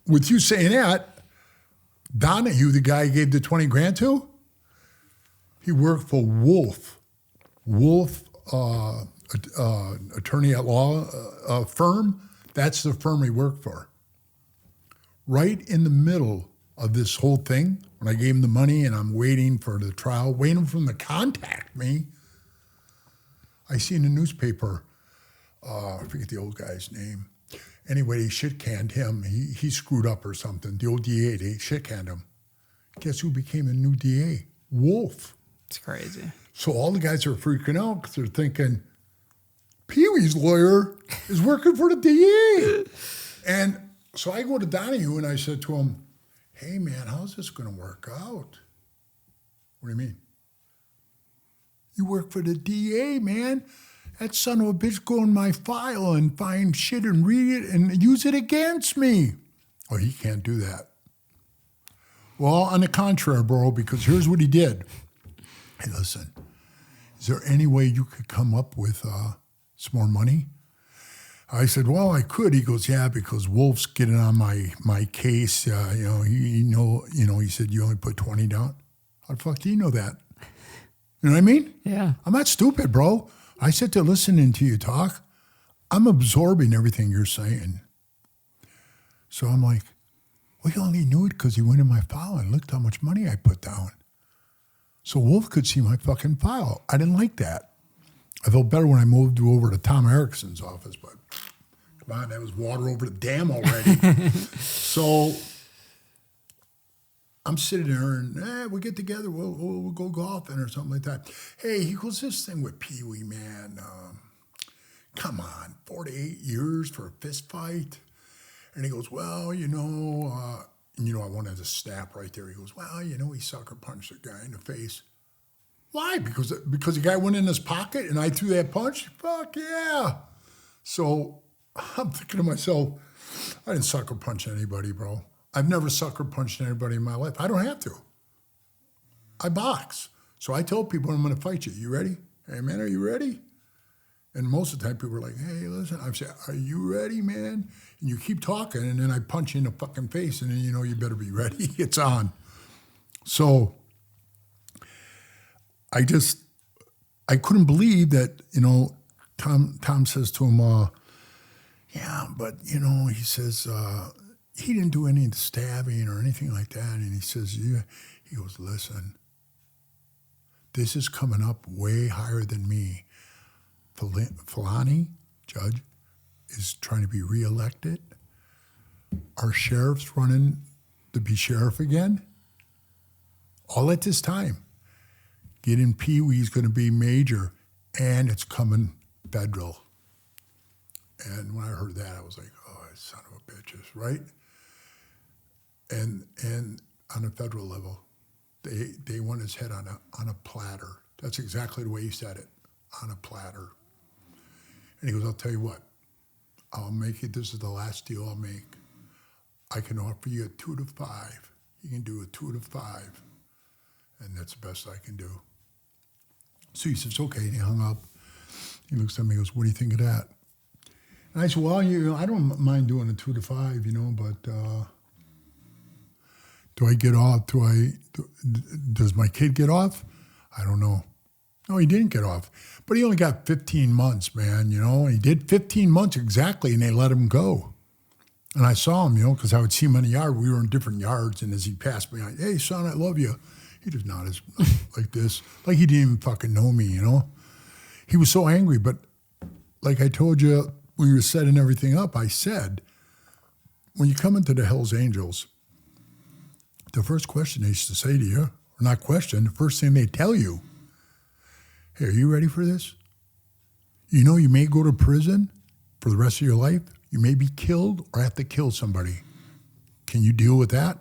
B: with you saying that, Donahue, the guy I gave the 20 grand to, he worked for Wolf attorney at law firm. That's the firm he worked for. Right in the middle of this whole thing, when I gave him the money and I'm waiting for the trial, waiting for him to contact me, I see in the newspaper, I forget the old guy's name. Anyway, they shit-canned him. He screwed up or something. The old DA, they shit-canned him. Guess who became the new DA? Wolf.
A: It's crazy.
B: So all the guys are freaking out because they're thinking, Pee Wee's lawyer is working for the DA. And so I go to Donahue and I said to him, hey, man, how's this going to work out? What do you mean? You work for the DA, man. That son of a bitch go in my file and find shit and read it and use it against me. Oh, he can't do that. Well, on the contrary, bro, because here's what he did. Hey, listen, is there any way you could come up with some more money? I said, well, I could. He goes, yeah, because Wolf's getting on my case. He said, you only put 20 down. How the fuck do you know that? You know what I mean?
A: Yeah.
B: I'm not stupid, bro. I sit there listening to you talk. I'm absorbing everything you're saying. So I'm like, well, he only knew it because he went in my file and looked how much money I put down. So Wolf could see my fucking file. I didn't like that. I felt better when I moved over to Tom Erickson's office, but come on, that was water over the dam already. So I'm sitting there and we'll get together. We'll go golfing or something like that. Hey, he goes, this thing with Pee Wee, man. Come on, 4 to 8 years for a fist fight. And he goes, well, I wanted to snap right there. He goes, well, he sucker punched the guy in the face. Why? Because the guy went in his pocket and I threw that punch? Fuck yeah. So I'm thinking to myself, I didn't sucker punch anybody, bro. I've never sucker punched anybody in my life. I don't have to. I box. So I tell people I'm going to fight you. You ready? Hey, man, are you ready? And most of the time people are like, hey, listen. I say, are you ready, man? And you keep talking, and then I punch you in the fucking face, and then you better be ready. It's on. So I couldn't believe that, Tom says to him, yeah, but, he says, he didn't do any of the stabbing or anything like that. And he says, he goes, listen, this is coming up way higher than me. Fulani, judge, is trying to be reelected. Our sheriff's running to be sheriff again. All at this time. Getting Pee Wee's going to be major, and it's coming federal. And when I heard that, I was like, oh, son of a bitches, right? And on a federal level, they want his head on a platter. That's exactly the way he said it, on a platter. And he goes, I'll tell you what, I'll make it, this is the last deal I'll make. I can offer you a 2 to 5. You can do a 2 to 5. And that's the best I can do. So he says, okay, and he hung up. He looks at me and goes, what do you think of that? And I said, well, I don't mind doing a 2 to 5, but do I get off? Does my kid get off? I don't know. No, he didn't get off. But he only got 15 months, man, He did 15 months exactly, and they let him go. And I saw him, because I would see him in the yard. We were in different yards, and as he passed me, hey, son, I love you. He just nodded like this, like he didn't even fucking know me, He was so angry, but like I told you when you were setting everything up, I said, when you come into the Hells Angels, the first question they used to say to you, or not question, the first thing they tell you, hey, are you ready for this? You know you may go to prison for the rest of your life. You may be killed or have to kill somebody. Can you deal with that?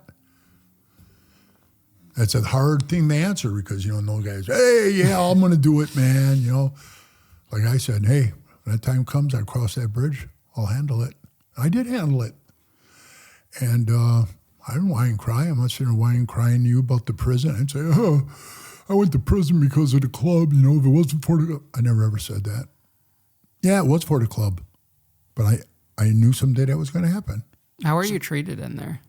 B: That's a hard thing to answer because, you know, no guys, hey, yeah, I'm going to do it, man. You know, like I said, hey, when that time comes, I cross that bridge, I'll handle it. I did handle it. And I didn't whine and cry. I'm not sitting there whining and crying to you about the prison. I'd say, oh, I went to prison because of the club. You know, if it wasn't for the club. I never ever said that. Yeah, it was for the club. But I knew someday that was going to happen.
A: How were you treated in there?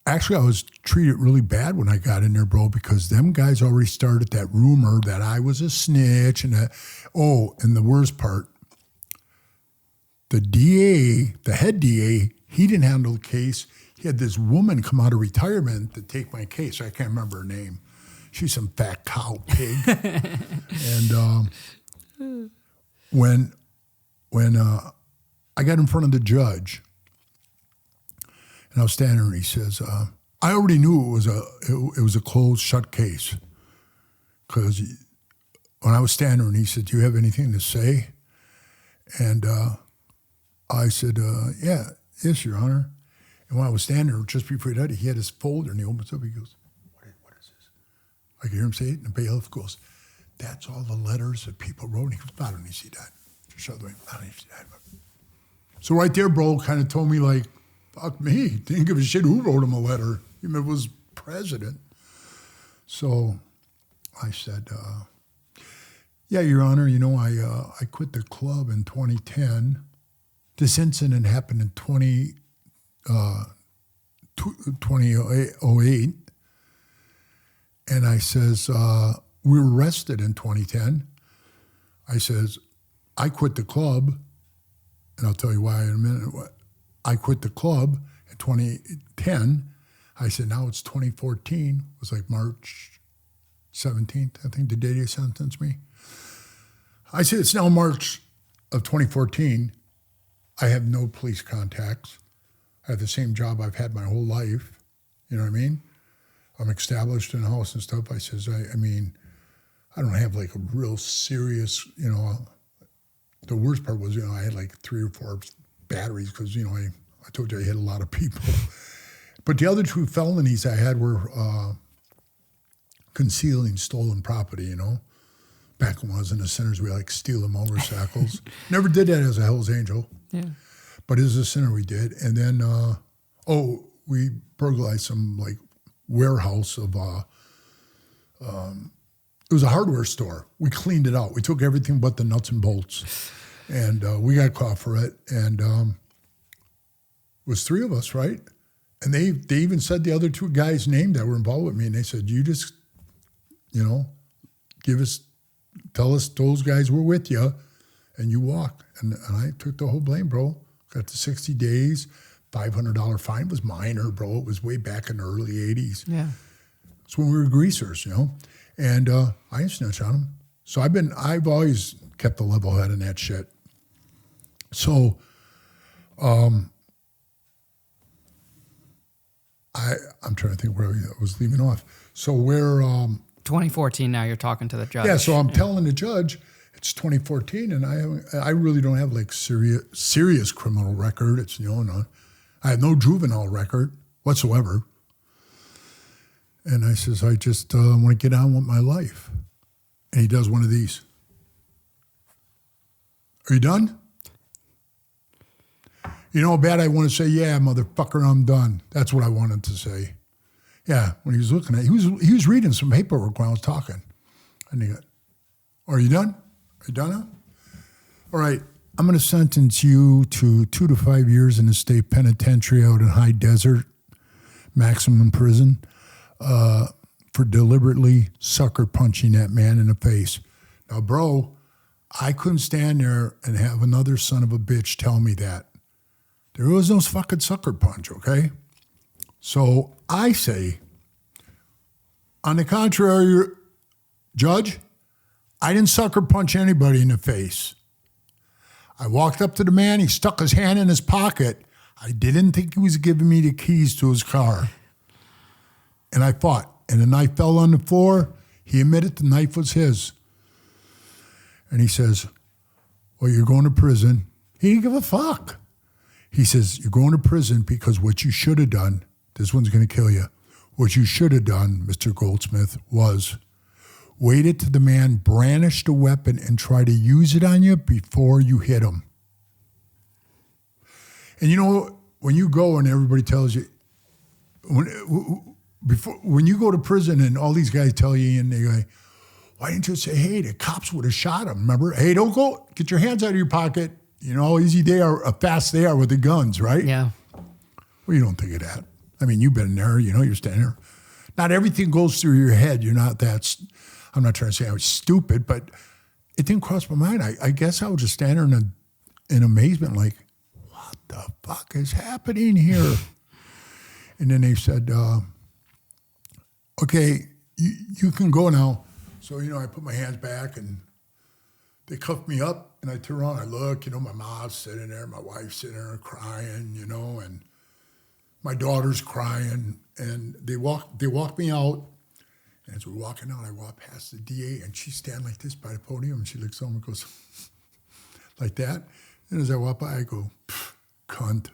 B: Actually, I was treated really bad when I got in there, bro, because them guys already started that rumor that I was a snitch. And and the worst part, the DA, the head DA, he didn't handle the case. He had this woman come out of retirement to take my case. I can't remember her name. She's some fat cow pig. And when I got in front of the judge, and I was standing there, and he says, I already knew it was a closed, shut case. Because when I was standing there, and he said, do you have anything to say? And I said, yes, Your Honor. And when I was standing there, just before he died, he had his folder, and he opens up, he goes, what is this? I could hear him say it, and the bailiff goes, that's all the letters that people wrote. And he goes, I don't need to see that. Just shut the way. I don't need to see that. So right there, bro, kind of told me, like, fuck me. Didn't give a shit who wrote him a letter. Even if it was president. So I said, yeah, Your Honor, you know, I quit the club in 2010. This incident happened in 2008. And I says, we were arrested in 2010. I says, I quit the club, and I'll tell you why in a minute. I quit the club in 2010. I said, now it's 2014. It was like March 17th, I think, the day they sentenced me. I said, it's now March of 2014. I have no police contacts. I have the same job I've had my whole life. You know what I mean? I'm established in a house and stuff. I says, I mean, I don't have like a real serious, you know, the worst part was, you know, I had like 3 or 4 batteries because, you know, I told you I hit a lot of people. But the other 2 felonies I had were concealing stolen property, you know. Back when I was in the centers, we like stealing motorcycles. Never did that as a Hell's Angel. Yeah. But as a center, we did. And then, we burglarized some like warehouse of, it was a hardware store. We cleaned it out. We took everything but the nuts and bolts. And we got caught for it. And it was 3 of us, right? And they even said the other 2 guys' name that were involved with me. And they said, you just, you know, tell us those guys were with you and you walk. And I took the whole blame, bro. Got to 60 days. $500 fine was minor, bro. It was way back in the early 80s. Yeah. It's when we were greasers, you know. And I didn't snitch on them. So I've always kept the level head in that shit. So I'm trying to think where I was leaving off. So we're
A: 2014 now, you're talking to the judge.
B: Yeah, so I'm telling the judge it's 2014 and I really don't have like serious criminal record. It's, you know, I have no juvenile record whatsoever. And I says, I just want to get on with my life. And he does one of these. Are you done? You know how bad I want to say, yeah, motherfucker, I'm done. That's what I wanted to say. Yeah, when he was looking at it, he was reading some paperwork when I was talking. And he got, are you done? Are you done now? All right, I'm going to sentence you to 2 to 5 years in the state penitentiary out in high desert, maximum prison, for deliberately sucker punching that man in the face. Now, bro, I couldn't stand there and have another son of a bitch tell me that. There was no fucking sucker punch, okay? So I say, on the contrary, Judge, I didn't sucker punch anybody in the face. I walked up to the man. He stuck his hand in his pocket. I didn't think he was giving me the keys to his car. And I fought. And the knife fell on the floor. He admitted the knife was his. And he says, well, you're going to prison. He didn't give a fuck. He says, you're going to prison because what you should have done, this one's going to kill you. What you should have done, Mr. Goldsmith, was waited till the man brandished a weapon and try to use it on you before you hit him. And you know, when you go and everybody tells you, when you go to prison and all these guys tell you, and they go, why didn't you say, hey, the cops would have shot him, remember? Hey, don't go, get your hands out of your pocket. You know how easy they are, fast they are with the guns, right?
A: Yeah.
B: Well, you don't think of that. I mean, you've been there, you know, you're standing there. Not everything goes through your head. You're not that, I'm not trying to say I was stupid, but it didn't cross my mind. I guess I was just standing there in amazement, like, what the fuck is happening here? And then they said, okay, you can go now. So, you know, I put my hands back and they cuffed me up and I turn around, I look, you know, my mom's sitting there, my wife's sitting there crying, you know, and my daughter's crying, and they walk me out. And as we're walking out, I walk past the DA, and she's standing like this by the podium, and she looks over and goes like that. And as I walk by, I go, cunt.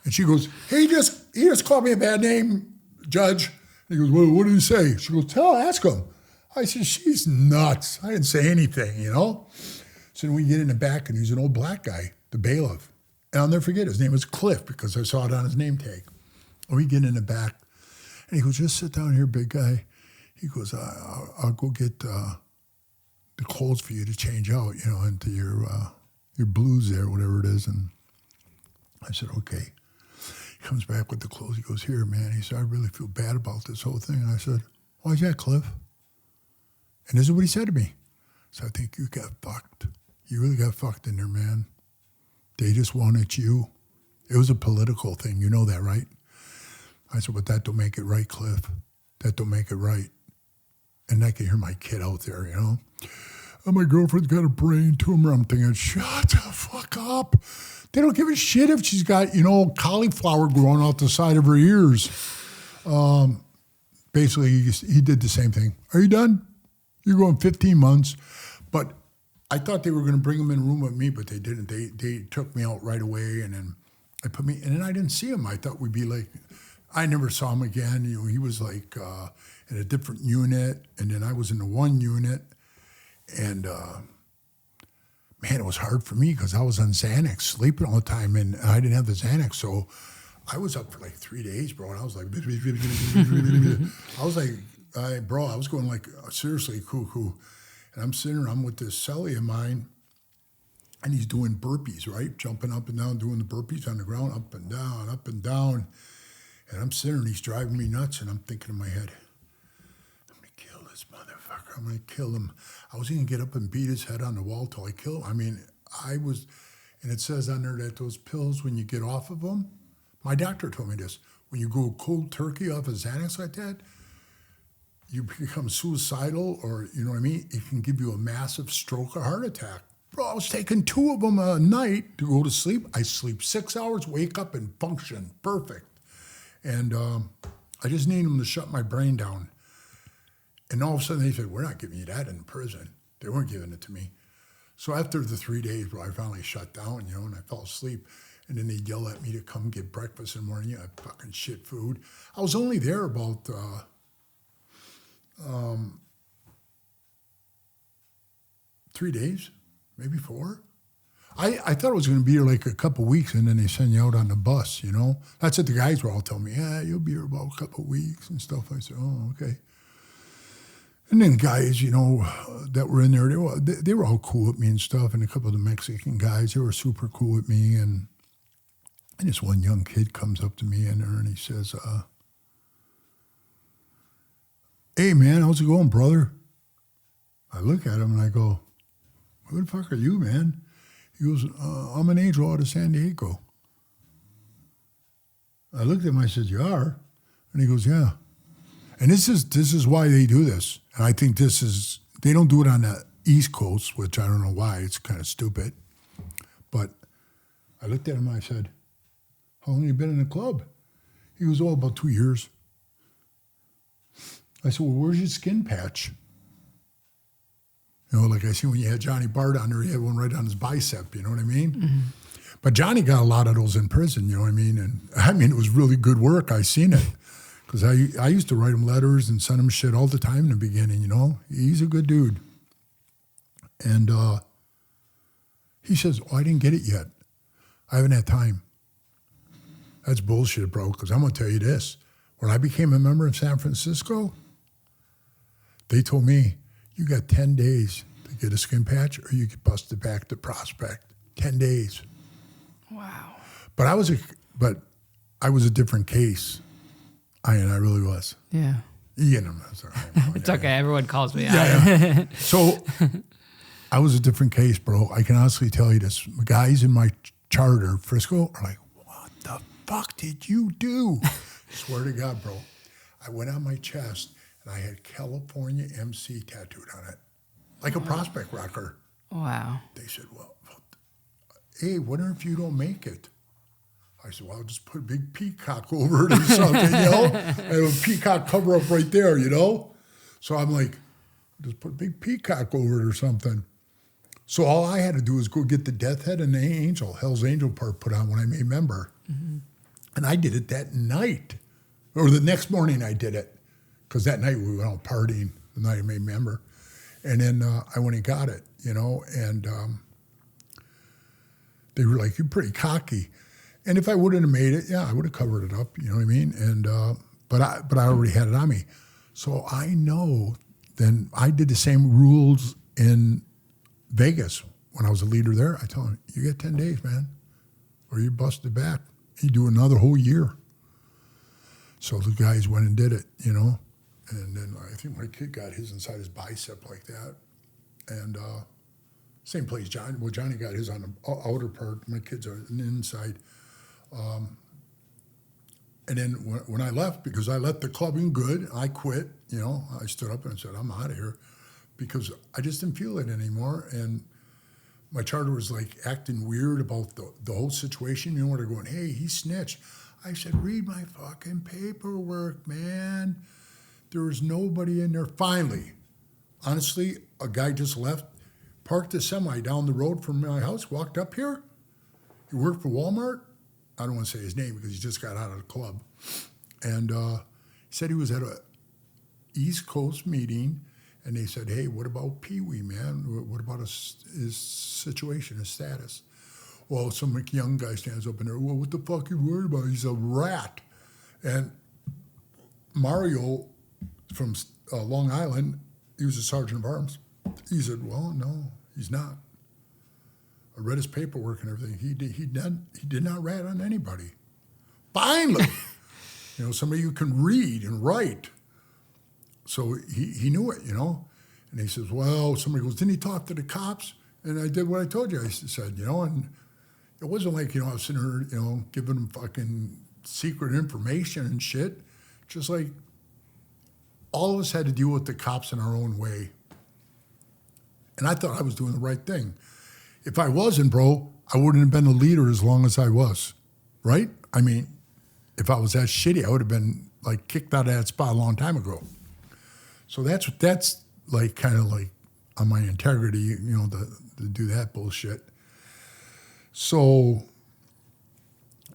B: And she goes, hey, he just called me a bad name, Judge. And he goes, well, what did he say? She goes, ask him. I said, she's nuts. I didn't say anything, you know? So then we get in the back, and he's an old black guy, the bailiff. And I'll never forget, his name was Cliff because I saw it on his name tag. And we get in the back, and he goes, just sit down here, big guy. He goes, I'll go get the clothes for you to change out, you know, into your blues there, whatever it is. And I said, okay. He comes back with the clothes. He goes, here, man. He said, I really feel bad about this whole thing. And I said, why is that, Cliff? And this is what he said to me. So I think you got fucked. You really got fucked in there, man. They just wanted you. It was a political thing. You know that, right? I said, but that don't make it right, Cliff. That don't make it right. And I can hear my kid out there, you know? Oh, my girlfriend's got a brain tumor. I'm thinking, shut the fuck up. They don't give a shit if she's got, you know, cauliflower growing out the side of her ears. Basically, he did the same thing. Are you done? You're going 15 months. But I thought they were going to bring him in a room with me, but they didn't. They took me out right away, and then and then I didn't see him. I thought we'd be like, I never saw him again. You know, he was like in a different unit, and then I was in the one unit, and man, it was hard for me because I was on Xanax, sleeping all the time, and I didn't have the Xanax, so I was up for like 3 days, bro, and I was like, I was like, I was going like seriously cuckoo. And I'm sitting there, I'm with this cellie of mine, and he's doing burpees, right? Jumping up and down, doing the burpees on the ground, up and down, up and down. And I'm sitting there, and he's driving me nuts, and I'm thinking in my head, I'm going to kill this motherfucker. I'm going to kill him. I was going to get up and beat his head on the wall till I kill him. I mean, and it says on there that those pills, when you get off of them, my doctor told me this, when you go cold turkey off of Xanax like that, you become suicidal, or, you know what I mean? It can give you a massive stroke or heart attack. Bro, I was taking 2 of them a night to go to sleep. I sleep 6 hours, wake up, and function perfect. And I just need them to shut my brain down. And all of a sudden they said, we're not giving you that in prison. They weren't giving it to me. So after the 3 days, bro, I finally shut down, you know, and I fell asleep. And then they'd yell at me to come get breakfast in the morning. You know, fucking shit food. I was only there about 3 days, maybe 4. I thought it was going to be here like a couple of weeks, and then they send you out on the bus, you know? That's what the guys were all telling me. Yeah, you'll be here about a couple of weeks and stuff. I said, oh, okay. And then guys, you know, that were in there, they were all cool with me and stuff, and a couple of the Mexican guys, they were super cool with me, and this one young kid comes up to me in there, and he says, hey, man, how's it going, brother? I look at him, and I go, who the fuck are you, man? He goes, I'm an angel out of San Diego. I looked at him, I said, you are? And he goes, yeah. And this is why they do this. And I think they don't do it on the East Coast, which I don't know why, it's kind of stupid. But I looked at him and I said, how long have you been in the club? He goes, oh, about 2 years. I said, well, where's your skin patch? You know, like I see when you had Johnny Bart on there, he had one right on his bicep, you know what I mean? Mm-hmm. But Johnny got a lot of those in prison, you know what I mean? And I mean, it was really good work. I seen it. Because I used to write him letters and send him shit all the time in the beginning, you know? He's a good dude. And he says, oh, I didn't get it yet. I haven't had time. That's bullshit, bro, because I'm going to tell you this. When I became a member in San Francisco, they told me, you got 10 days to get a skin patch or you get busted back to Prospect. 10 days.
A: Wow.
B: But I was a different case. I really was.
A: Yeah.
B: You know,
A: it's okay. Everyone calls me.
B: Yeah. So I was a different case, bro. I can honestly tell you this. The guys in my charter, Frisco, are like, what the fuck did you do? Swear to God, bro. I went on my chest and I had California MC tattooed on it. Like a Prospect rocker.
A: Wow.
B: They said, well, hey, what if you don't make it? I said, well, I'll just put a big peacock over it or something, you know? I have a peacock cover up right there, you know? So I'm like, just put a big peacock over it or something. So all I had to do was go get the death head and the Hell's Angel part put on when I made member. Mm-hmm. And I did it that night. Or the next morning I did it. Because that night we went out partying, the night I made member. And then I went and got it, you know? And they were like, you're pretty cocky. And if I wouldn't have made it, yeah, I would have covered it up, you know what I mean? And but I already had it on me. So I know then I did the same rules in Vegas when I was a leader there. I told them, you get 10 days, man, or you're busted back. You do another whole year. So the guys went and did it, you know? And then I think my kid got his inside his bicep like that. And same place Johnny. Well, Johnny got his on the outer part. My kids are on the inside. And then when I left, because I left the clubbing good, I quit, you know, I stood up and said, I'm out of here because I just didn't feel it anymore. And my charter was like acting weird about the whole situation. You know, they're going, hey, he snitched. I said, read my fucking paperwork, man. There was nobody in there. Finally, honestly, a guy just left, parked a semi down the road from my house, walked up here. He worked for Walmart. I don't want to say his name because he just got out of the club. And he said he was at a East Coast meeting, and they said, hey, what about Pee Wee, man? What about his situation, his status? Well, some young guy stands up in there, well, what the fuck are you worried about? He's a rat. And Mario from Long Island, he was a sergeant of arms. He said, well, no, he's not. I read his paperwork and everything. He did not rat on anybody. Finally, you know, somebody who can read and write. So he knew it, you know. And he says, well, somebody goes, didn't he talk to the cops? And I did what I told you. I said, you know, and it wasn't like, you know, I was sitting there, you know, giving them fucking secret information and shit. Just like all of us had to deal with the cops in our own way. And I thought I was doing the right thing. If I wasn't, bro, I wouldn't have been a leader as long as I was, right? I mean, if I was that shitty, I would have been, like, kicked out of that spot a long time ago. So that's like, kind of like on my integrity, you know, to do that bullshit. So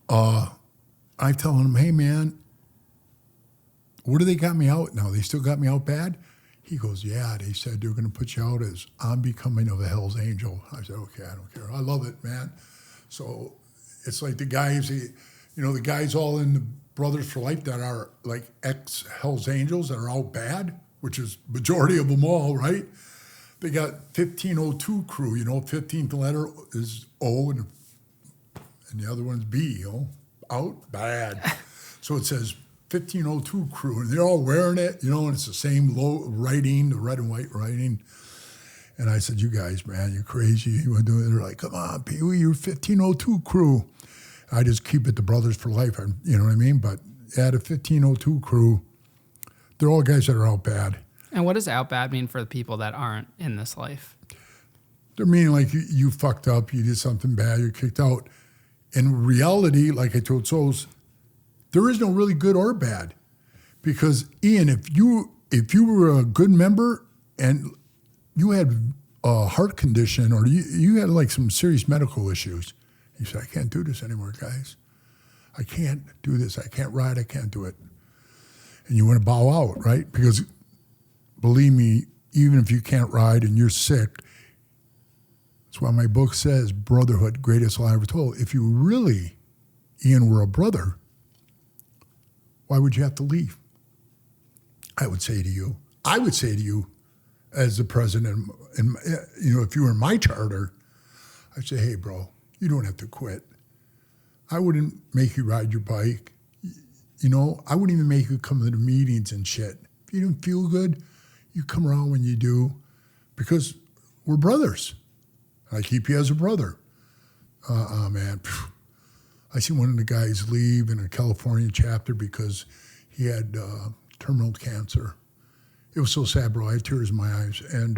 B: I tell him, hey, man, where do they got me out now? They still got me out bad? He goes, yeah, they said they're going to put you out as I'm becoming of a Hell's Angel. I said, okay, I don't care. I love it, man. So it's like the guys, you know, the guys all in the Brothers for Life that are like ex-Hell's Angels that are out bad, which is majority of them all, right? They got 1502 crew, you know, 15th letter is O and the other one's B, you know, out bad. So it says 1502 crew, and they're all wearing it, you know, and it's the same low writing, the red and white writing. And I said, you guys, man, you're crazy. You want to do it? They're like, come on, Pee Wee, you're 1502 crew. I just keep it the Brothers for Life, you know what I mean? But at a 1502 crew, they're all guys that are out bad.
A: And what does out bad mean for the people that aren't in this life?
B: They're meaning like you fucked up, you did something bad, you're kicked out. In reality, like I told Souls, there is no really good or bad. Because Ian, if you were a good member and you had a heart condition or you had like some serious medical issues, you said, I can't do this anymore, guys. I can't do this. I can't ride. I can't do it. And you want to bow out, right? Because believe me, even if you can't ride and you're sick, that's why my book says, Brotherhood, greatest lie ever told. If you really, Ian, were a brother, why would you have to leave? I would say to you, as the president, and if you were in my charter, I'd say, hey, bro, you don't have to quit. I wouldn't make you ride your bike. I wouldn't even make you come to the meetings and shit. If you don't feel good, you come around when you do, because we're brothers. I keep you as a brother. Man. I see one of the guys leave in a California chapter because he had terminal cancer. It was so sad, bro. I had tears in my eyes. And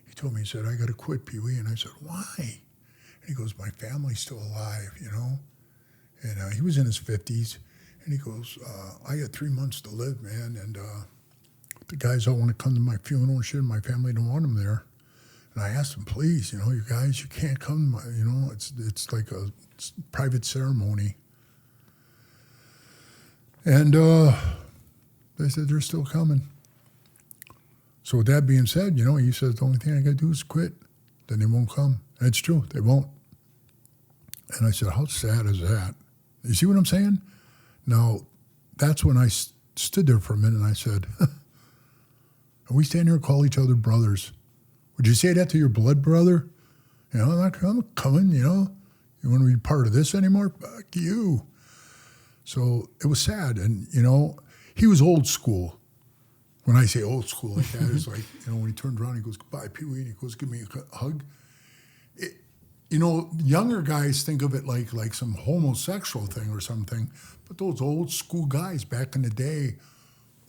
B: he told me, he said, I got to quit, Pee Wee. And I said, why? And he goes, my family's still alive, And he was in his 50s. And he goes, I got 3 months to live, man. And the guys all want to come to my funeral and shit. My family don't want them there. And I asked him, please, you guys, you can't come. It's like a private ceremony. And they said they're still coming. So with that being said, he says the only thing I got to do is quit. Then they won't come. And it's true, they won't. And I said, how sad is that? You see what I'm saying? Now, that's when I stood there for a minute and I said, are we standing here and call each other brothers? Would you say that to your blood brother? I'm not coming, You want to be part of this anymore? Fuck you. So it was sad. And, he was old school. When I say old school like that, it's like, when he turned around, he goes, goodbye, Pee Wee, and he goes, give me a hug. Younger guys think of it like some homosexual thing or something, but those old school guys back in the day,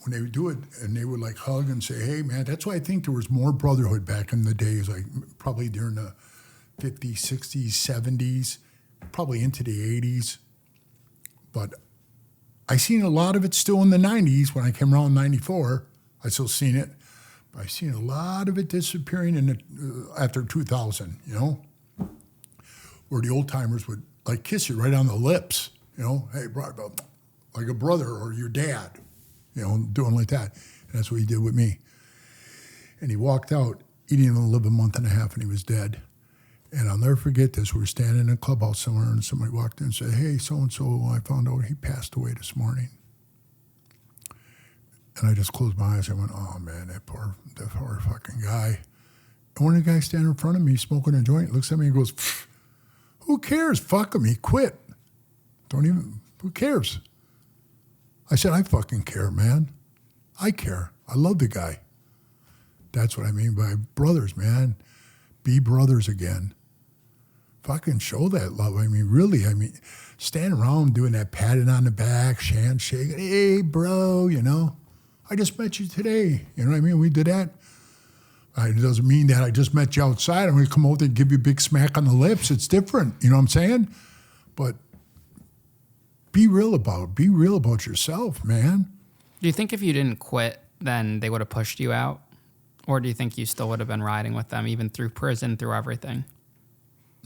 B: when they would do it and they would like hug and say, hey, man, that's why I think there was more brotherhood back in the days, like probably during the 50s, 60s, 70s, probably into the 80s. But I seen a lot of it still in the 90s. When I came around in 94, I still seen it. But I seen a lot of it disappearing after 2000, where the old timers would like kiss you right on the lips, hey, bro, like a brother or your dad, doing like that. And that's what he did with me. And he walked out. He didn't even live a month and a half, and he was dead. And I'll never forget this. We were standing in a clubhouse somewhere, and somebody walked in and said, hey, so-and-so, I found out he passed away this morning. And I just closed my eyes. I went, oh, man, that poor fucking guy. And one of the guys standing in front of me smoking a joint looks at me and goes, who cares? Fuck him. He quit. Who cares? I said, I fucking care, man. I care. I love the guy. That's what I mean by brothers, man. Be brothers again. Fucking show that love. I mean, really, stand around doing that patting on the back, handshake. Hey, bro, I just met you today. You know what I mean? We did that. It doesn't mean that I just met you outside. I'm going to come over and give you a big smack on the lips. It's different. You know what I'm saying? But be real about it. Be real about yourself, man.
A: Do you think if you didn't quit, then they would have pushed you out? Or do you think you still would have been riding with them, even through prison, through everything?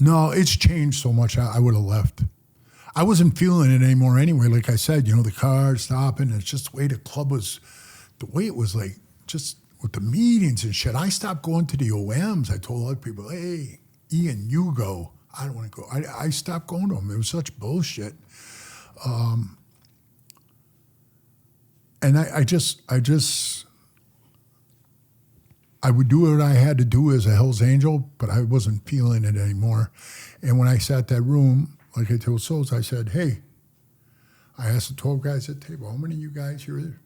B: No, it's changed so much. I would have left. I wasn't feeling it anymore anyway. Like I said, the car stopping. It's just the way the club was, the way it was like, just with the meetings and shit. I stopped going to the OMs. I told other people, hey, Ian, you go. I don't want to go. I stopped going to them. It was such bullshit. And I would do what I had to do as a Hell's Angel, but I wasn't feeling it anymore. And when I sat that room, like I told Souls, I said, hey, I asked the 12 guys at the table, how many of you guys here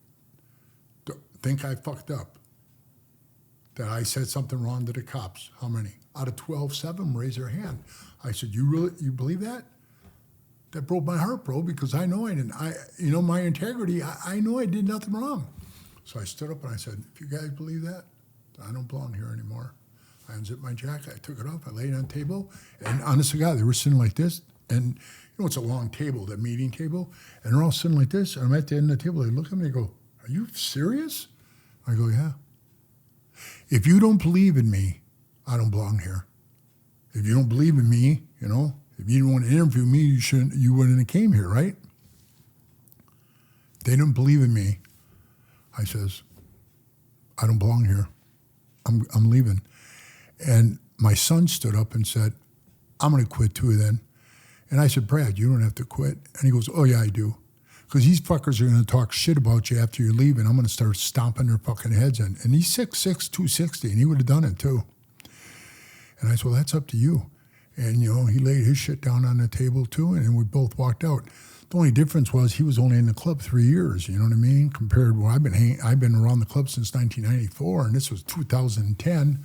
B: think I fucked up? That I said something wrong to the cops? How many? Out of 12, 7 raised their hand. I said, you believe that? That broke my heart, bro, because I know I didn't. My integrity, I know I did nothing wrong. So I stood up and I said, if you guys believe that, I don't belong here anymore. I unzipped my jacket. I took it off. I laid it on the table. And honest to God, they were sitting like this. And it's a long table, the meeting table. And they're all sitting like this. And I'm at the end of the table. They look at me and go, are you serious? I go, yeah. If you don't believe in me, I don't belong here. If you don't believe in me, if you didn't want to interview me, you wouldn't have came here, right? They don't believe in me. I says, I don't belong here. I'm leaving. And my son stood up and said, I'm going to quit too then. And I said, Brad, you don't have to quit. And he goes, oh yeah, I do. Because these fuckers are going to talk shit about you after you leave, and I'm going to start stomping their fucking heads in. And he's 6'6", 260, and he would have done it too. And I said, well, that's up to you. And, he laid his shit down on the table too, and then we both walked out. The only difference was he was only in the club 3 years, you know what I mean? Compared to I've been around the club since 1994, and this was 2010. And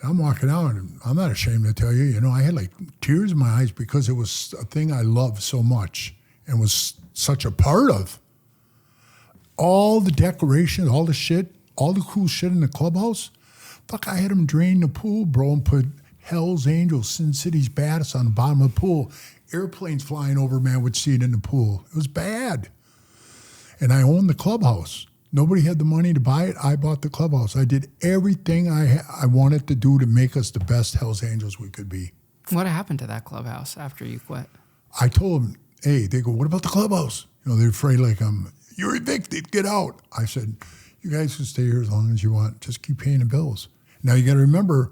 B: I'm walking out, and I'm not ashamed to tell you, I had like tears in my eyes because it was a thing I loved so much and was such a part of. All the decorations, all the shit, all the cool shit in the clubhouse. Fuck, I had them drain the pool, bro, and put Hell's Angels, Sin City's baddest on the bottom of the pool. Airplanes flying over, man, would see it in the pool. It was bad. And I owned the clubhouse. Nobody had the money to buy it. I bought the clubhouse. I did everything I wanted to do to make us the best Hell's Angels we could be.
A: What happened to that clubhouse after you quit?
B: I told them, hey, they go, what about the clubhouse? They're afraid like you're evicted, get out. I said, you guys can stay here as long as you want. Just keep paying the bills. Now you got to remember,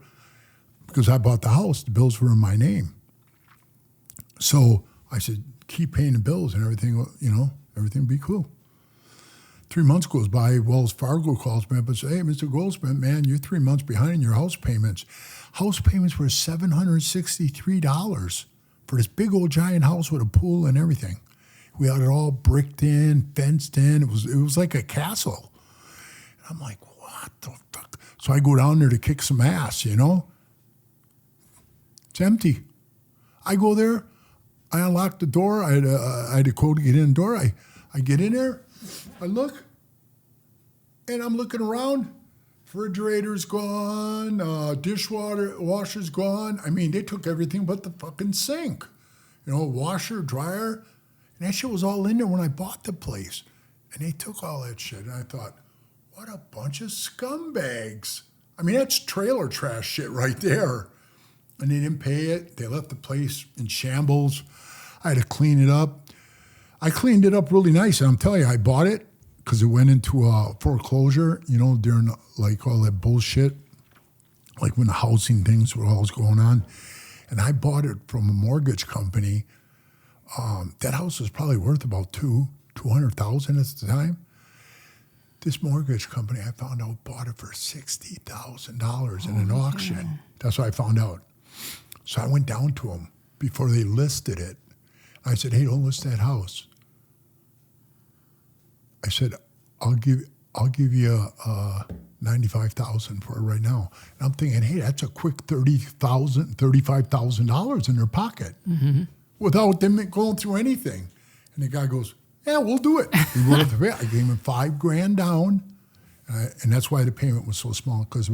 B: because I bought the house, the bills were in my name. So I said, keep paying the bills and everything, everything will be cool. 3 months goes by, Wells Fargo calls me up and says, hey, Mr. Goldsmith, man, you're 3 months behind in your house payments. House payments were $763 for this big old giant house with a pool and everything. We had it all bricked in, fenced in. It was like a castle. And I'm like, what the fuck? So I go down there to kick some ass, It's empty. I go there. I unlock the door. I had a code to get in the door. I get in there. I look. And I'm looking around. Refrigerator's gone. Washer's gone. I mean, they took everything but the fucking sink. Washer, dryer. And that shit was all in there when I bought the place. And they took all that shit. And I thought, what a bunch of scumbags. I mean, that's trailer trash shit right there. And they didn't pay it. They left the place in shambles. I had to clean it up. I cleaned it up really nice. And I'm telling you, I bought it because it went into a foreclosure, during like all that bullshit, like when the housing things were always going on. And I bought it from a mortgage company. That house was probably worth about $200,000 at the time. This mortgage company, I found out, bought it for $60,000 in an auction. Yeah. That's what I found out. So I went down to them before they listed it. I said, hey, don't list that house. I said, I'll give you $95,000 for it right now. And I'm thinking, hey, that's a quick $35,000 in their pocket without them going through anything. And the guy goes, yeah, we'll do it. I gave him $5,000 down, and that's why the payment was so small. Because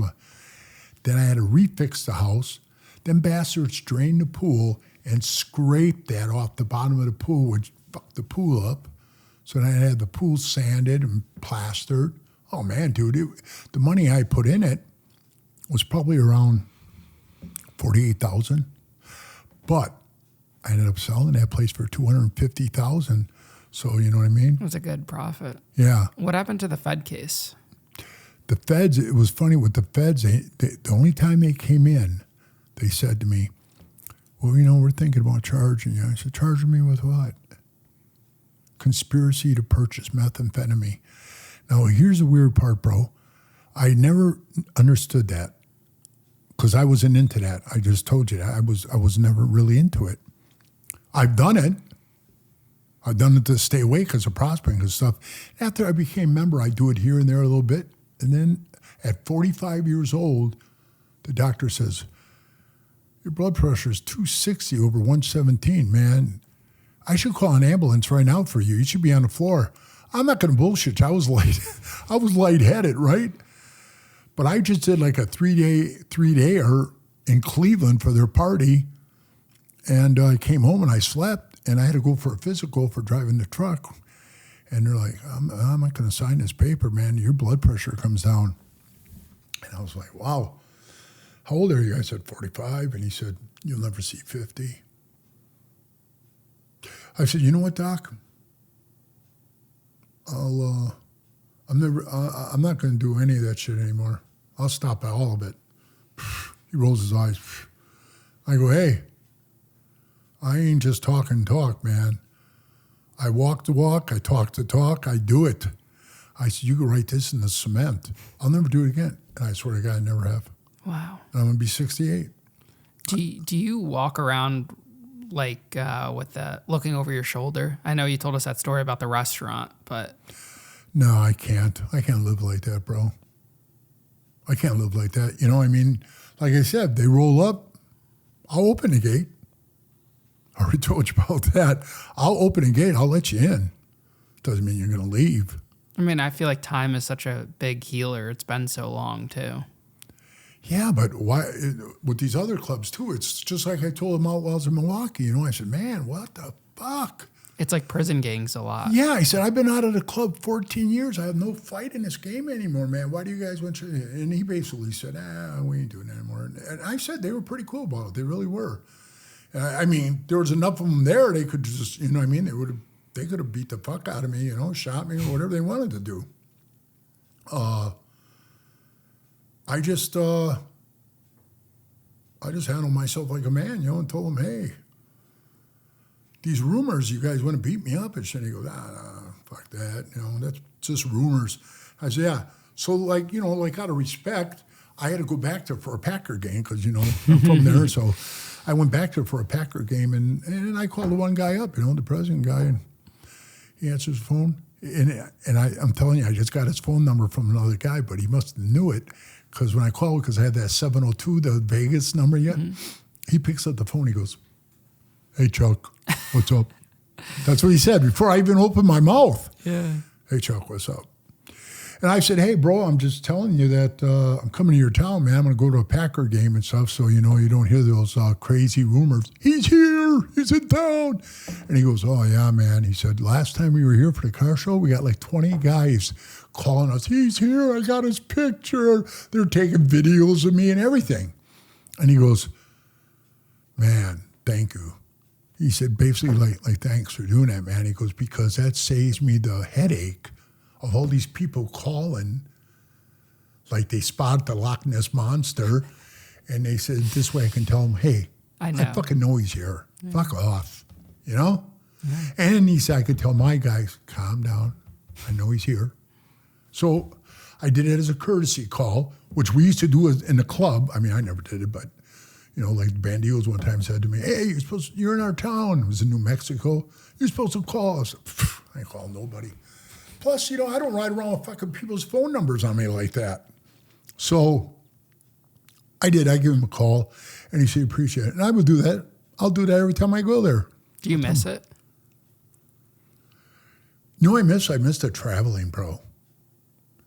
B: then I had to refix the house. Them bastards drained the pool and scraped that off the bottom of the pool, which fucked the pool up. So then I had the pool sanded and plastered. Oh man, dude, the money I put in it was probably around $48,000, but I ended up selling that place for $250,000. So, you know what I mean?
A: It was a good profit.
B: Yeah.
A: What happened to the Fed case?
B: The feds, it was funny with the feds, the only time they came in, they said to me, well, we're thinking about charging you. I said, charging me with what? Conspiracy to purchase methamphetamine. Now, here's the weird part, bro. I never understood that because I wasn't into that. I just told you that. I was never really into it. I've done it. I've done it to stay awake because of prospering and stuff. After I became a member, I do it here and there a little bit. And then at 45 years old, the doctor says, your blood pressure is 260 over 117, man. I should call an ambulance right now for you. You should be on the floor. I'm not going to bullshit you. I was lightheaded, right? But I just did like a three-dayer in Cleveland for their party. And I came home and I slept, and I had to go for a physical for driving the truck. And they're like, I'm not going to sign this paper, man. Your blood pressure comes down. And I was like, wow. How old are you? I said, 45. And he said, you'll never see 50. I said, you know what, Doc? I'm not going to do any of that shit anymore. I'll stop at all of it. He rolls his eyes. I go, hey, I ain't just talking talk, man. I walk the walk, I talk the talk, I do it. I said, you can write this in the cement. I'll never do it again. And I swear to God, I never have.
A: Wow.
B: And I'm going to be 68.
A: Do you walk around like with the looking over your shoulder? I know you told us that story about the restaurant, but...
B: No, I can't. I can't live like that, bro. I can't live like that. You know, I mean, like I said, they roll up, I'll open the gate. I already told you about that. I'll open a gate. I'll let you in. Doesn't mean you're going to leave.
A: I mean, I feel like time is such a big healer. It's been so long, too.
B: Yeah, but why? With these other clubs, too, it's just like I told them out while I was in Milwaukee. You know, I said, man, what the fuck?
A: It's like prison gangs a lot.
B: Yeah, I said, I've been out of the club 14 years. I have no fight in this game anymore, man. Why do you guys want to? And he basically said, we ain't doing that anymore. And I said they were pretty cool about it. They really were. I mean, there was enough of them there. They could just, you know what I mean? They could have beat the fuck out of me, you know, shot me or whatever they wanted to do. I just handled myself like a man, you know, and told them, hey, these rumors, you guys want to beat me up and shit. He goes, fuck that, you know, that's just rumors. I said, yeah. So, like, you know, like out of respect, I had to go back there for a Packer game because, you know, I'm from there, so... I went back there for a Packer game, and I called the one guy up, you know, the president guy, and he answers the phone. And I'm telling you, I just got his phone number from another guy, but he must have knew it, because when I called, because I had that 702, the Vegas number yet, he picks up the phone, he goes, hey, Chuck, what's up? That's what he said before I even opened my mouth.
A: Yeah.
B: Hey, Chuck, what's up? And I said, hey, bro, I'm just telling you that I'm coming to your town, man. I'm going to go to a Packer game and stuff, so, you know, you don't hear those crazy rumors. He's here. He's in town. And he goes, oh, yeah, man. He said, last time we were here for the car show, we got like 20 guys calling us. He's here. I got his picture. They're taking videos of me and everything. And he goes, man, thank you. He said, basically, like thanks for doing that, man. He goes, because that saves me the headache of all these people calling, like they spotted the Loch Ness Monster, and they said, this way I can tell them, hey, I fucking know he's here. Yeah. Fuck off, you know? Yeah. And he said, I could tell my guys, calm down. I know he's here. So I did it as a courtesy call, which we used to do in the club. I mean, I never did it, but, you know, like the Bandidos one time said to me, hey, you're in our town. It was in New Mexico. You're supposed to call us. I ain't call nobody. Plus, you know, I don't ride around with fucking people's phone numbers on me like that. So I did. I give him a call, and he said, appreciate it. And I would do that. I'll do that every time I go there.
A: Do you miss it?
B: You know I miss the traveling, bro.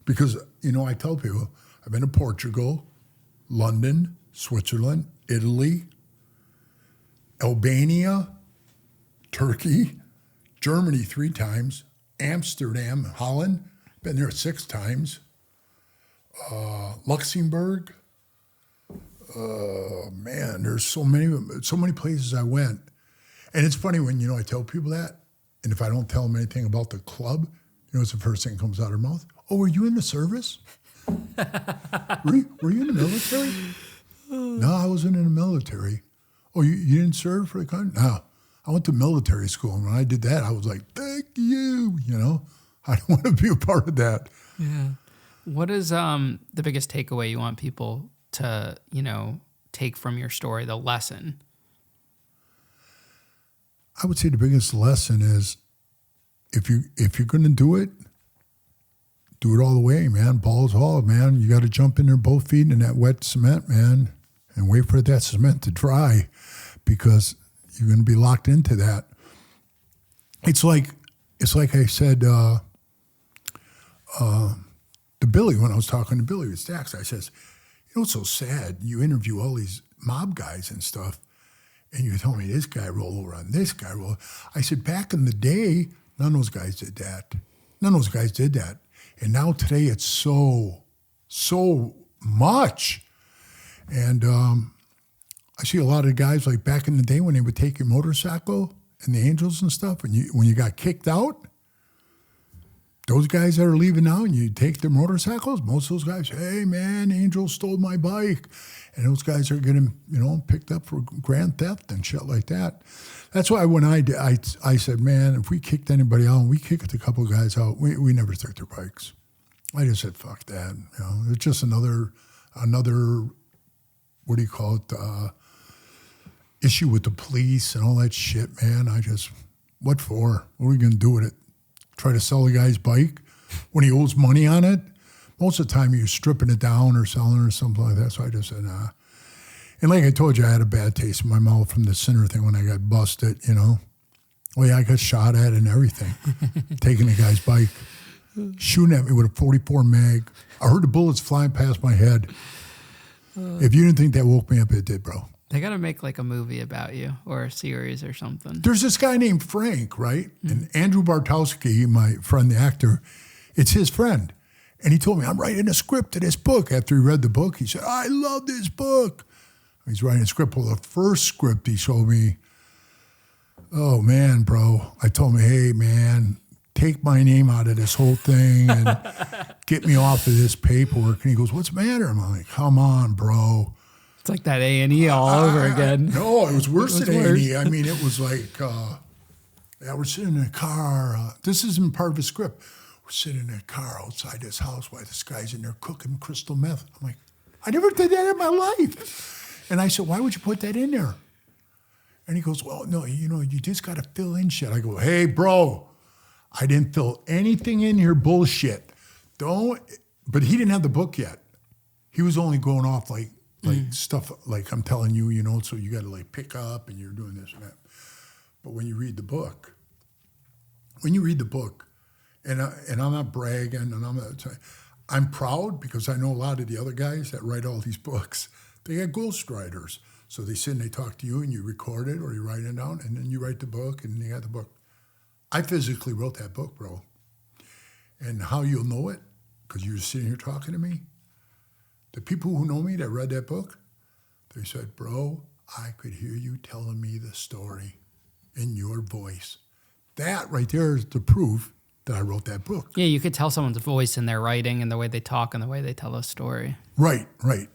B: Because, you know, I tell people, I've been to Portugal, London, Switzerland, Italy, Albania, Turkey, Germany 3 times, Amsterdam, Holland, been there 6 times. Luxembourg. Man, there's so many places I went. And it's funny when, you know, I tell people that, and if I don't tell them anything about the club, you know, it's the first thing that comes out of their mouth. Oh, were you in the service? were you in the military? No, I wasn't in the military. Oh, you didn't serve for the country? No. I went to military school, and when I did that, I was like, thank you, you know? I don't want to be a part of that.
A: Yeah. What is the biggest takeaway you want people to, you know, take from your story, the lesson?
B: I would say the biggest lesson is if you're going to do it all the way, man. Balls all, man. You got to jump in there both feet in that wet cement, man, and wait for that cement to dry, because you're going to be locked into that. It's like I said, to Billy, when I was talking to Billy with Stacks, I says, you know, it's so sad. You interview all these mob guys and stuff, and you tell me this guy rolled over on this guy rolled. I said, back in the day, none of those guys did that. None of those guys did that. And now today it's so much. And I see a lot of guys like back in the day when they would take your motorcycle and the Angels and stuff, when you got kicked out, those guys that are leaving now and you take their motorcycles, most of those guys, hey man, Angels stole my bike. And those guys are getting, picked up for grand theft and shit like that. That's why when I said, man, if we kicked anybody out, we kicked a couple of guys out, we never took their bikes. I just said, fuck that. It's just another, what do you call it, issue with the police and all that shit, man. What for? What are we going to do with it? Try to sell the guy's bike when he owes money on it? Most of the time you're stripping it down or selling it or something like that. So I just said, nah. And like I told you, I had a bad taste in my mouth from the Sinner thing when I got busted, Well, yeah, I got shot at and everything, taking the guy's bike, shooting at me with a 44 mag. I heard the bullets flying past my head. If you didn't think that woke me up, it did, bro.
A: They got to make like a movie about you or a series or something.
B: There's this guy named Frank, right? Mm-hmm. And Andrew Bartowski, my friend, the actor, it's his friend. And he told me, I'm writing a script to this book. After he read the book, he said, I love this book. He's writing a script. Well, the first script he showed me, oh, man, bro. I told him, hey, man, take my name out of this whole thing and get me off of this paperwork. And he goes, what's the matter? I'm like, come on, bro.
A: It's like that A&E all over again.
B: No, it was worse than A&E. I mean, it was like, we're sitting in a car. This isn't part of the script. We're sitting in a car outside this house while this guy's in there cooking crystal meth. I'm like, I never did that in my life. And I said, why would you put that in there? And he goes, well, no, you just got to fill in shit. I go, hey, bro, I didn't fill anything in here bullshit. But he didn't have the book yet. He was only going off like stuff like I'm telling you, so you got to like pick up and you're doing this and that. But when you read the book, and I'm not bragging, and I'm proud because I know a lot of the other guys that write all these books, they got ghostwriters. So they sit and they talk to you and you record it or you write it down and then you write the book and you got the book. I physically wrote that book, bro. And how you'll know it, because you're sitting here talking to me, the people who know me that read that book, they said, bro, I could hear you telling me the story in your voice. That right there is the proof that I wrote that book.
A: Yeah, you could tell someone's voice in their writing and the way they talk and the way they tell a story.
B: Right. And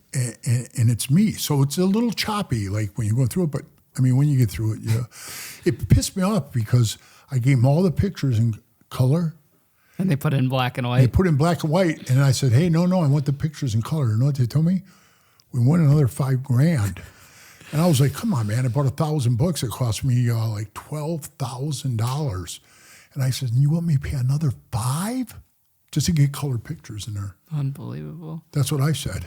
B: it's me. So it's a little choppy, like when you go through it. But, I mean, when you get through it, it pissed me off because I gave them all the pictures in color.
A: And they put it in black and white.
B: They put it in black and white. And I said, hey, no, I want the pictures in color. You know what they told me? We won another $5,000. And I was like, come on, man. I bought 1,000 books. It cost me like $12,000. And I said, you want me to pay another $5,000 just to get color pictures in there?
A: Unbelievable.
B: That's what I said.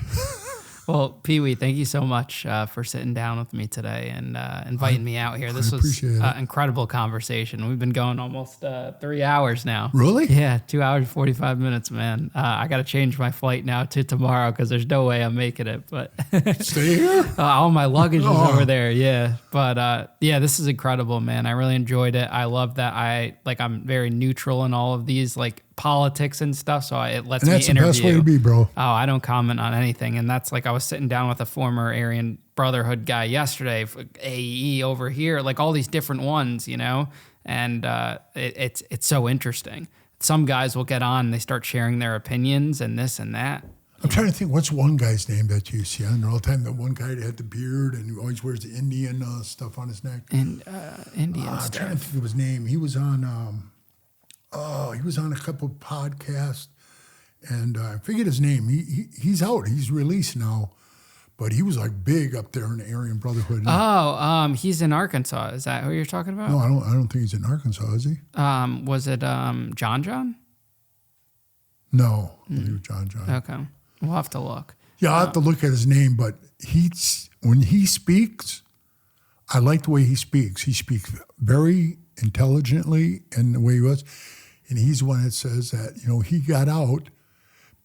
A: Well, Pee Wee, thank you so much for sitting down with me today and inviting me out here. This was an incredible conversation. We've been going almost 3 hours now.
B: Really?
A: Yeah, 2 hours, 45 minutes, man. I got to change my flight now to tomorrow because there's no way I'm making it. But
B: stay here?
A: All my luggage is over there, yeah. But this is incredible, man. I really enjoyed it. I love that I'm very neutral in all of these, politics and stuff, so it lets me interview.
B: That's the best way to be, bro.
A: Oh, I don't comment on anything, and that's I was sitting down with a former Aryan Brotherhood guy yesterday, AE over here, all these different ones, and it's so interesting. Some guys will get on and they start sharing their opinions and this and that.
B: I'm trying to think, what's one guy's name that you see on there all the time? The one guy that had the beard and who always wears the Indian stuff on his neck.
A: And Indian stuff.
B: I'm trying to think of his name. He was on. He was on a couple of podcasts, and I forget his name. He's out. He's released now, but he was big up there in the Aryan Brotherhood.
A: He's in Arkansas. Is that who you're talking about?
B: No, I don't think he's in Arkansas. Is he?
A: Was it John?
B: No, I think it was John.
A: Okay, we'll have to look.
B: Yeah, I'll have to look at his name, but when he speaks, I like the way he speaks. He speaks very intelligently and the way he was. And he's the one that says that, he got out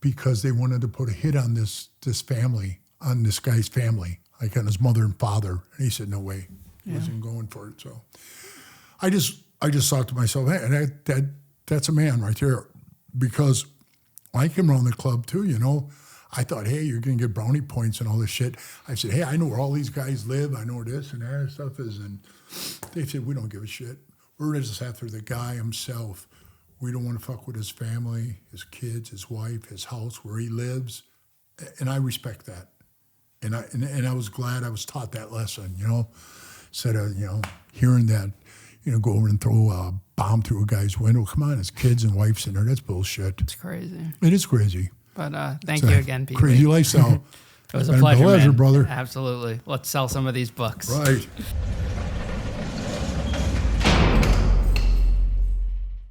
B: because they wanted to put a hit on this family, on this guy's family, like on his mother and father. And he said, no way. He wasn't going for it. So I just thought to myself, hey, that's a man right there. Because when I came around the club too, you know, I thought, hey, you're going to get brownie points and all this shit. I said, hey, I know where all these guys live. I know where this and that stuff is. And they said, we don't give a shit. We're just after the guy himself. We don't want to fuck with his family, his kids, his wife, his house, where he lives. And I respect that. And I was glad I was taught that lesson, you know, instead of, you know, hearing that, you know, go over and throw a bomb through a guy's window. Come on, his kids and wife's in there. That's bullshit.
A: It's crazy.
B: It is crazy.
A: But thank you again, Pee Wee.
B: Crazy lifestyle.
A: It was a pleasure, man.
B: Brother.
A: Absolutely. Let's sell some of these books.
B: Right.